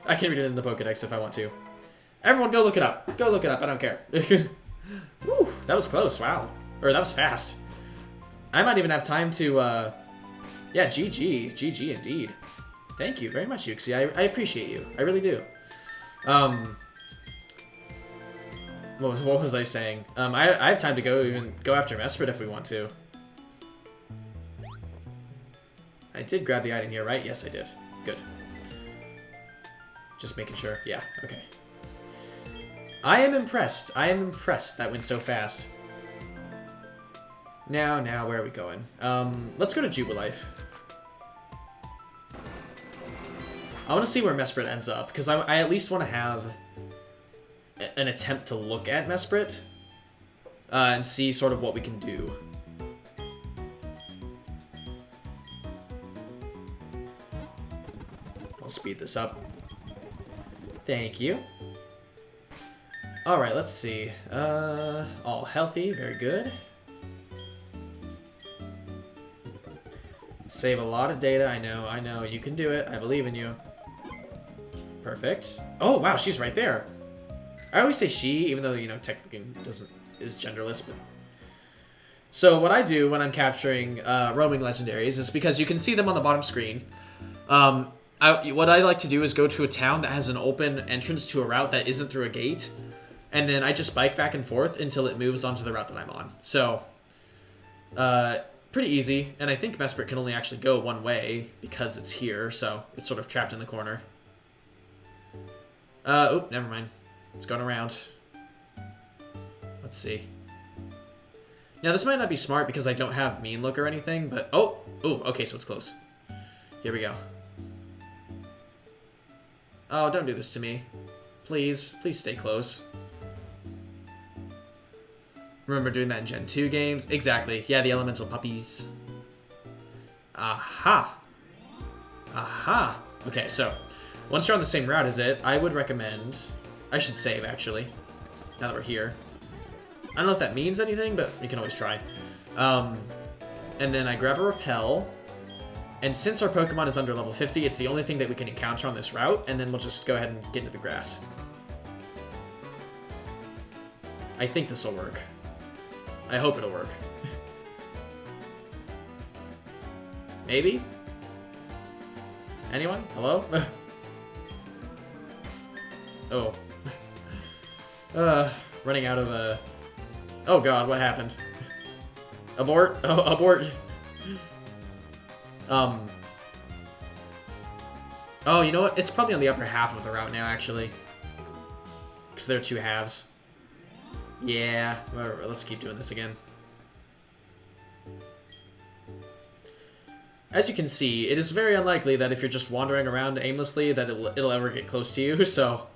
I can read it in the Pokedex if I want to. Everyone go look it up. Go look it up. I don't care. Woo, that was close. Wow. Or that was fast. I might even have time to, yeah, GG. GG indeed. Thank you very much, Yuxi. I appreciate you. I really do. What was I saying? I have time to go after Mesprit if we want to. I did grab the item here, right? Yes, I did. Good. Just making sure. Yeah, okay. I am impressed. I am impressed that went so fast. Now, where are we going? Let's go to Jubilife. I want to see where Mesprit ends up, because I at least want to have an attempt to look at Mesprit and see sort of what we can do. I'll speed this up. Thank you. Alright, let's see. All healthy, very good. Save a lot of data, I know, you can do it, I believe in you. Perfect. Oh, wow, she's right there. I always say she, even though, you know, technically is genderless, but... So what I do when I'm capturing roaming legendaries is because you can see them on the bottom screen. What I like to do is go to a town that has an open entrance to a route that isn't through a gate, and then I just bike back and forth until it moves onto the route that I'm on. So, pretty easy, and I think Mesprit can only actually go one way because it's here, so it's sort of trapped in the corner. Oh, never mind. It's going around. Let's see. Now, this might not be smart because I don't have mean look or anything, but... Oh, okay, so it's close. Here we go. Oh, don't do this to me. Please stay close. Remember doing that in Gen 2 games? Exactly. Yeah, the elemental puppies. Aha. Aha. Okay, so once you're on the same route as it, I would recommend... I should save, actually, now that we're here. I don't know if that means anything, but we can always try. And then I grab a Repel, And since our Pokemon is under level 50, it's the only thing that we can encounter on this route, and then we'll just go ahead and get into the grass. I think this will work. I hope it'll work. Maybe? Anyone? Hello? Oh. Running out of Oh god, what happened? Abort? Oh, abort. Oh, you know what? It's probably on the upper half of the route now, actually. Because there are 2 halves. Yeah, let's keep doing this again. As you can see, it is very unlikely that if you're just wandering around aimlessly that it'll ever get close to you, so...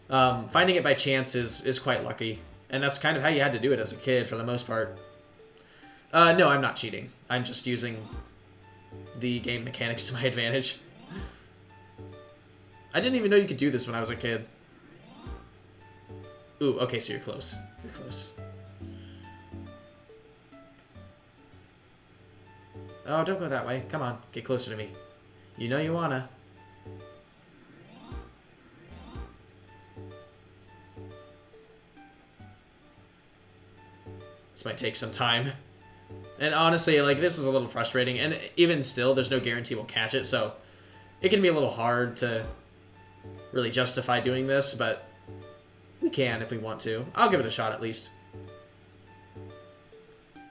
finding it by chance is quite lucky. And that's kind of how you had to do it as a kid, for the most part. No, I'm not cheating. I'm just using the game mechanics to my advantage. I didn't even know you could do this when I was a kid. Ooh, okay, so you're close. You're close. Oh, don't go that way. Come on, get closer to me. You know you wanna. This might take some time. And honestly, like, this is a little frustrating. And even still, there's no guarantee we'll catch it, so it can be a little hard to really justify doing this, but we can if we want to. I'll give it a shot at least.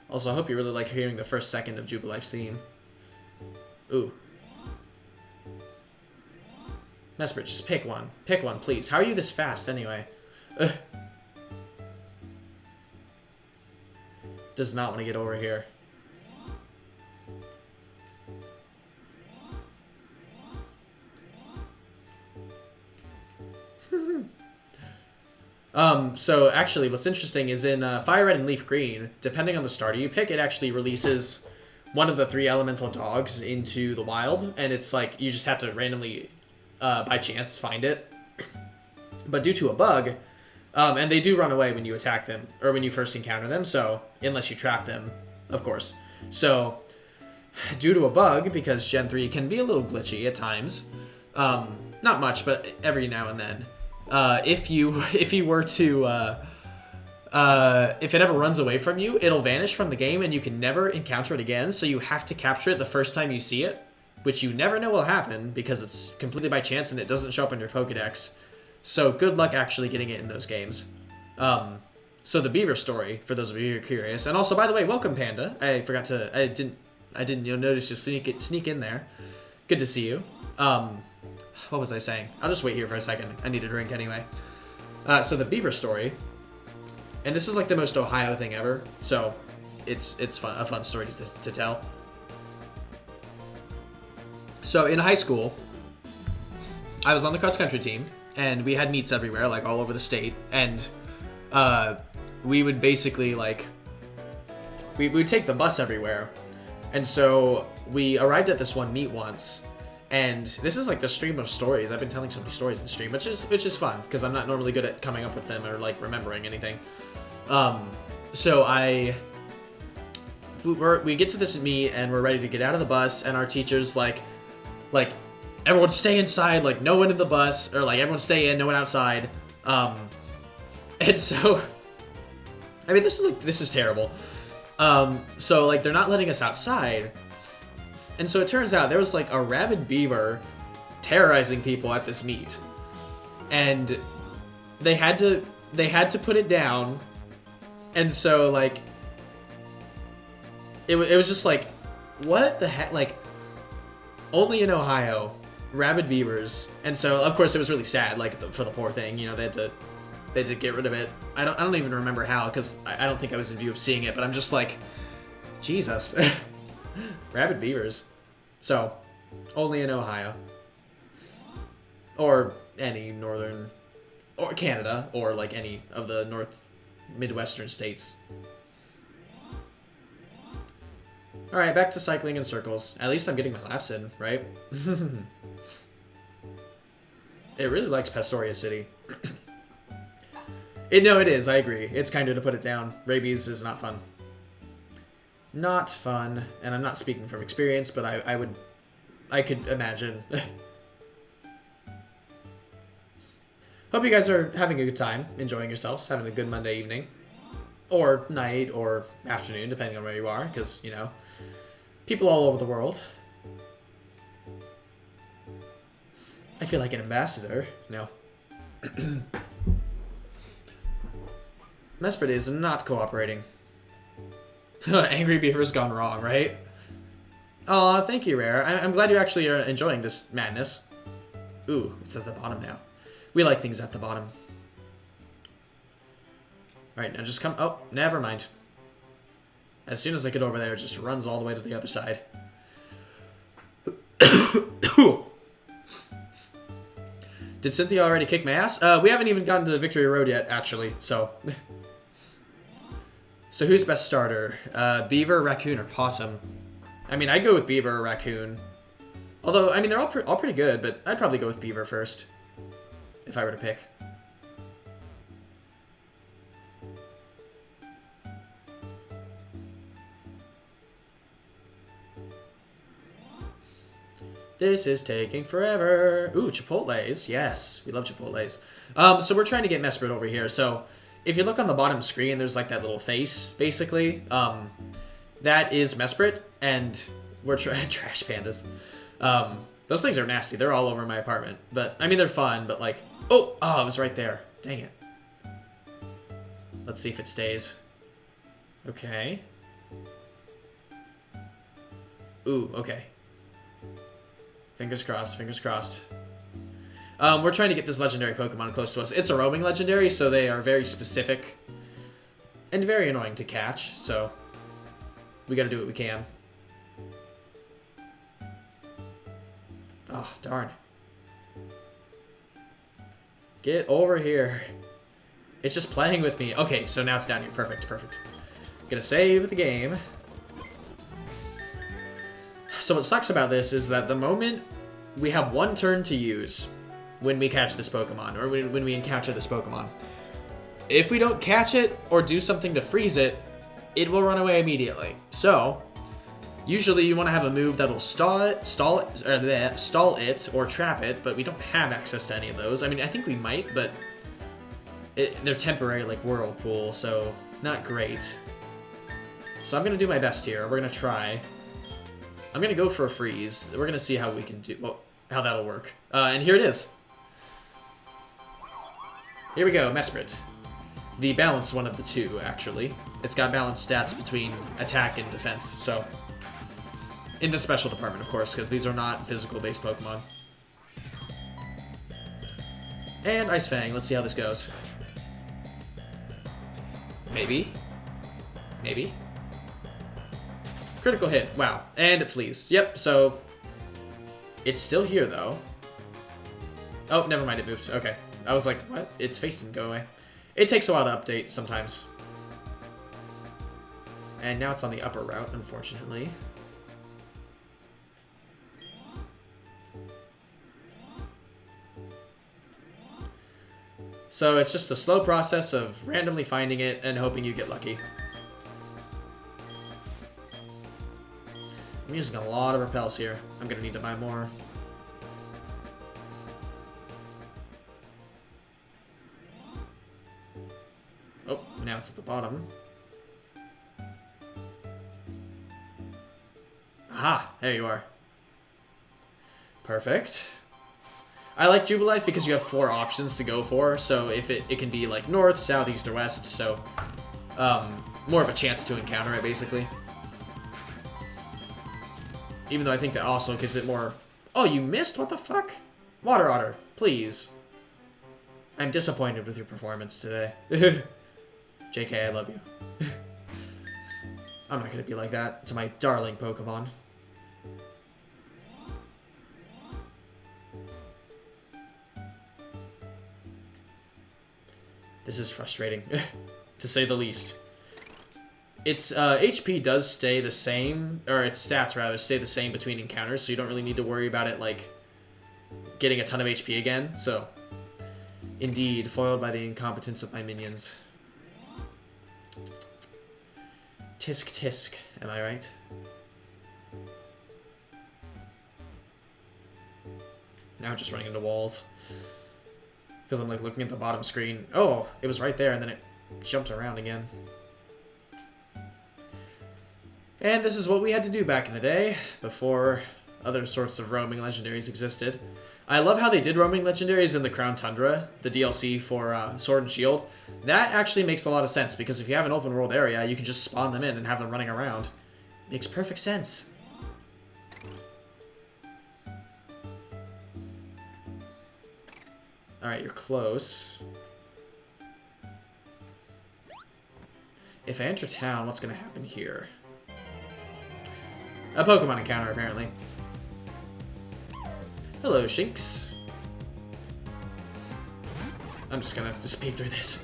Also, I hope you really like hearing the first second of Jubilife's theme. Ooh. Mesprit, just pick one. Pick one, please. How are you this fast, anyway? Ugh. Does not want to get over here. So actually what's interesting is in Fire Red and Leaf Green, depending on the starter you pick, it actually releases one of the 3 elemental dogs into the wild, and it's like you just have to randomly, by chance, find it. But due to a bug, and they do run away when you attack them, or when you first encounter them, so, unless you trap them, of course. So, due to a bug, because Gen 3 can be a little glitchy at times, not much, but every now and then, if you were to, if it ever runs away from you, it'll vanish from the game and you can never encounter it again, so you have to capture it the first time you see it, which you never know will happen because it's completely by chance and it doesn't show up in your Pokedex. So good luck actually getting it in those games. So the beaver story, for those of you who are curious, and also, by the way, welcome Panda. I forgot to, I didn't notice you sneak in there. Good to see you. What was I saying? I'll just wait here for a second. I need a drink anyway. So the beaver story, and this is like the most Ohio thing ever, so it's a fun story to tell. So in high school, I was on the cross country team, and we had meets everywhere, like all over the state, and we would basically like, we would take the bus everywhere, and so we arrived at this one meet once. And this is like the stream of stories. I've been telling so many stories in the stream, which is fun because I'm not normally good at coming up with them or like remembering anything. So we get to this meet and we're ready to get out of the bus, and our teacher's like everyone stay inside, like no one in the bus, or like everyone stay in, no one outside. And so I mean this is terrible. So like they're not letting us outside. And so it turns out there was like a rabid beaver terrorizing people at this meet. And they had to put it down. And so like it was just like, what the heck? Like, only in Ohio, rabid beavers. And so of course it was really sad, like for the poor thing, you know, they had to get rid of it. I don't even remember how, because I don't think I was in view of seeing it, but I'm just like, Jesus. Rabid beavers. So, only in Ohio. Or any northern, or Canada, or like any of the Midwestern states. Alright, back to cycling in circles. At least I'm getting my laps in, right? It really likes Pastoria City. No, it is, I agree. It's kind of to put it down. Rabies is not fun. not fun, and I'm not speaking from experience, but I could imagine. Hope you guys are having a good time, enjoying yourselves, having a good Monday evening. Or night, or afternoon, depending on where you are, because, you know, people all over the world. I feel like an ambassador. No. Mesprit is not cooperating. Angry Beaver's gone wrong, right? Aw, thank you, Rare. I'm glad you actually are enjoying this madness. Ooh, it's at the bottom now. We like things at the bottom. Alright, now just come... Oh, never mind. As soon as I get over there, it just runs all the way to the other side. Did Cynthia already kick my ass? We haven't even gotten to Victory Road yet, actually, so... So who's best starter? Beaver, Raccoon, or Possum? I mean, I'd go with Beaver or Raccoon. Although, I mean, they're all pretty good, but I'd probably go with Beaver first. If I were to pick. This is taking forever. Ooh, Chipotles. Yes, we love Chipotles. So we're trying to get Mesprit over here. So if you look on the bottom screen, there's like that little face, basically. That is Mesprit, and we're trash pandas. Those things are nasty. They're all over my apartment. But, I mean, they're fun, but like... Oh, it was right there. Dang it. Let's see if it stays. Okay. Ooh, okay. Fingers crossed, fingers crossed. We're trying to get this legendary Pokemon close to us. It's a roaming legendary, so they are very specific and very annoying to catch, so we gotta do what we can. Oh, darn. Get over here. It's just playing with me. Okay, so now it's down here. Perfect, perfect. Gonna save the game. So what sucks about this is that the moment we have one turn to use when we catch this Pokemon, or when we encounter this Pokemon, if we don't catch it or do something to freeze it, it will run away immediately. So usually you want to have a move that'll stall it, or trap it, but we don't have access to any of those. I mean, I think we might, but they're temporary, like Whirlpool, so not great. So I'm gonna do my best here. We're gonna try. I'm gonna go for a freeze. We're gonna see how we can do, well, how that'll work. And here it is. Here we go, Mesprit. The balanced one of the two, actually. It's got balanced stats between attack and defense, so... In the special department, of course, because these are not physical-based Pokemon. And Ice Fang. Let's see how this goes. Maybe. Maybe. Critical hit. Wow. And it flees. Yep, so... It's still here, though. Oh, never mind. It moved. Okay. I was like, what? Its face didn't go away. It takes a while to update sometimes. And now it's on the upper route, unfortunately. So it's just a slow process of randomly finding it and hoping you get lucky. I'm using a lot of repels here. I'm gonna need to buy more. Oh, now it's at the bottom. Aha, there you are. Perfect. I like Jubilife because you have 4 options to go for, so if it can be like north, south, east, or west, so more of a chance to encounter it, basically. Even though I think that also gives it more... Oh, you missed? What the fuck? Water Otter, please. I'm disappointed with your performance today. JK, I love you. I'm not gonna be like that to my darling Pokemon. This is frustrating, to say the least. Its HP does stay the same, or its stats rather stay the same between encounters, so you don't really need to worry about it like getting a ton of HP again. So, indeed, foiled by the incompetence of my minions. tisk tisk, am I right? Now I'm just running into walls. Because I'm like looking at the bottom screen. Oh, it was right there and then it jumped around again. And this is what we had to do back in the day, before other sorts of roaming legendaries existed. I love how they did roaming legendaries in the Crown Tundra, the DLC for Sword and Shield. That actually makes a lot of sense, because if you have an open world area, you can just spawn them in and have them running around. Makes perfect sense. Alright, you're close. If I enter town, what's going to happen here? A Pokemon encounter, apparently. Hello, Shinx. I'm just gonna speed through this.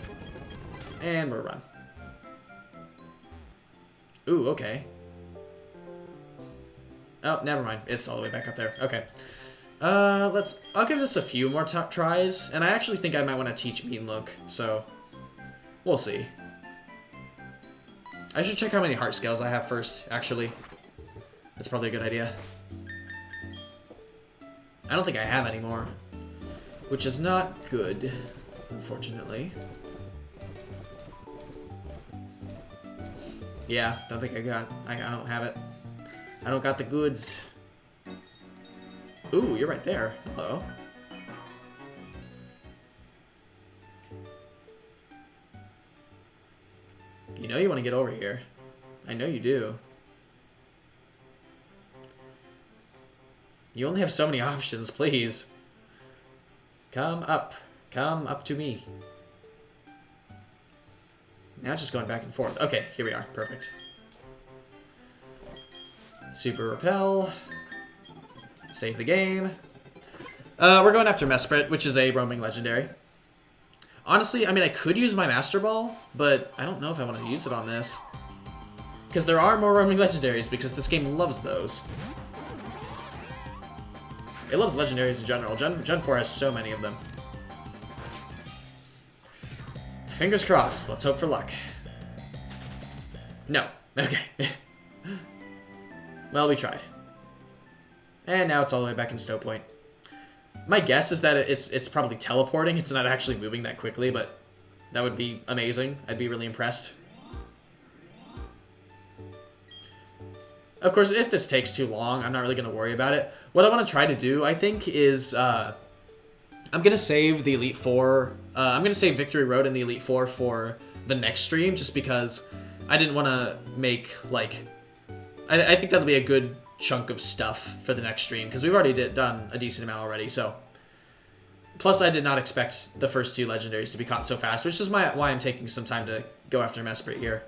And we're run. Ooh, okay. Oh, never mind. It's all the way back up there. Okay. I'll give this a few more tries, and I actually think I might want to teach Mean Look, so we'll see. I should check how many heart scales I have first, actually. That's probably a good idea. I don't think I have any more, which is not good, unfortunately. Yeah, don't think I don't have it. I don't got the goods. Ooh, you're right there. Hello. You know you want to get over here. I know you do. You only have so many options, please. Come up. Come up to me. Now it's just going back and forth. Okay, here we are. Perfect. Super Repel. Save the game. We're going after Mesprit, which is a roaming legendary. Honestly, I mean, I could use my Master Ball, but I don't know if I want to use it on this. Because there are more roaming legendaries, because this game loves those. It loves legendaries in general. Gen 4 has so many of them. Fingers crossed. Let's hope for luck. No. Okay. Well, we tried. And now it's all the way back in Stow Point. My guess is that it's probably teleporting. It's not actually moving that quickly, but that would be amazing. I'd be really impressed. Of course, if this takes too long, I'm not really going to worry about it. What I want to try to do, I think, is I'm going to save the Elite Four. I'm going to save Victory Road and the Elite Four for the next stream, just because I didn't want to make, like... I think that'll be a good chunk of stuff for the next stream, because we've already done a decent amount already, so... Plus, I did not expect the first two legendaries to be caught so fast, which is why I'm taking some time to go after Mesprit here.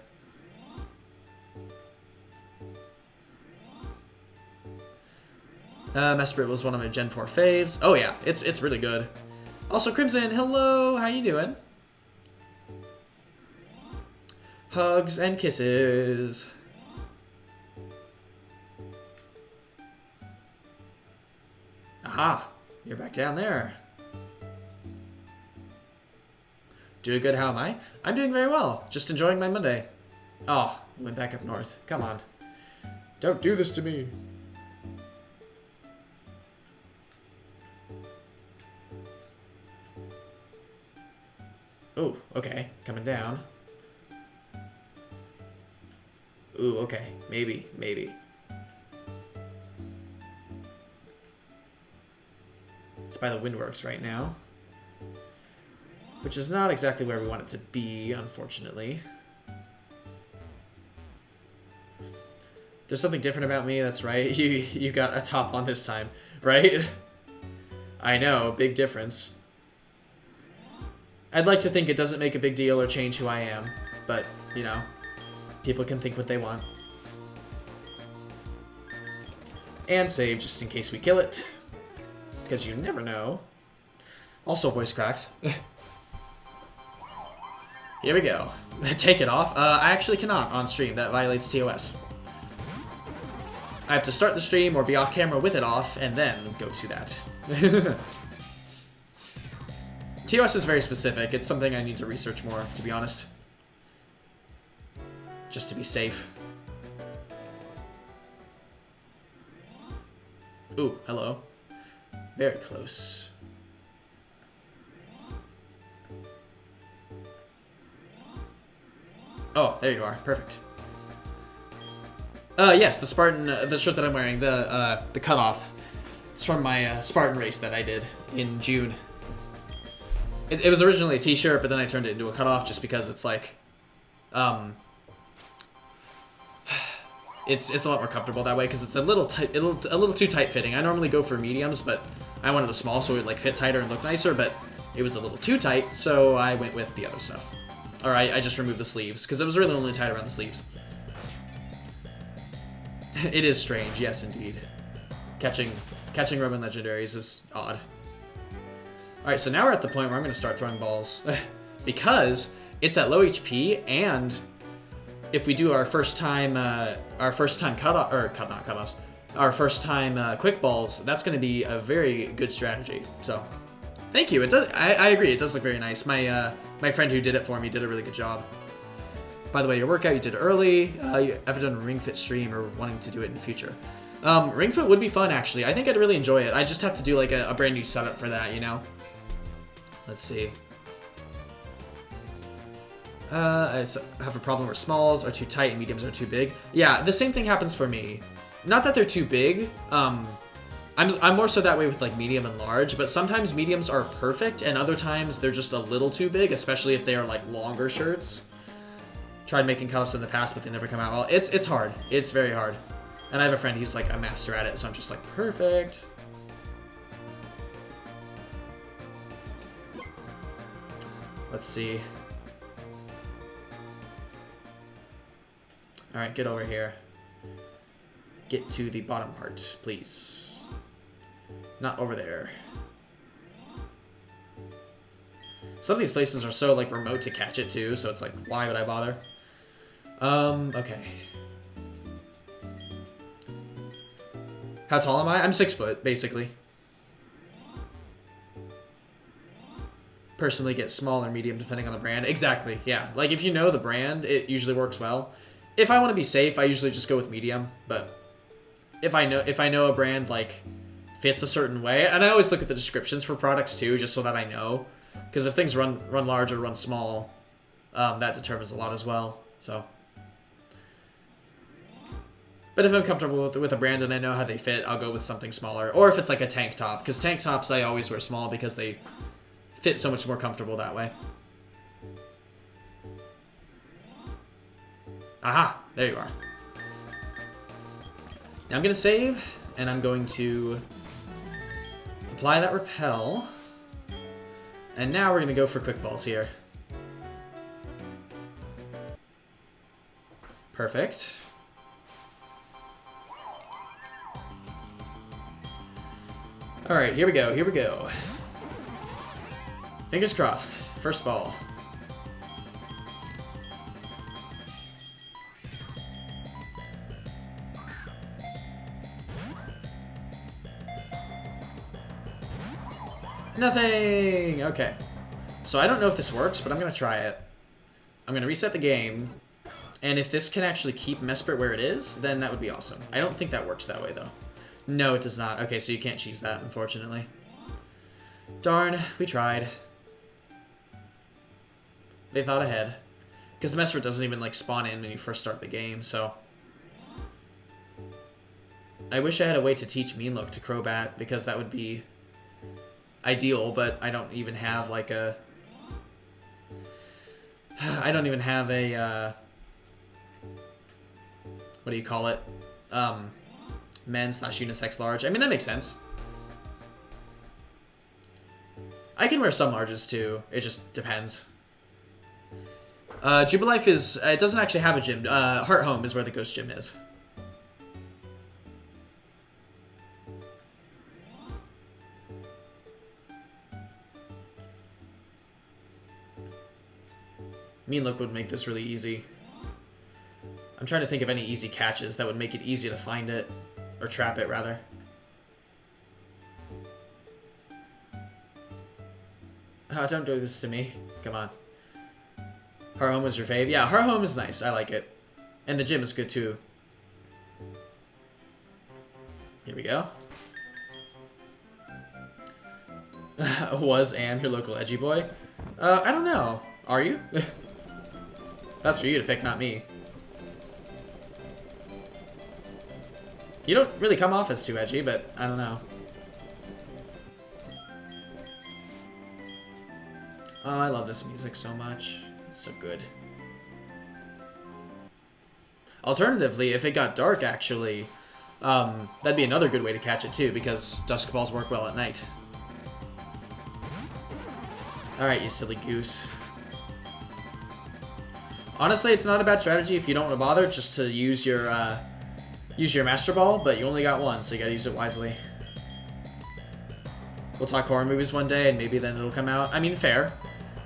Mesprit was one of my Gen 4 faves. Oh yeah, it's really good. Also, Crimson, hello, how you doing? Hugs and kisses. Aha, you're back down there. Doing good, how am I? I'm doing very well, just enjoying my Monday. Oh, went back up north. Come on. Don't do this to me. Ooh, okay. Coming down. Ooh, okay. Maybe. It's by the Windworks right now. Which is not exactly where we want it to be, unfortunately. There's something different about me, that's right. You got a top on this time, right? I know, big difference. I'd like to think it doesn't make a big deal or change who I am, but, you know, people can think what they want. And save just in case we kill it, because you never know. Also voice cracks. Here we go. Take it off. I actually cannot on stream. That violates TOS. I have to start the stream or be off camera with it off, and then go to that. TOS is very specific. It's something I need to research more, to be honest. Just to be safe. Ooh, hello. Very close. Oh, there you are. Perfect. Yes, the Spartan, the shirt that I'm wearing, the cutoff. It's from my Spartan race that I did in June. It was originally a t-shirt, but then I turned it into a cutoff just because it's like, it's a lot more comfortable that way because it's a little tight, a little too tight fitting. I normally go for mediums, but I wanted a small so it would like fit tighter and look nicer, but it was a little too tight, so I went with the other stuff. Or I just removed the sleeves because it was really only tight around the sleeves. It is strange, yes indeed. Catching Roman legendaries is odd. Alright, so now we're at the point where I'm going to start throwing balls. Because it's at low HP, and if we do our first time cutoff, or not cutoffs, our first time quick balls, that's going to be a very good strategy. So, thank you. It does. I agree. It does look very nice. My friend who did it for me did a really good job. By the way, your workout you did early. You ever done a Ring Fit stream or wanting to do it in the future? Ring Fit would be fun, actually. I think I'd really enjoy it. I just have to do like a brand new setup for that, you know? Let's see. I have a problem where smalls are too tight and mediums are too big. Yeah, the same thing happens for me. Not that they're too big. I'm more so that way with like medium and large, but sometimes mediums are perfect and other times they're just a little too big, especially if they are like longer shirts. Tried making cutoffs in the past, but they never come out well. It's hard. It's very hard. And I have a friend, he's like a master at it, so I'm just like, perfect. Let's see. Alright, get over here. Get to the bottom part, please. Not over there. Some of these places are so like remote to catch it too, so it's like, why would I bother? Okay. How tall am I? I'm 6 foot, basically. Personally get small or medium depending on the brand. Exactly, yeah. Like if you know the brand, it usually works well. If I want to be safe, I usually just go with medium, but if I know a brand like fits a certain way, and I always look at the descriptions for products too, just so that I know. Because if things run large or run small, that determines a lot as well. So, but if I'm comfortable with a brand and I know how they fit, I'll go with something smaller. Or if it's like a tank top, because tank tops I always wear small because they fit so much more comfortable that way. Aha! There you are. Now I'm going to save, and I'm going to apply that repel. And now we're going to go for quick balls here. Perfect. Alright, here we go, here we go. Fingers crossed. First ball. Nothing! Okay. So I don't know if this works, but I'm going to try it. I'm going to reset the game. And if this can actually keep Mesprit where it is, then that would be awesome. I don't think that works that way, though. No, it does not. Okay, so you can't cheese that, unfortunately. Darn, we tried. They thought ahead. Because Mesprit doesn't even, like, spawn in when you first start the game, so... I wish I had a way to teach Mean Look to Crobat, because that would be ideal, but I don't even have, like, a... I don't even have a, what do you call it? Men/unisex large. I mean, that makes sense. I can wear some larges, too. It just depends. Jubilife is... it doesn't actually have a gym. Heart Home is where the Ghost Gym is. Mean Look would make this really easy. I'm trying to think of any easy catches that would make it easy to find it. Or trap it, rather. Oh, don't do this to me. Come on. Heart Home was your fave? Yeah, Heart Home is nice. I like it. And the gym is good, too. Here we go. Am your local edgy boy? I don't know. Are you? That's for you to pick, not me. You don't really come off as too edgy, but I don't know. Oh, I love this music so much. It's so good. Alternatively, if it got dark, actually, that'd be another good way to catch it too, because dusk balls work well at night. Alright, you silly goose. Honestly, it's not a bad strategy if you don't want to bother, just to use your Master Ball, but you only got one, so you gotta use it wisely. We'll talk horror movies one day, and maybe then it'll come out. I mean, fair.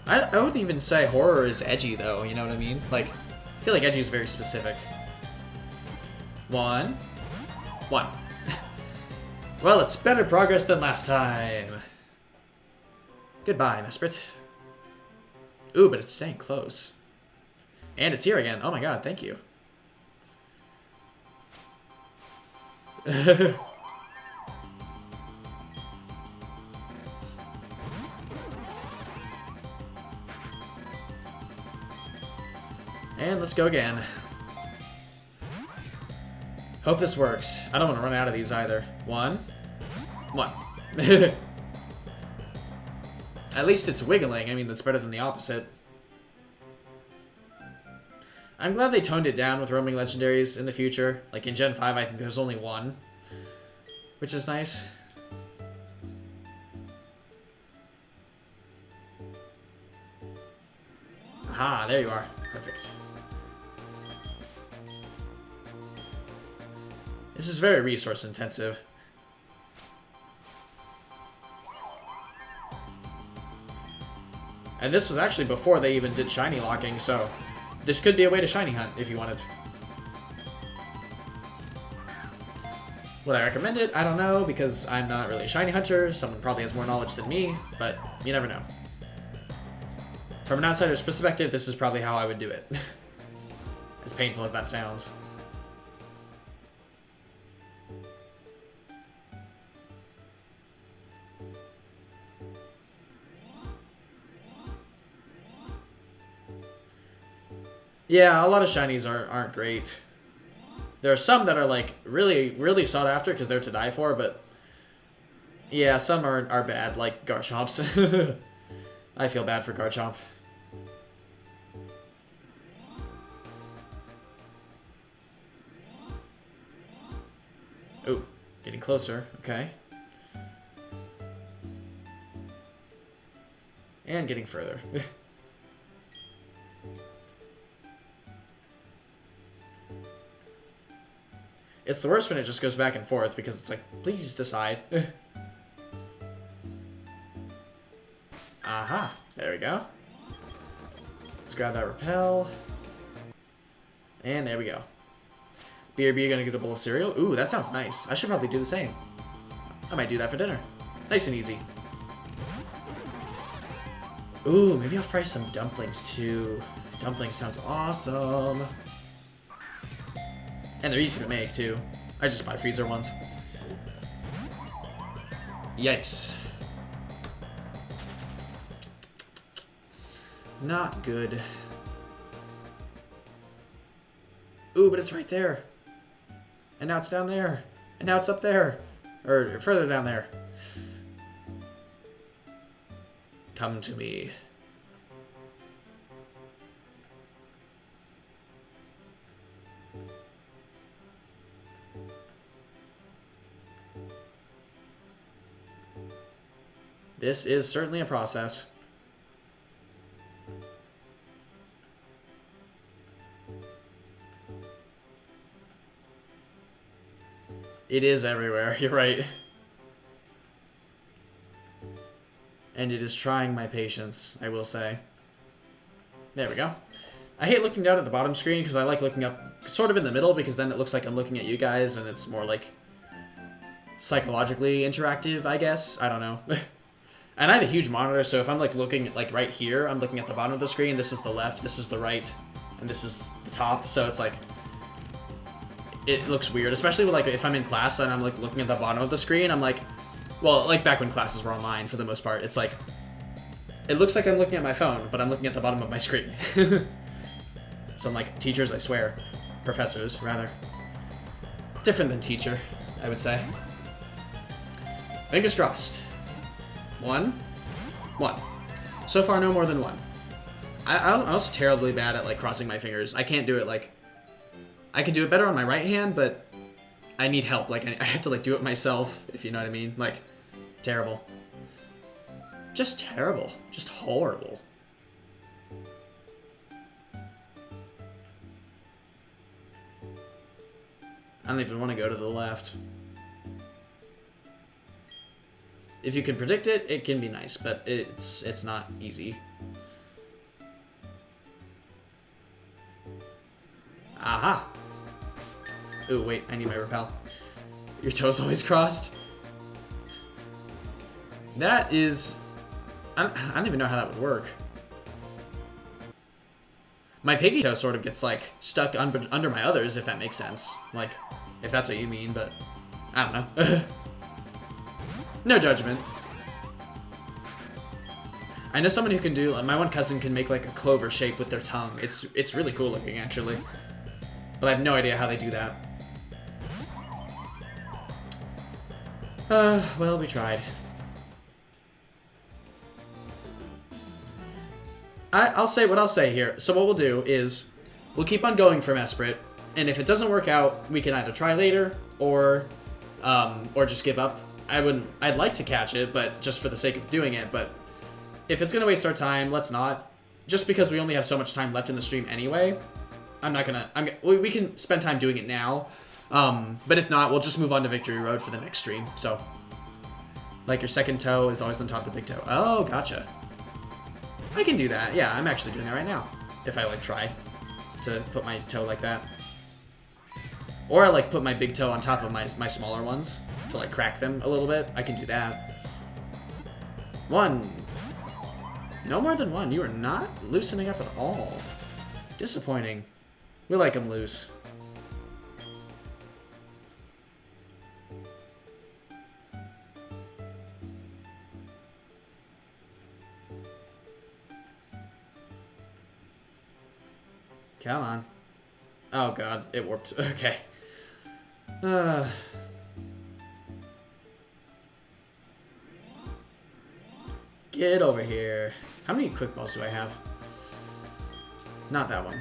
I wouldn't even say horror is edgy, though, you know what I mean? Like, I feel like edgy is very specific. One. Well, it's better progress than last time. Goodbye, Mesprit. Ooh, but it's staying close. And it's here again. Oh my god, thank you. And let's go again. Hope this works. I don't want to run out of these either. One. At least it's wiggling. I mean, that's better than the opposite. I'm glad they toned it down with roaming legendaries in the future. Like in Gen 5, I think there's only one, which is nice. Aha, there you are. Perfect. This is very resource intensive. And this was actually before they even did shiny locking, so this could be a way to shiny hunt if you wanted. Would I recommend it? I don't know, because I'm not really a shiny hunter. Someone probably has more knowledge than me, but you never know. From an outsider's perspective, this is probably how I would do it. As painful as that sounds. Yeah, a lot of shinies aren't great. There are some that are like really, really sought after because they're to die for, but yeah, some are bad, like Garchomps. I feel bad for Garchomp. Ooh, getting closer. Okay. And getting further. It's the worst when it just goes back and forth because it's like, please decide. Aha, there we go. Let's grab that repel. And there we go. BRB gonna get a bowl of cereal. Ooh, that sounds nice. I should probably do the same. I might do that for dinner. Nice and easy. Ooh, maybe I'll fry some dumplings too. Dumplings sounds awesome. And they're easy to make, too. I just buy freezer ones. Yikes. Not good. Ooh, but it's right there. And now it's down there. And now it's up there. Or further down there. Come to me. This is certainly a process. It is everywhere, you're right. And it is trying my patience, I will say. There we go. I hate looking down at the bottom screen because I like looking up sort of in the middle because then it looks like I'm looking at you guys and it's more like psychologically interactive, I guess. I don't know. And I have a huge monitor, so if I'm like looking like right here, I'm looking at the bottom of the screen. This is the left, this is the right, and this is the top. So it's like, it looks weird, especially with like if I'm in class and I'm like looking at the bottom of the screen. I'm like, Well, like back when classes were online for the most part. It's like, it looks like I'm looking at my phone, but I'm looking at the bottom of my screen. So I'm like, teachers, I swear. Professors, rather. Different than teacher, I would say. Fingers crossed. 1. So far, no more than 1. I'm also terribly bad at, like, crossing my fingers. I can't do it, like... I can do it better on my right hand, but I need help. Like, I have to, like, do it myself, if you know what I mean. Like, terrible. Just terrible. Just horrible. I don't even want to go to the left. If you can predict it, it can be nice, but it's not easy. Aha! Ooh, wait, I need my repel. Your toes always crossed? That is... I don't even know how that would work. My piggy toe sort of gets, like, stuck under my others, if that makes sense. Like, if that's what you mean, but... I don't know. No judgment. I know someone who can do... My one cousin can make, like, a clover shape with their tongue. It's really cool looking, actually. But I have no idea how they do that. Well, we tried. I'll say what I'll say here. So what we'll do is we'll keep on going for Mesprit, and if it doesn't work out, we can either try later or just give up. I'd like to catch it, but just for the sake of doing it. But if it's gonna waste our time, let's not. Just because we only have so much time left in the stream anyway, I'm not gonna. We can spend time doing it now. But if not, we'll just move on to Victory Road for the next stream. So, like, your second toe is always on top of the big toe. Oh, gotcha. I can do that. Yeah, I'm actually doing that right now. If I, like, try to put my toe like that. Or I, like, put my big toe on top of my smaller ones to, like, crack them a little bit. I can do that. 1. No more than 1. You are not loosening up at all. Disappointing. We like them loose. Come on. Oh god, it warped. Okay. Get over here. How many quick balls do I have? Not that one.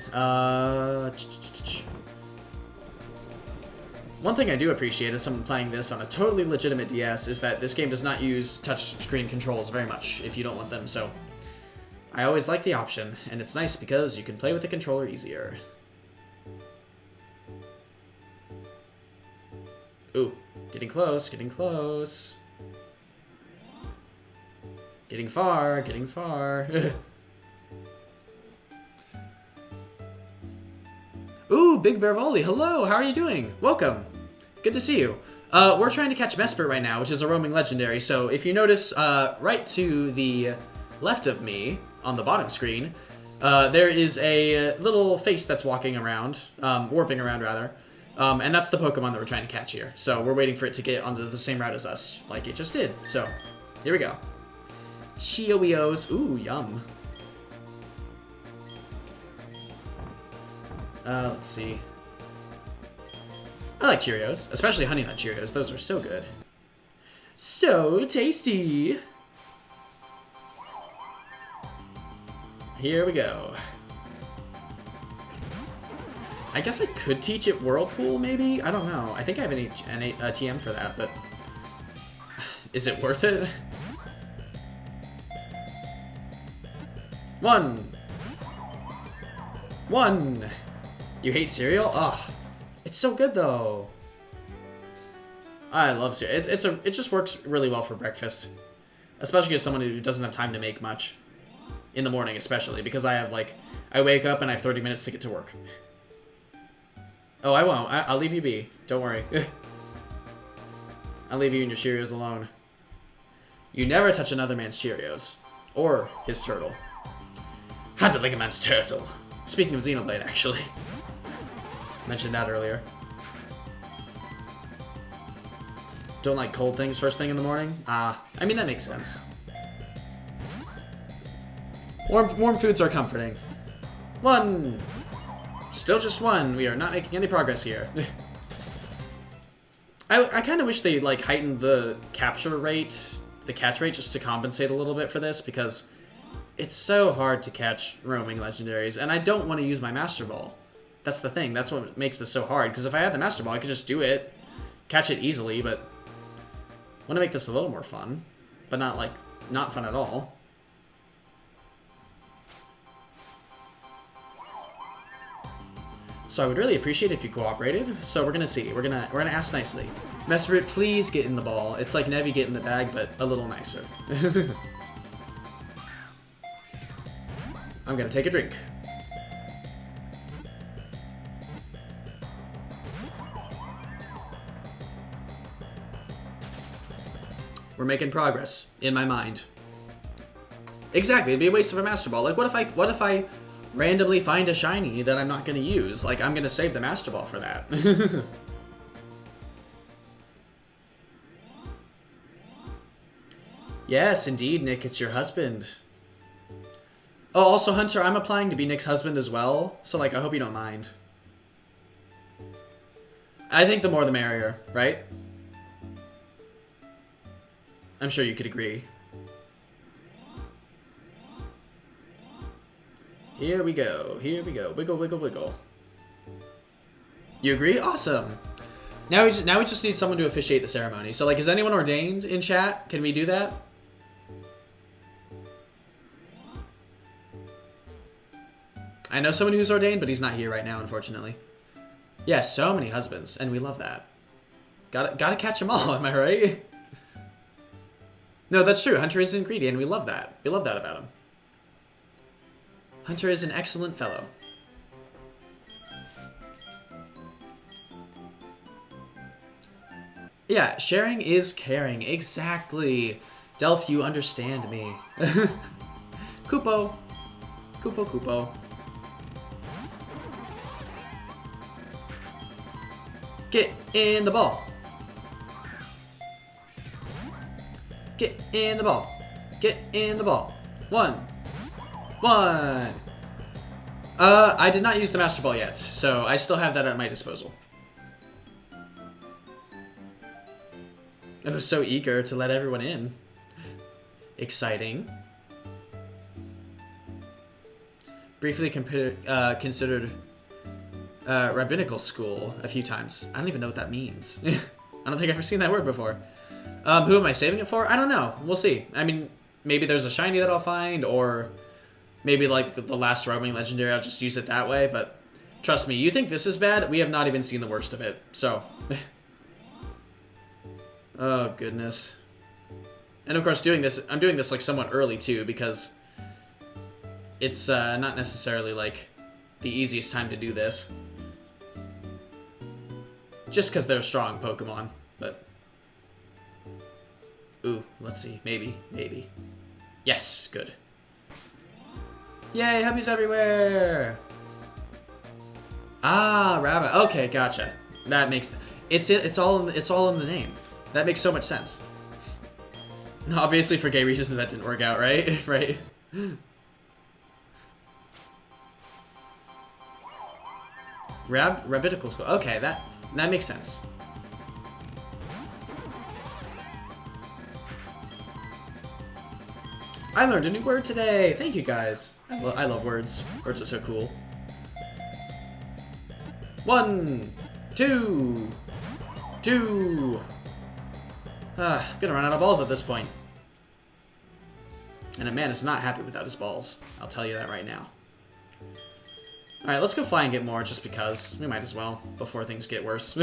One thing I do appreciate as someone playing this on a totally legitimate DS is that this game does not use touchscreen controls very much if you don't want them, so... I always like the option, and it's nice because you can play with the controller easier. Ooh, getting close, getting close. Getting far, getting far. Ooh, Big Bear Volley, hello, how are you doing? Welcome. Good to see you. We're trying to catch Mesprit right now, which is a roaming legendary, so if you notice, right to the left of me, on the bottom screen, there is a little face that's walking around, warping around rather, and that's the Pokemon that we're trying to catch here. So we're waiting for it to get onto the same route as us, like it just did. So, here we go. Cheerios, ooh, yum. Let's see. I like Cheerios, especially Honey Nut Cheerios. Those are so good. So tasty! Here we go. I guess I could teach it Whirlpool, maybe? I don't know. I think I have an TM for that, but... Is it worth it? 1! You hate cereal? Ugh. It's so good, though. I love cereal. It just works really well for breakfast. Especially as someone who doesn't have time to make much. In the morning, especially, because I wake up and I have 30 minutes to get to work. Oh, I won't. I'll leave you be. Don't worry. I'll leave you and your Cheerios alone. You never touch another man's Cheerios. Or his turtle. Handling a man's turtle. Speaking of Xenoblade, actually. Mentioned that earlier. Don't like cold things first thing in the morning? I mean, that makes sense. Warm foods are comforting. 1! Still just 1. We are not making any progress here. I kind of wish they, like, heightened the capture rate, the catch rate, just to compensate a little bit for this, because it's so hard to catch roaming legendaries, and I don't want to use my Master Ball. That's the thing. That's what makes this so hard, because if I had the Master Ball, I could just do it, catch it easily, but I want to make this a little more fun, but not, like, not fun at all. So I would really appreciate it if you cooperated. So we're gonna see. We're gonna ask nicely. Messroot, please get in the ball. It's like Nevi get in the bag, but a little nicer. I'm gonna take a drink. We're making progress in my mind. Exactly, it'd be a waste of a Master Ball. Like, what if I randomly find a shiny that I'm not gonna use? Like, I'm gonna save the Master Ball for that. Yes, indeed, Nick, it's your husband. Oh, also, Hunter, I'm applying to be Nick's husband as well, so, like, I hope you don't mind. I think the more the merrier, right? I'm sure you could agree. Here we go. Here we go. Wiggle, wiggle, wiggle. You agree? Awesome. Now we just need someone to officiate the ceremony. So, like, is anyone ordained in chat? Can we do that? I know someone who's ordained, but he's not here right now, unfortunately. Yeah, so many husbands, and we love that. Gotta catch them all, am I right? No, that's true. Hunter is greedy, and we love that. We love that about him. Hunter is an excellent fellow. Yeah, sharing is caring. Exactly. Delph, you understand me. Kupo. Kupo, Kupo. Get in the ball. Get in the ball. Get in the ball. 1. I did not use the Master Ball yet, so I still have that at my disposal. I was so eager to let everyone in. Exciting. Briefly considered rabbinical school a few times. I don't even know what that means. I don't think I've ever seen that word before. Who am I saving it for? I don't know. We'll see. I mean, maybe there's a shiny that I'll find, or maybe like the last roaming legendary, I'll just use it that way, but trust me, you think this is bad? We have not even seen the worst of it, so. Oh, goodness. And of course, I'm doing this like somewhat early too, because it's not necessarily like the easiest time to do this. Just because they're strong Pokemon, but. Ooh, let's see. Maybe. Yes, good. Yay, hubbies everywhere! Ah, rabbit. Okay, gotcha. That makes it's all in the name. That makes so much sense. Obviously, for gay reasons, that didn't work out, right? Right. Rabbitical school. Okay, that makes sense. I learned a new word today. Thank you guys. I love words. Words are so cool. 1, 2. I'm gonna run out of balls at this point. And a man is not happy without his balls. I'll tell you that right now. Alright, let's go fly and get more just because. We might as well, before things get worse.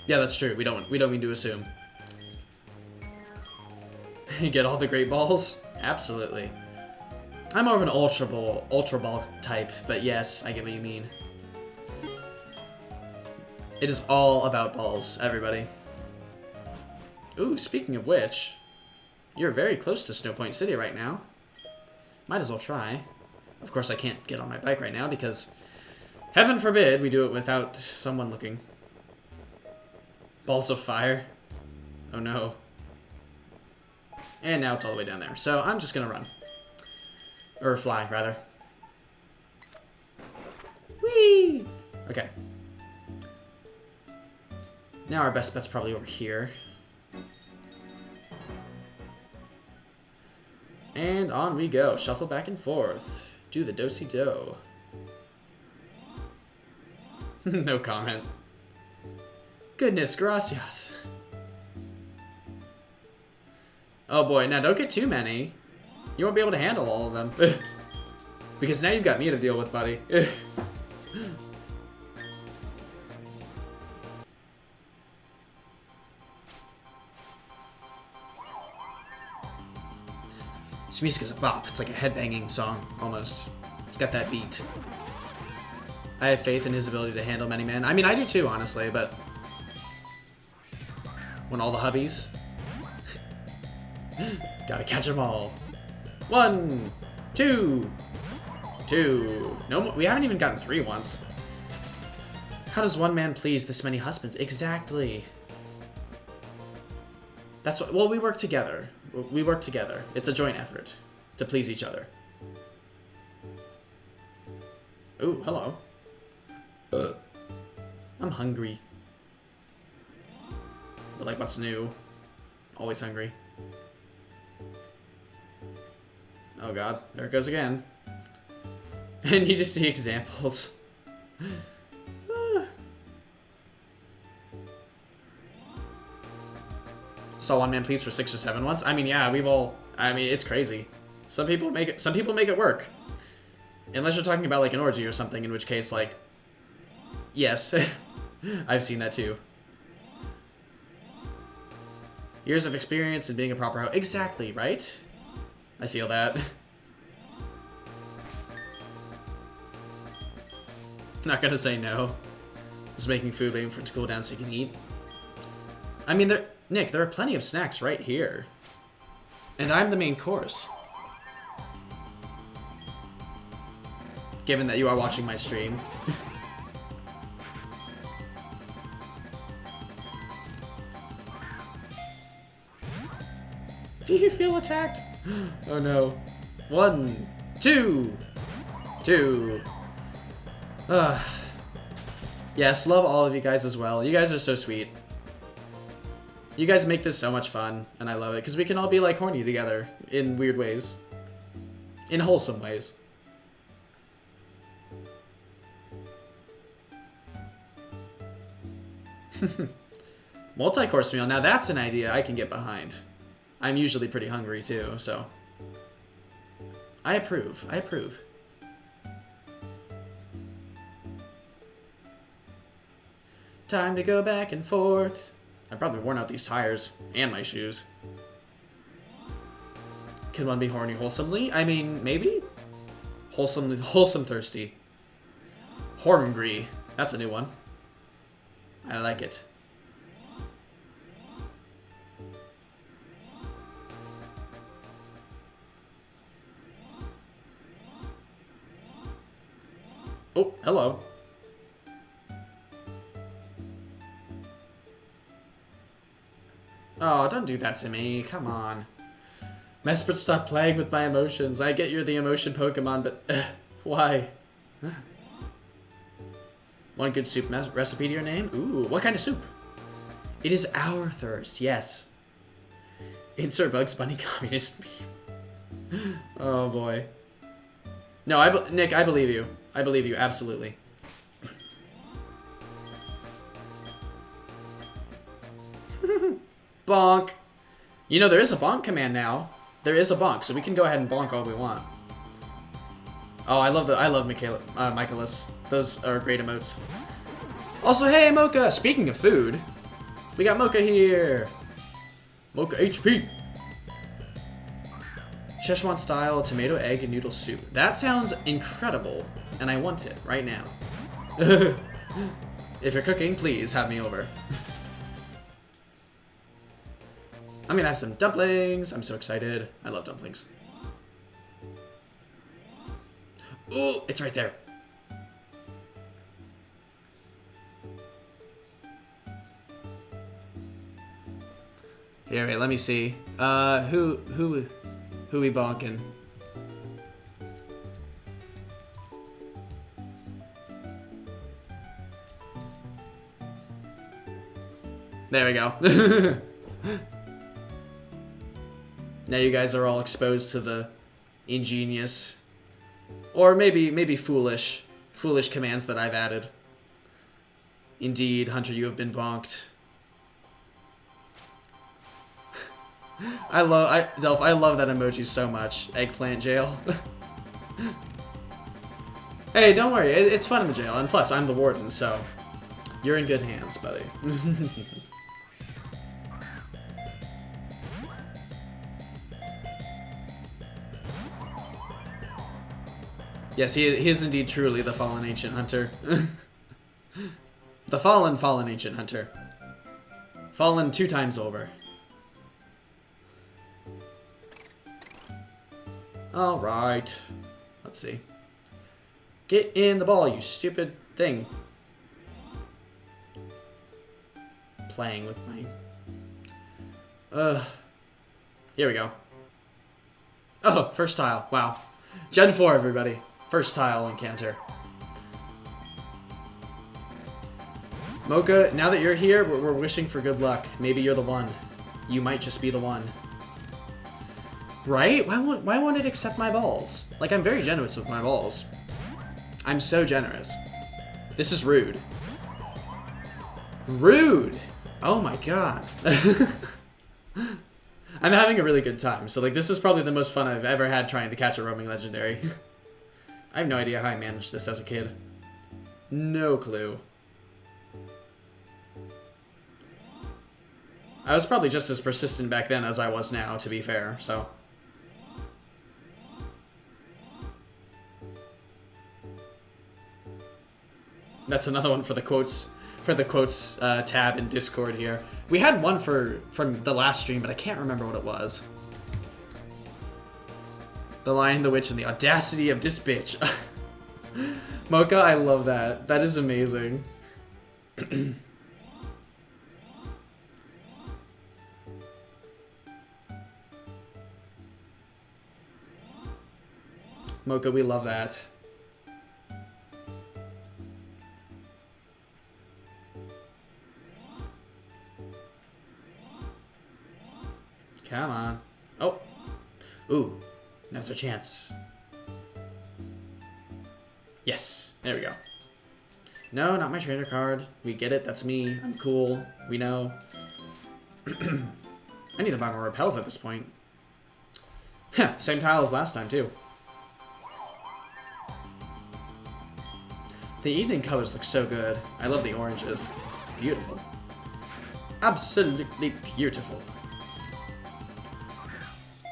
Yeah, that's true. We don't mean to assume. You get all the great balls? Absolutely. I'm more of an ultra ball type, but yes, I get what you mean. It is all about balls, everybody. Ooh, speaking of which, you're very close to Snowpoint City right now. Might as well try. Of course, I can't get on my bike right now because, heaven forbid, we do it without someone looking. Balls of fire. Oh no. And now it's all the way down there. So I'm just gonna run. Or fly, rather. Whee! Okay. Now our best bet's probably over here. And on we go. Shuffle back and forth. Do the do-si-do. No comment. Goodness gracias. Oh boy, now don't get too many. You won't be able to handle all of them. Because now you've got me to deal with, buddy. This music is a bop. It's like a headbanging song, almost. It's got that beat. I have faith in his ability to handle many men. I mean, I do too, honestly, but... when all the hubbies... gotta catch them all. 1, 2, 2. No, we haven't even gotten 3 once. How does one man please this many husbands? Exactly. That's what. Well, we work together. We work together. It's a joint effort to please each other. Ooh, hello. I'm hungry. But like, what's new? Always hungry. Oh god, there it goes again. And you just see examples. Saw one man please for 6 or 7 once. I mean, yeah, we've all. I mean, it's crazy. Some people make it. Some people make it work. Unless you're talking about like an orgy or something, in which case, like, yes, I've seen that too. Years of experience in being a proper host. Exactly, right? I feel that. Not gonna say no. Just making food, waiting for it to cool down so you can eat. I mean, Nick, there are plenty of snacks right here. And I'm the main course. Given that you are watching my stream. Do you feel attacked? Oh no. 1, 2, 2. Yes, love all of you guys as well. You guys are so sweet. You guys make this so much fun, and I love it, because we can all be, like, horny together in weird ways. In wholesome ways. Multi-course meal. Now that's an idea I can get behind. I'm usually pretty hungry, too, so... I approve. I approve. Time to go back and forth. I've probably worn out these tires and my shoes. Can one be horny wholesomely? I mean, maybe? Wholesome thirsty. Horngry. That's a new one. I like it. Oh, hello. Oh, don't do that to me. Come on. Mesprit, stop playing with my emotions. I get you're the emotion Pokemon, but why? One good soup recipe to your name? Ooh, what kind of soup? It is our thirst, yes. Insert Bugs Bunny communist meme. Oh boy. No, Nick, I believe you. I believe you, absolutely. Bonk. You know, there is a bonk command now. There is a bonk, so we can go ahead and bonk all we want. Oh, I love Michaelis. Those are great emotes. Also, hey, Mocha! Speaking of food, we got Mocha here. Mocha HP. Szechuan style tomato, egg, and noodle soup. That sounds incredible, and I want it right now. If you're cooking, please have me over. I'm gonna have some dumplings. I'm so excited. I love dumplings. Ooh, it's right there. Here, wait, let me see. Who we bonking? There we go. Now you guys are all exposed to the ingenious, or maybe foolish commands that I've added. Indeed, Hunter, you have been bonked. Delph, I love that emoji so much. Eggplant jail. Hey, don't worry, it's fun in the jail, and plus, I'm the warden, so you're in good hands, buddy. Yes, he is indeed truly the fallen ancient hunter. The fallen ancient hunter. Fallen 2 times over. Alright. Let's see. Get in the ball, you stupid thing. Playing with my... Here we go. Oh, first tile. Wow. Gen 4, everybody. First tile encounter. Mocha, now that you're here, we're wishing for good luck. Maybe you're the one. You might just be the one. Right? Why won't it accept my balls? Like, I'm very generous with my balls. I'm so generous. This is rude. Rude! Oh my god. I'm having a really good time. So, like, this is probably the most fun I've ever had trying to catch a roaming legendary. I have no idea how I managed this as a kid. No clue. I was probably just as persistent back then as I was now, to be fair, so... That's another one for the quotes tab in Discord here. We had one from the last stream, but I can't remember what it was. The Lion, the Witch, and the audacity of this bitch. Mocha, I love that. That is amazing. Mocha, we love that. Come on. Oh. Ooh. Now's our chance. Yes. There we go. No, not my trainer card. We get it. That's me. I'm cool. We know. I need to buy more repels at this point. Same tile as last time, too. The evening colors look so good. I love the oranges. Beautiful. Absolutely beautiful.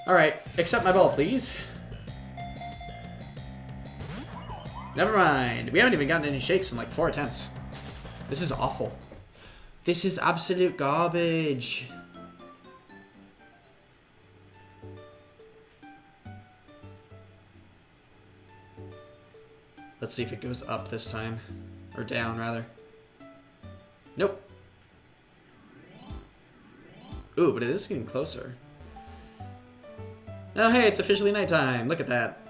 Alright, accept my ball, please. Never mind. We haven't even gotten any shakes in like 4 attempts. This is awful. This is absolute garbage. Let's see if it goes up this time. Or down, rather. Nope. Ooh, but it is getting closer. Oh, hey, it's officially nighttime. Look at that.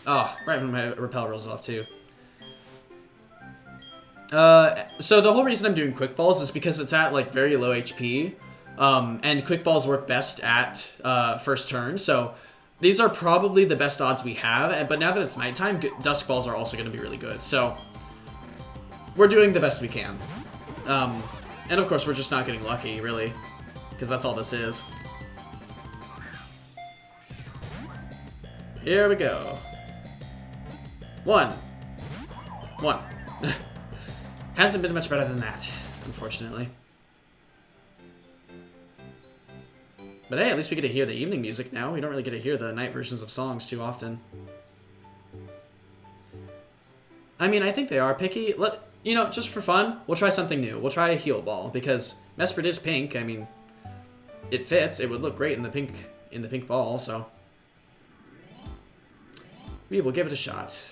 Oh, right when my repel rolls off, too. So the whole reason I'm doing quick balls is because it's at, like, very low HP. And quick balls work best at first turn, so these are probably the best odds we have. But now that it's nighttime, dusk balls are also going to be really good. So we're doing the best we can. And of course, we're just not getting lucky, really, because that's all this is. Here we go. 1. Hasn't been much better than that, unfortunately. But hey, at least we get to hear the evening music now. We don't really get to hear the night versions of songs too often. I mean, I think they are picky. You know, just for fun, we'll try something new. We'll try a heal ball, because Mesprit is pink. I mean, it fits. It would look great in the pink ball, so... We will give it a shot.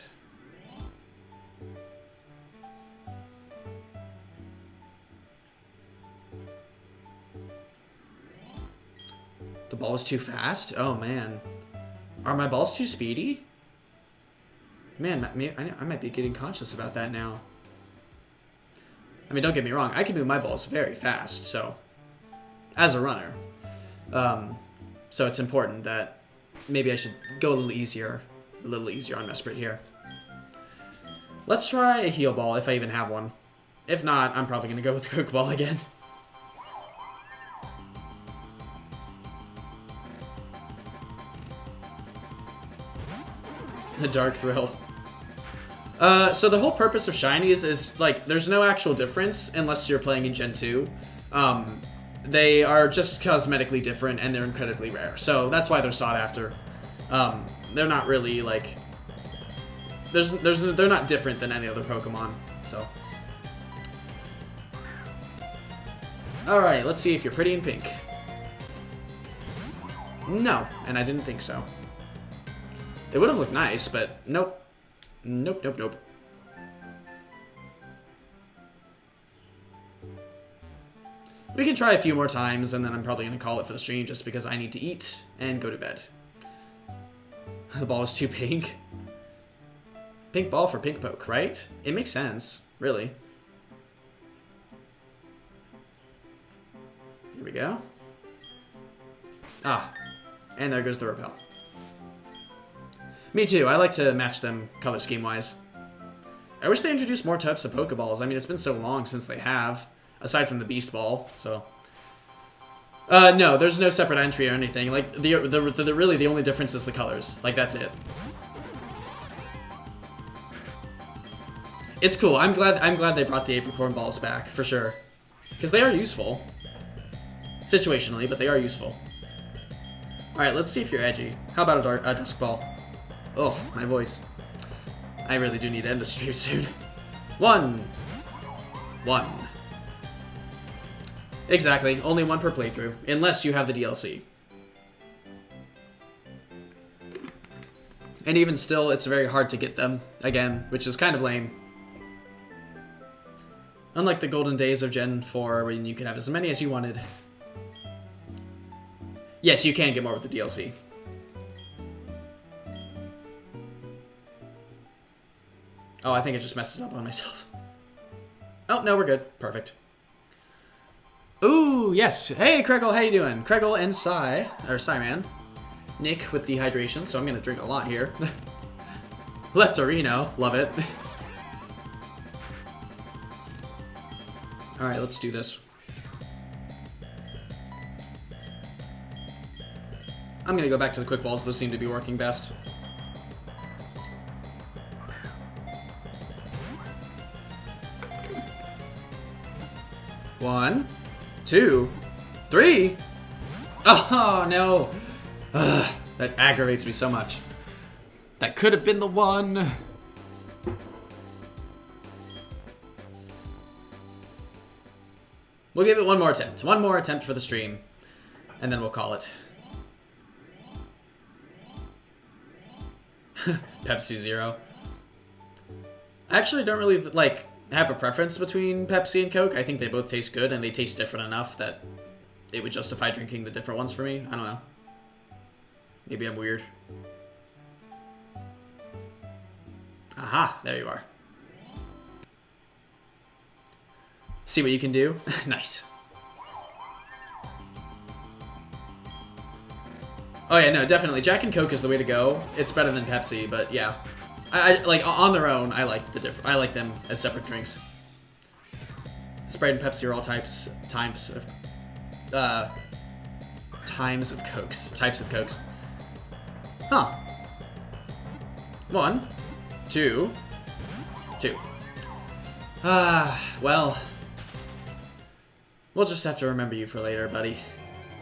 The ball is too fast? Oh, man. Are my balls too speedy? Man, I might be getting conscious about that now. I mean, don't get me wrong. I can move my balls very fast, so... As a runner. So it's important that maybe I should go a little easier on Mesprit here. Let's try a heal ball, if I even have one. If not, I'm probably going to go with the cook ball again. The Dark Thrill. So the whole purpose of Shinies is, like, there's no actual difference unless you're playing in Gen 2. They are just cosmetically different, and they're incredibly rare. So that's why they're sought after. They're not really, like... they're not different than any other Pokemon, so... Alright, let's see if you're pretty in pink. No, and I didn't think so. It would have looked nice, but nope. Nope, nope, nope. We can try a few more times, and then I'm probably going to call it for the stream just because I need to eat and go to bed. The ball is too pink. Pink ball for pink poke, right? It makes sense, really. Here we go. Ah, and there goes the repel. Me too, I like to match them color scheme-wise. I wish they introduced more types of Pokeballs. I mean, it's been so long since they have, aside from the Beast Ball, so... no, there's no separate entry or anything. Like, really, the only difference is the colors. Like, that's it. It's cool. I'm glad they brought the Apricorn Balls back, for sure. Because they are useful. Situationally, but they are useful. Alright, let's see if you're edgy. How about a Dusk Ball? Oh, my voice. I really do need to end the stream soon. One. Exactly, only one per playthrough, unless you have the DLC. And even still, it's very hard to get them, again, which is kind of lame. Unlike the golden days of Gen 4, when you could have as many as you wanted. Yes, you can get more with the DLC. Oh, I think I just messed it up on myself. Oh, no, we're good. Perfect. Ooh, yes. Hey, Kregel, how you doing? Kregel and Psyman. Nick with the hydration, so I'm going to drink a lot here. Leftorino, love it. Alright, let's do this. I'm going to go back to the quick balls. Those seem to be working best. One, two, three. Oh, no. Ugh, that aggravates me so much. That could have been the one. We'll give it one more attempt. One more attempt for the stream. And then we'll call it. Pepsi Zero. I actually don't really, like, have a preference between Pepsi and Coke. I think they both taste good, and they taste different enough that it would justify drinking the different ones for me. I don't know. Maybe I'm weird. Aha, there you are. See what you can do? Nice. Oh yeah, no, definitely. Jack and Coke is the way to go. It's better than Pepsi, but yeah. I like on their own. I like them as separate drinks. Sprite and Pepsi are all types of Cokes. Huh. One, two. Well, we'll just have to remember you for later, buddy.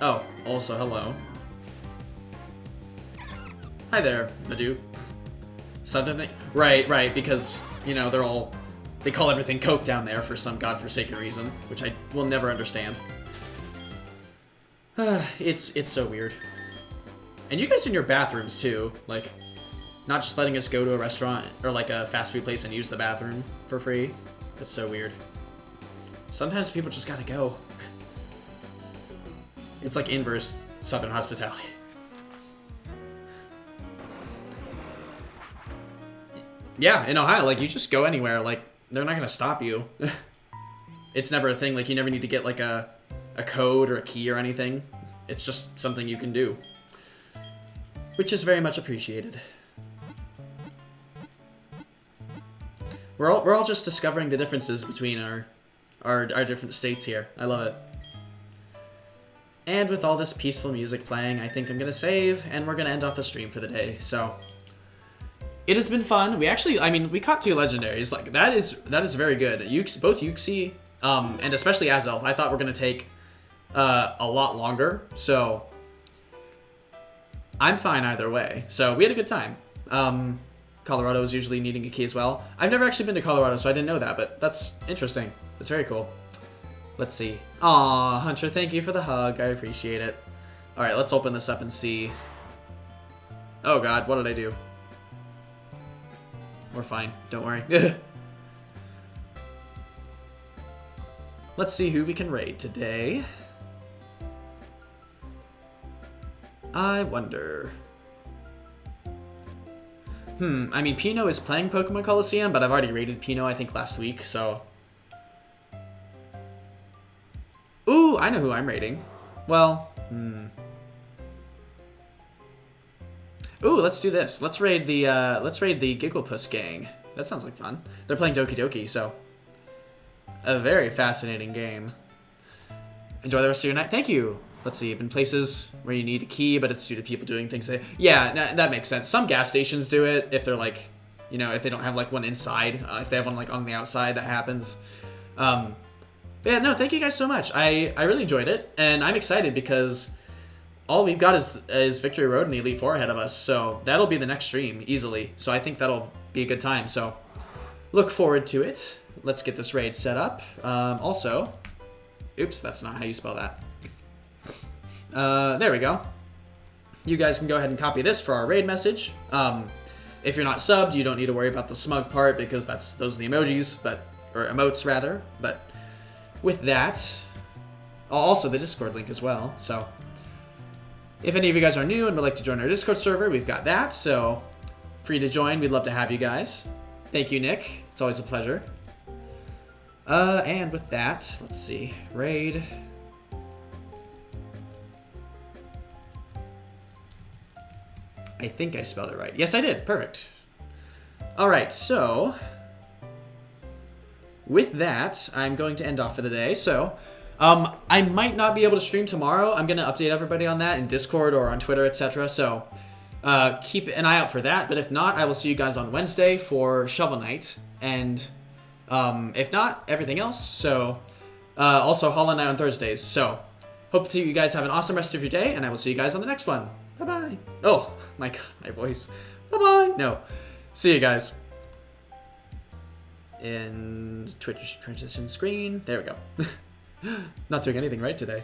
Oh, also hello. Hi there, Madhu. Southern thing? Right, because, you know, they call everything Coke down there for some godforsaken reason, which I will never understand. It's so weird. And you guys in your bathrooms, too. Like, Not just letting us go to a restaurant or like a fast food place and use the bathroom for free. That's so weird. Sometimes people just gotta go. It's like inverse Southern hospitality. Yeah, in Ohio, like, you just go anywhere. Like, they're not gonna stop you. It's never a thing. Like, you never need to get, like, a code or a key or anything. It's just something you can do. Which is very much appreciated. We're all just discovering the differences between our different states here. I love it. And with all this peaceful music playing, I think I'm gonna save, and we're gonna end off the stream for the day. So it has been fun. We actually, I mean, we caught 2 legendaries. Like, that is very good. Both Yuxi, and especially Azelf, I thought were gonna take a lot longer. So I'm fine either way. So we had a good time. Colorado is usually needing a key as well. I've never actually been to Colorado, so I didn't know that, but that's interesting. That's very cool. Let's see. Aw, Hunter, thank you for the hug. I appreciate it. All right, let's open this up and see. Oh God, what did I do? We're fine. Don't worry. Let's see who we can raid today. I wonder. I mean, Pino is playing Pokemon Coliseum, but I've already raided Pino, I think, last week, so... Ooh, I know who I'm raiding. Well, Ooh, let's do this. Let's raid the Gigglepuss gang. That sounds like fun. They're playing Doki Doki, so... A very fascinating game. Enjoy the rest of your night. Thank you! Let's see, been places where you need a key, but it's due to people doing things. Yeah, that makes sense. Some gas stations do it if they're like, you know, if they don't have like one inside. If they have one like on the outside, that happens. But yeah, no, thank you guys so much. I really enjoyed it, and I'm excited because all we've got is Victory Road and the Elite Four ahead of us, so that'll be the next stream easily. So I think that'll be a good time. So look forward to it. Let's get this raid set up. Also, oops, that's not how you spell that. There we go. You guys can go ahead and copy this for our raid message. If you're not subbed, you don't need to worry about the smug part because those are the emojis, or emotes rather. But with that, also the Discord link as well. So if any of you guys are new and would like to join our Discord server, we've got that. So free to join. We'd love to have you guys. Thank you, Nick. It's always a pleasure. And with that, let's see, raid. I think I spelled it right. Yes, I did. Perfect. All right, so with that, I'm going to end off for the day. So I might not be able to stream tomorrow. I'm going to update everybody on that in Discord or on Twitter, etc. So keep an eye out for that. But if not, I will see you guys on Wednesday for Shovel Knight. And if not, everything else. So also Hollow Knight on Thursdays. So hope you guys have an awesome rest of your day, and I will see you guys on the next one. Bye-bye. Oh, my God, my voice. Bye-bye. No. See you guys. In Twitch transition screen. There we go. Not doing anything right today.